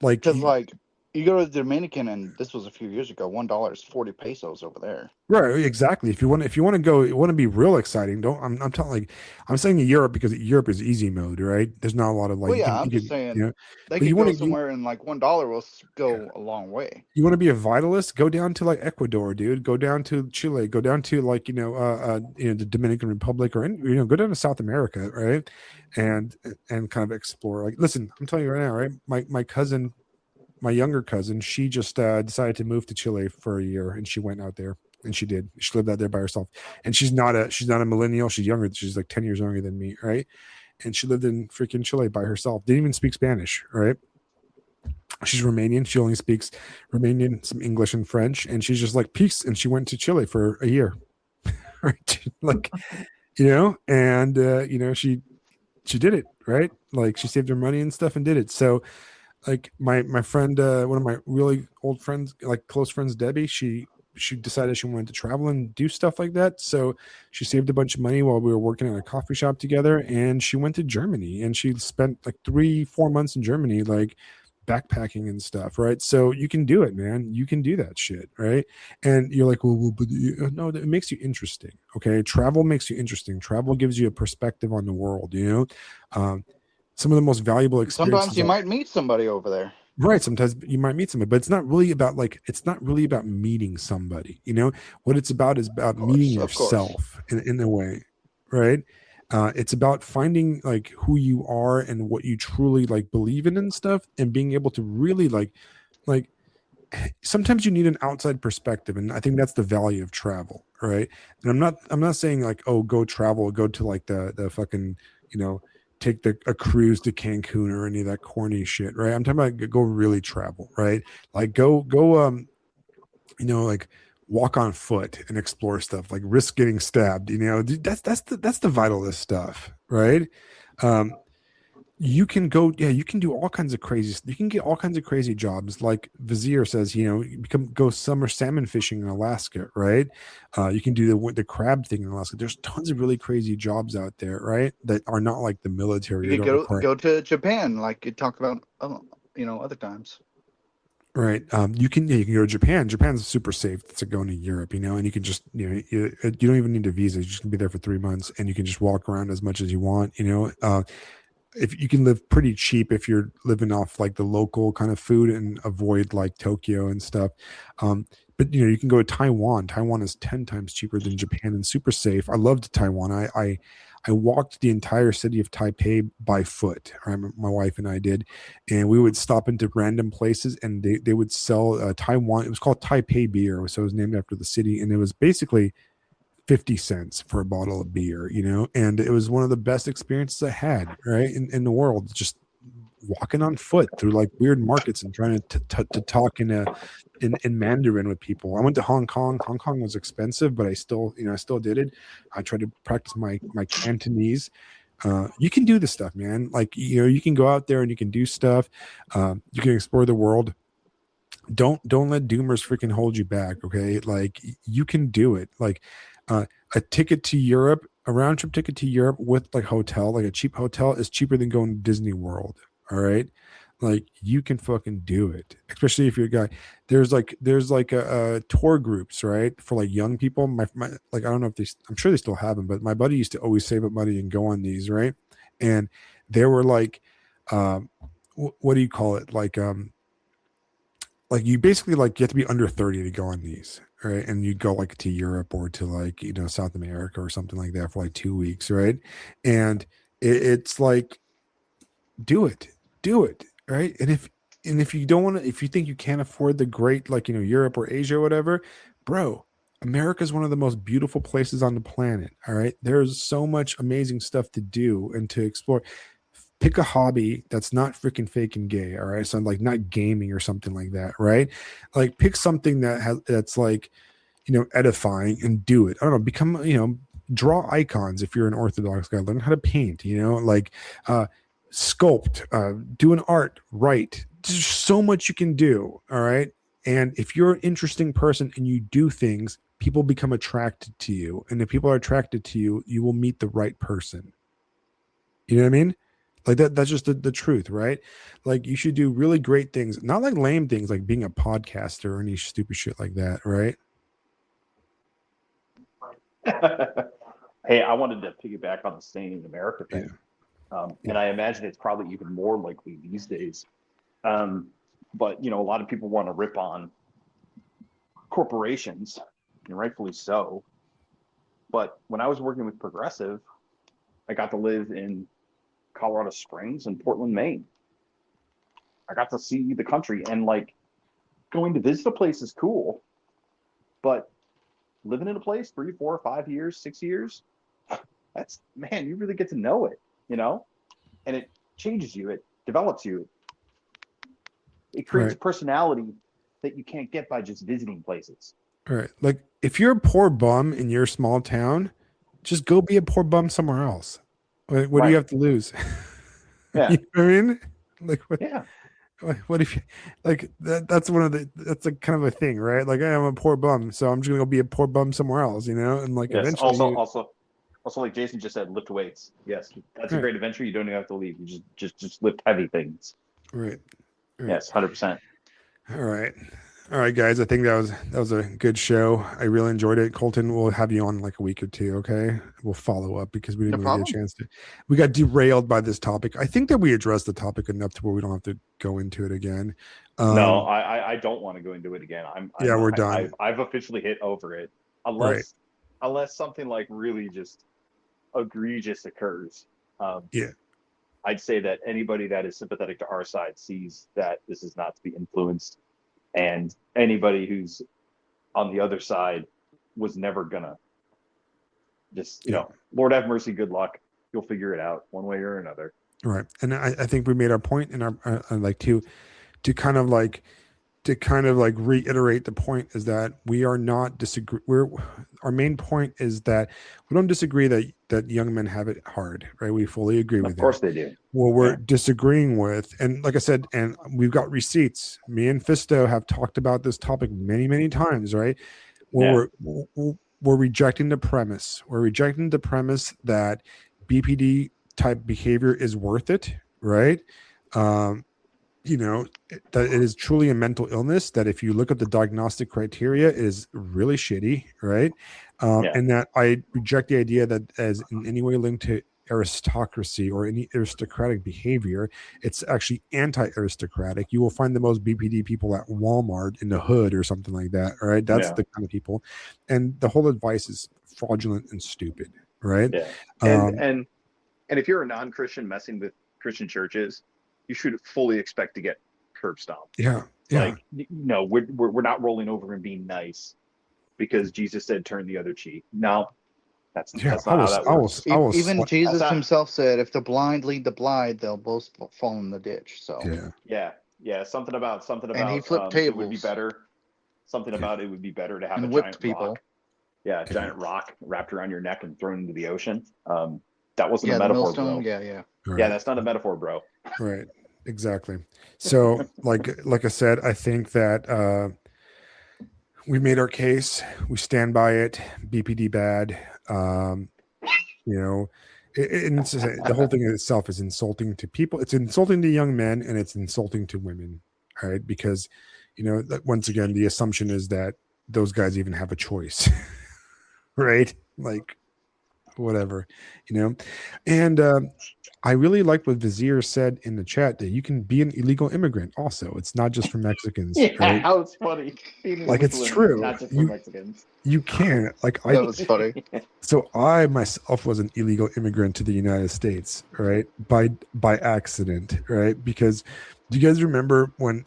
Speaker 1: Like
Speaker 3: Because like you go to the Dominican, and this was a few years ago. $1 is 40 pesos over there.
Speaker 1: right, exactly. If you want to go, you want to be real exciting. I'm telling like I'm saying Europe because Europe is easy mode, right? There's not a lot of like.
Speaker 3: Well, yeah, I'm just saying they
Speaker 1: but you
Speaker 3: could
Speaker 1: want
Speaker 3: go
Speaker 1: to
Speaker 3: somewhere, and like $1 will go a long way.
Speaker 1: You want to be a vitalist? Go down to like Ecuador, dude. Go down to Chile. Go down to like the Dominican Republic, or go down to South America, right? And kind of explore. Like, listen, I'm telling you right now, right? My cousin, my younger cousin, she just decided to move to Chile for a year, and she went out there, and she did. She lived out there by herself, and she's not a millennial. She's younger. She's like 10 years younger than me, right? And she lived in freaking Chile by herself. Didn't even speak Spanish, right? She's Romanian. She only speaks Romanian, some English and French, and she's just like peace. And she went to Chile for a year, right? Like, and she did it, right? Like she saved her money and stuff and did it. So like my friend, one of my really old friends, like close friends, Debbie, she decided she wanted to travel and do stuff like that. So she saved a bunch of money while we were working at a coffee shop together, and she went to Germany and she spent like 3-4 months in Germany, like backpacking and stuff, right? So you can do it, man. You can do that shit, right? And you're like, well, but no, it makes you interesting. Okay, travel makes you interesting. Travel gives you a perspective on the world. Some of the most valuable
Speaker 3: Sometimes
Speaker 1: experiences
Speaker 3: you might meet somebody over there.
Speaker 1: right, sometimes you might meet somebody, but it's not really about meeting somebody. What it's about is about meeting
Speaker 3: Of course.
Speaker 1: yourself in a way, right? It's about finding like who you are and what you truly like believe in and stuff, and being able to really like sometimes you need an outside perspective, and I think that's the value of travel, right? And I'm not saying like, oh, go travel, go to like the fucking, take a cruise to Cancun or any of that corny shit, right? I'm talking about go really travel, right? Like go like walk on foot and explore stuff, like risk getting stabbed, that's the vital of this stuff, right? um you can go, yeah, you can do all kinds of crazy, you can get all kinds of crazy jobs. Like Vizier says, you go summer salmon fishing in Alaska, right? You can do the crab thing in Alaska. There's tons of really crazy jobs out there, right, that are not like the military
Speaker 3: You
Speaker 1: or
Speaker 3: could
Speaker 1: don't require.
Speaker 3: go to Japan, like you talked about, other times.
Speaker 1: Right. You can go to Japan. Japan's super safe. It's like going to Europe, and you can just, you don't even need a visa. You just can be there for 3 months and you can just walk around as much as you want. If you can live pretty cheap if you're living off like the local kind of food and avoid like Tokyo and stuff. But you can go to Taiwan. Taiwan is 10 times cheaper than Japan and super safe. I loved Taiwan. I walked the entire city of Taipei by foot. My wife and I did, and we would stop into random places, and they would sell Taiwan. It was called Taipei beer, so it was named after the city, and it was basically 50 cents for a bottle of beer, and it was one of the best experiences I had, right, in the world, just walking on foot through like weird markets and trying to talk in Mandarin with people. I went to Hong Kong. Hong Kong was expensive, but I still did it. I tried to practice my Cantonese. You can do this stuff, man. Like, you can go out there and you can do stuff. You can explore the world. Don't let doomers freaking hold you back. Okay, like you can do it. Like a ticket to Europe, a round trip ticket to Europe with like hotel, like a cheap hotel, is cheaper than going to Disney World. All right, like you can fucking do it, especially if you're a guy. There's like a tour groups, right, for like young people. My like, I don't know if I'm sure they still have them, but my buddy used to always save up money and go on these, right? And they were like, um, what do you call it? Like you basically like you have to be under 30 to go on these, right? And you go like to Europe or to like South America or something like that for like 2 weeks, right? And it's like, do it, right? And if you don't want to, if you think you can't afford the great, like Europe or Asia or whatever, bro, America is one of the most beautiful places on the planet. All right, there's so much amazing stuff to do and to explore. Pick a hobby that's not freaking fake and gay. All right, so like not gaming or something like that, right? Like pick something that's like edifying and do it. I don't know, become draw icons. If you're an Orthodox guy, learn how to paint, like sculpt, do an art, write. There's so much you can do. All right, and if you're an interesting person and you do things, people become attracted to you, and if people are attracted to you, you will meet the right person. You know what I mean? Like that's just the truth, right? Like you should do really great things, not like lame things like being a podcaster or any stupid shit like that, right?
Speaker 2: Hey, I wanted to piggyback on the staying in America
Speaker 1: Yeah.
Speaker 2: thing. And I imagine it's probably even more likely these days. But a lot of people want to rip on corporations, and rightfully so. But when I was working with Progressive, I got to live in Colorado Springs and Portland, Maine. I got to see the country, and like going to visit a place is cool, but living in a place 3, 4, 5 years, 6 years, that's, man, you really get to know it, and it changes you, it develops you. It creates
Speaker 1: Right.
Speaker 2: a personality that you can't get by just visiting places.
Speaker 1: All right. Like if you're a poor bum in your small town, just go be a poor bum somewhere else. What do you
Speaker 2: Right.
Speaker 1: have to lose?
Speaker 2: Yeah.
Speaker 1: You know what I mean? Like
Speaker 2: Yeah.
Speaker 1: what if you like that's one of the that's a kind of a thing, right? Like I'm a poor bum, so I'm just gonna go be a poor bum somewhere else, you know? And like
Speaker 2: Yes.
Speaker 1: eventually
Speaker 2: Also, like Jason just said, lift weights. Yes, that's a
Speaker 1: right,
Speaker 2: great adventure. You don't even have to leave. You just lift heavy things.
Speaker 1: right, right.
Speaker 2: Yes, 100%.
Speaker 1: All right. All right, guys. I think that was a good show. I really enjoyed it. Colton, we'll have you on in like a week or two, okay? We'll follow up because we
Speaker 3: No
Speaker 1: didn't really get a
Speaker 3: problem.
Speaker 1: chance to. We got derailed by this topic. I think that we addressed the topic enough to where we don't have to go into it again.
Speaker 2: No, I don't want to go into it again.
Speaker 1: Yeah, we're done.
Speaker 2: I've officially hit over it.
Speaker 1: Right.
Speaker 2: Unless something like really just egregious occurs.
Speaker 1: Yeah.
Speaker 2: I'd say that anybody that is sympathetic to our side sees that this is not to be influenced, and anybody who's on the other side was never gonna. Just Lord have mercy, good luck. You'll figure it out one way or another.
Speaker 1: Right. And I think we made our point in our like to kind of like reiterate the point is that we are not disagree. Our main point is that we don't disagree that young men have it hard, right? We fully agree with
Speaker 2: Of
Speaker 1: that.
Speaker 2: course they do.
Speaker 1: What we're disagreeing with, and like I said, and we've got receipts. Me and Fisto have talked about this topic many, many times, right? Well, we're rejecting the premise. We're rejecting the premise that BPD type behavior is worth it, right? That it is truly a mental illness, that if you look at the diagnostic criteria, it is really shitty, right? And that I reject the idea that as in any way linked to aristocracy or any aristocratic behavior, it's actually anti-aristocratic. You will find the most BPD people at Walmart in the hood or something like that, all right? That's the kind of people. And the whole advice is fraudulent and stupid, right?
Speaker 2: Yeah. And if you're a non-Christian messing with Christian churches, you should fully expect to get curb stomped.
Speaker 1: Yeah.
Speaker 2: Like, we're not rolling over and being nice because Jesus said turn the other cheek. No, that's not how that works.
Speaker 3: Even Jesus himself said, if the blind lead the blind, they'll both fall in the ditch. So
Speaker 2: yeah. Something about
Speaker 3: and he flipped tables.
Speaker 2: It would be better. Something about it would be better to have
Speaker 3: and
Speaker 2: a
Speaker 3: whipped
Speaker 2: giant
Speaker 3: people.
Speaker 2: rock. Yeah, a giant rock wrapped around your neck and thrown into the ocean. That wasn't a metaphor, bro.
Speaker 3: Yeah.
Speaker 1: Right.
Speaker 2: Yeah, that's not a metaphor, bro.
Speaker 1: Right. Exactly. So like I said, I think that we made our case. We stand by it. BPD bad. It's just, the whole thing in itself is insulting to people. It's insulting to young men and it's insulting to women. All right. Because, once again, the assumption is that those guys even have a choice. Right. Like whatever, and I really liked what Vizier said in the chat that you can be an illegal immigrant also. It's not just for Mexicans.
Speaker 2: Yeah,
Speaker 1: right?
Speaker 2: how it's funny.
Speaker 1: Like it's true.
Speaker 2: Not just for Mexicans.
Speaker 1: You can. Like
Speaker 3: that was funny.
Speaker 1: So I myself was an illegal immigrant to the United States, right? By accident, right? Because do you guys remember when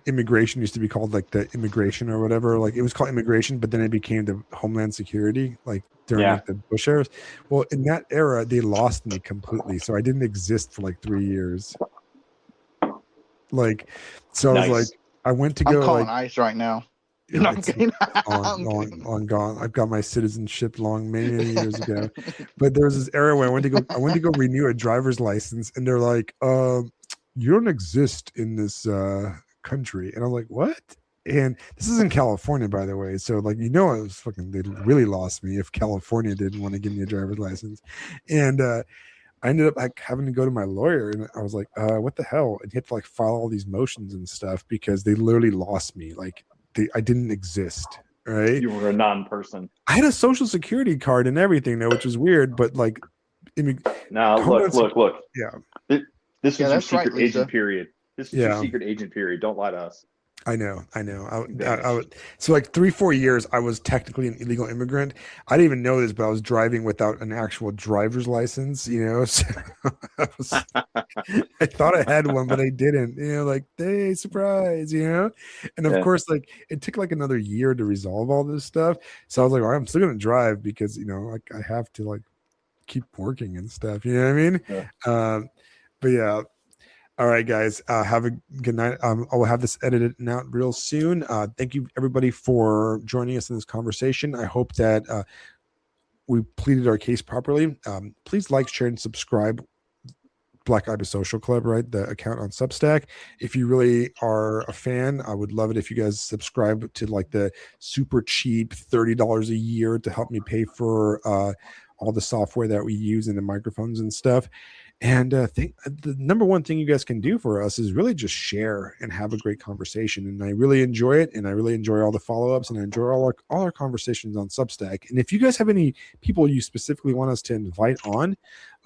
Speaker 1: immigration used to be called like the immigration or whatever? Like it was called immigration, but then it became the Homeland Security, like during like the Bush era. Well, in that era, they lost me completely. So I didn't exist for like 3 years. Like, so nice. I was like, I went to go.
Speaker 3: I'm calling
Speaker 1: like,
Speaker 3: ICE right now.
Speaker 1: Yeah, no, I'm kidding. Long gone. I've got my citizenship many years ago. But there was this era where I went to go renew a driver's license, and they're like, you don't exist in this country. And I'm like, what? And this is in California, by the way. So like, it was fucking, they really lost me if California didn't want to give me a driver's license. And I ended up like having to go to my lawyer, and I was like, what the hell? And he had to like file all these motions and stuff because they literally lost me. Like I didn't exist. Right.
Speaker 2: You were a non-person.
Speaker 1: I had a social security card and everything though, which was weird, but like,
Speaker 2: now look.
Speaker 1: Yeah.
Speaker 2: This was your secret agent period. This is your secret agent period. Don't lie to us.
Speaker 1: I know. I would, so like 3-4 years, I was technically an illegal immigrant. I didn't even know this, but I was driving without an actual driver's license, So I thought I had one, but I didn't, like, hey, surprise, And of course, like it took like another year to resolve all this stuff. So I was like, well, I'm still going to drive because, like I have to like keep working and stuff. You know what I mean?
Speaker 2: Yeah.
Speaker 1: But yeah. All right, guys. Have a good night. I will have this edited and out real soon. Thank you, everybody, for joining us in this conversation. I hope that we pleaded our case properly. Please like, share, and subscribe. Black Ibis Social Club, right? The account on Substack. If you really are a fan, I would love it if you guys subscribe to like the super cheap $30 a year to help me pay for all the software that we use and the microphones and stuff. And the number one thing you guys can do for us is really just share and have a great conversation. And I really enjoy it. And I really enjoy all the follow-ups, and I enjoy all our conversations on Substack. And if you guys have any people you specifically want us to invite on,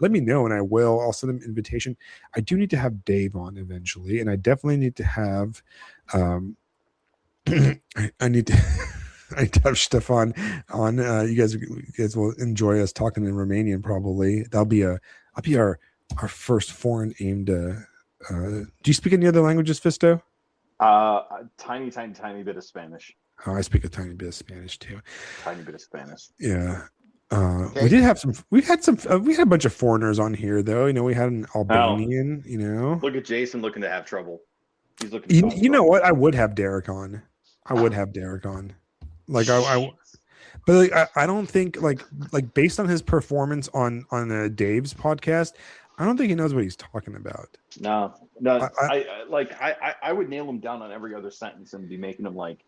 Speaker 1: let me know and I will. I'll send them an invitation. I do need to have Dave on eventually. And I definitely need to have, I need to, I need to have Stefan on. You guys will enjoy us talking in Romanian probably. I'll be our first foreign aimed. Do you speak any other languages, Fisto?
Speaker 2: Tiny bit of Spanish.
Speaker 1: Oh, I speak a tiny bit of Spanish too.
Speaker 2: Tiny bit of Spanish.
Speaker 1: Yeah.
Speaker 3: Okay.
Speaker 1: We did have some. We had a bunch of foreigners on here, though. You know, we had an Albanian. You know,
Speaker 2: Look at Jason looking to have trouble. He's looking.
Speaker 1: You know what? I would have Derek on. Like but like, I don't think like based on his performance on Dave's podcast, I don't think he knows what he's talking about.
Speaker 2: No. I would nail him down on every other sentence and be making him like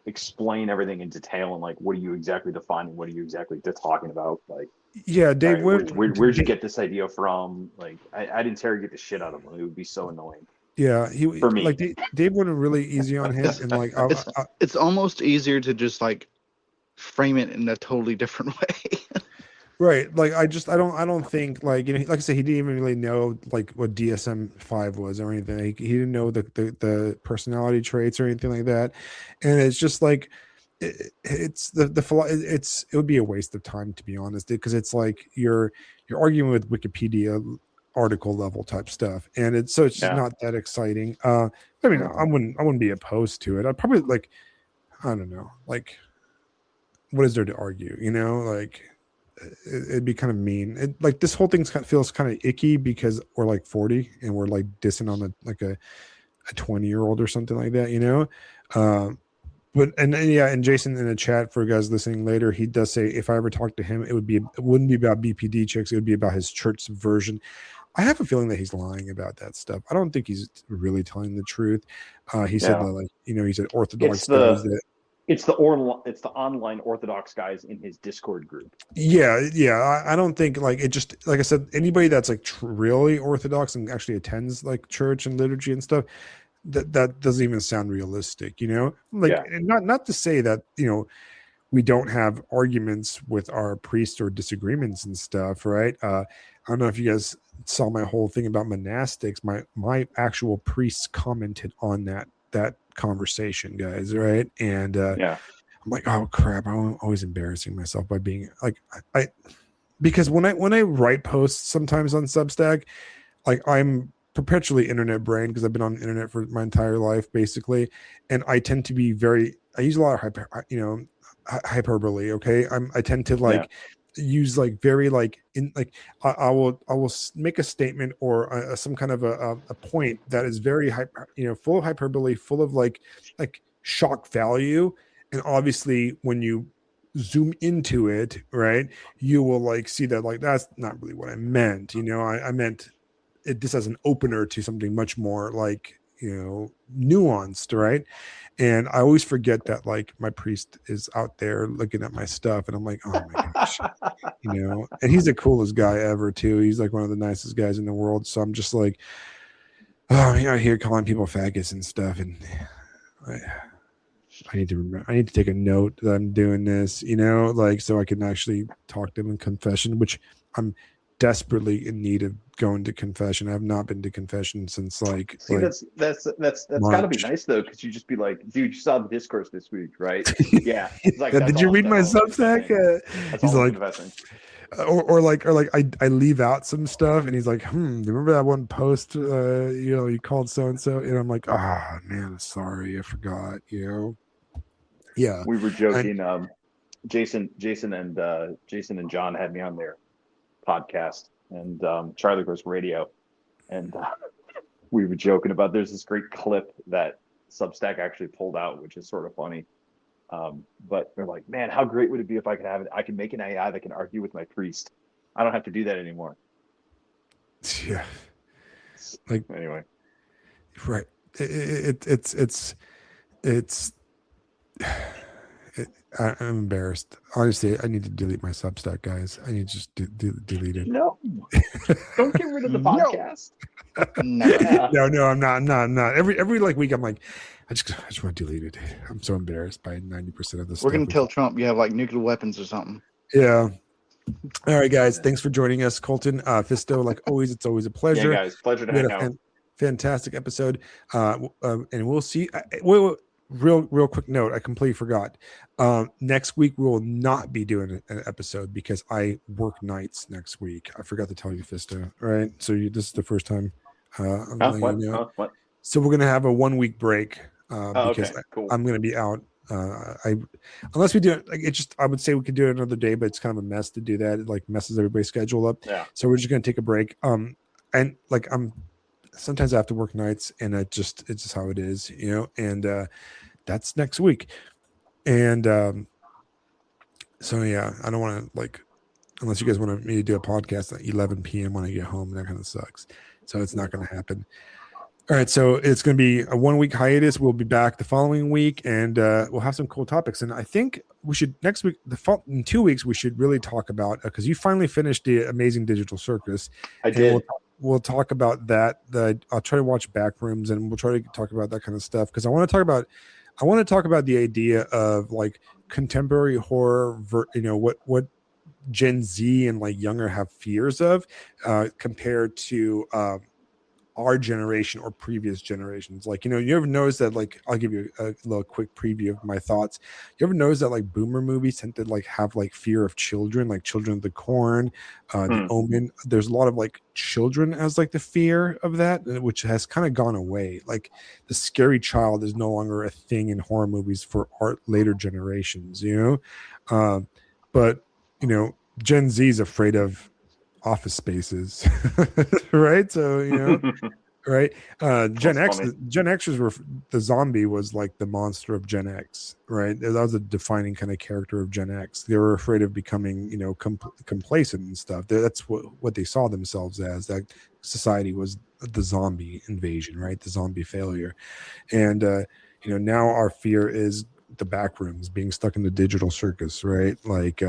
Speaker 2: explain everything in detail and like what are you exactly defining, what are you exactly talking about, like
Speaker 1: yeah, Dave,
Speaker 2: right, where'd you get this idea from? Like I'd interrogate the shit out of him. It would be so annoying.
Speaker 1: Yeah,
Speaker 2: for me,
Speaker 1: like Dave went really easy on him, and like
Speaker 3: it's almost easier to just like frame it in a totally different way.
Speaker 1: Right. Like I don't think like, you know, like I said, he didn't even really know like what DSM-5 was or anything. He didn't know the personality traits or anything like that. And it's just like it would be a waste of time, to be honest, because it's like you're arguing with Wikipedia article level type stuff, and it's just not that exciting. I mean, I wouldn't be opposed to it. I'd probably like, I don't know, like what is there to argue, you know, like it'd be kind of mean. Like this whole thing feels kind of icky because we're like 40 and we're like dissing on a 20-year-old or something like that, you know. But and Jason in the chat for guys listening later, he does say if I ever talk to him, it wouldn't be about BPD chicks, it would be about his church subversion. I have a feeling that he's lying about that stuff. I don't think he's really telling the truth. He said that, like, you know, he said Orthodox guys that.
Speaker 2: It's the online Orthodox guys in his Discord group.
Speaker 1: Yeah. I don't think like it just, like I said, anybody that's like really Orthodox and actually attends like church and liturgy and stuff, that doesn't even sound realistic, you know? Like, and not to say that, you know, we don't have arguments with our priests or disagreements and stuff, right? I don't know if you guys saw my whole thing about monastics. My actual priests commented on that conversation, guys, right? And I'm like, oh crap, I'm always embarrassing myself by being like I because when I write posts sometimes on Substack, like I'm perpetually internet brain because I've been on the internet for my entire life basically, and I tend to be I use a lot of hyperbole. Okay, I tend to like use like very like in like I will make a statement or some kind of a point that is very full of hyperbole, full of like shock value, and obviously when you zoom into it, right, you will like see that like that's not really what I meant, you know. I meant it this as an opener to something much more like, you know, nuanced, right? And I always forget that like my priest is out there looking at my stuff, and I'm like, oh my gosh, you know. And he's the coolest guy ever too. He's like one of the nicest guys in the world. So I'm just like, oh, I'm out here calling people faggots and stuff, and I need to remember. I need to take a note that I'm doing this, you know, like so I can actually talk to them in confession, which I'm desperately in need of going to confession. I have not been to confession since like.
Speaker 2: See, that's gotta be nice though, because you just be like, dude, you saw the discourse this week, right? Yeah. It's like,
Speaker 1: did you read my Substack? He's like, or like I leave out some stuff, and he's like, remember that one post? You know, you called so and so, and I'm like, man, sorry, I forgot. You know. Yeah.
Speaker 2: We were joking. Jason and John had me on their podcast, and Charlie Gross Radio, and we were joking about. There's this great clip that Substack actually pulled out, which is sort of funny. But they're like, man, how great would it be if I could have it? I can make an AI that can argue with my priest. I don't have to do that anymore.
Speaker 1: Yeah. Like,
Speaker 2: Anyway,
Speaker 1: right. It's I'm embarrassed. Honestly, I need to delete my Substack, guys. I need to just delete it.
Speaker 2: no, don't get rid of the
Speaker 3: No.
Speaker 2: podcast.
Speaker 3: No.
Speaker 2: Yeah.
Speaker 1: No, I'm not. Every like week, I'm like, I just want to delete it. I'm so embarrassed by 90% of the stuff.
Speaker 3: We're gonna tell Trump you have like nuclear weapons or something.
Speaker 1: Yeah. All right, guys. Thanks for joining us, Colton. Fisto, like always, it's always a pleasure.
Speaker 2: Yeah, guys, pleasure to
Speaker 1: We had
Speaker 2: hang
Speaker 1: a
Speaker 2: out.
Speaker 1: fantastic episode. And we'll see. Real quick note, I completely forgot. Next week we will not be doing an episode because I work nights next week. I forgot to tell you, Fisto. Right? So this is the first time I'm letting you know.
Speaker 2: What?
Speaker 1: So we're gonna have a 1 week break because
Speaker 2: Okay, cool.
Speaker 1: I'm gonna be out. Unless we do it, like I would say we could do it another day, but it's kind of a mess to do that. It like messes everybody's schedule up.
Speaker 2: Yeah.
Speaker 1: So we're just gonna take a break. And like sometimes I have to work nights, and it's just how it is, you know. And that's next week. And so yeah, I don't want to like, unless you guys want me to do a podcast at 11 p.m. when I get home. That kind of sucks. So it's not going to happen. All right, so it's going to be a 1 week hiatus. We'll be back the following week, and we'll have some cool topics. And I think we should next week, in 2 weeks, we should really talk about because you finally finished the Amazing Digital Circus.
Speaker 2: I did.
Speaker 1: We'll talk about that. I'll try to watch Backrooms, and we'll try to talk about that kind of stuff because I want to talk about the idea of like contemporary horror. What Gen Z and like younger have fears of compared to our generation or previous generations. Like, you ever notice that, like, I'll give you a little quick preview of my thoughts. You ever notice that like boomer movies tend to like have like fear of children, like Children of the Corn, The Omen. There's a lot of like children as like the fear of that, which has kind of gone away. Like the scary child is no longer a thing in horror movies for our later generations, but Gen Z is afraid of Office Spaces, right? So right. Gen Xers were, the zombie was like the monster of Gen X, right? That was a defining kind of character of Gen X. They were afraid of becoming complacent and stuff. That's what they saw themselves as. That society was the zombie invasion, right? The zombie failure. And now our fear is the back rooms, being stuck in the digital circus, right? Like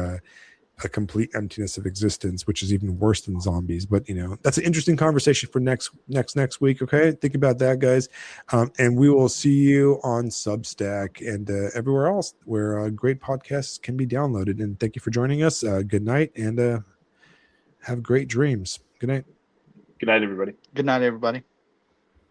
Speaker 1: a complete emptiness of existence, which is even worse than zombies. But that's an interesting conversation for next week. Okay, think about that, guys. And we will see you on Substack and everywhere else where great podcasts can be downloaded. And thank you for joining us. Good night, and have great dreams. Good night.
Speaker 2: Good night, everybody.
Speaker 3: Good night, everybody.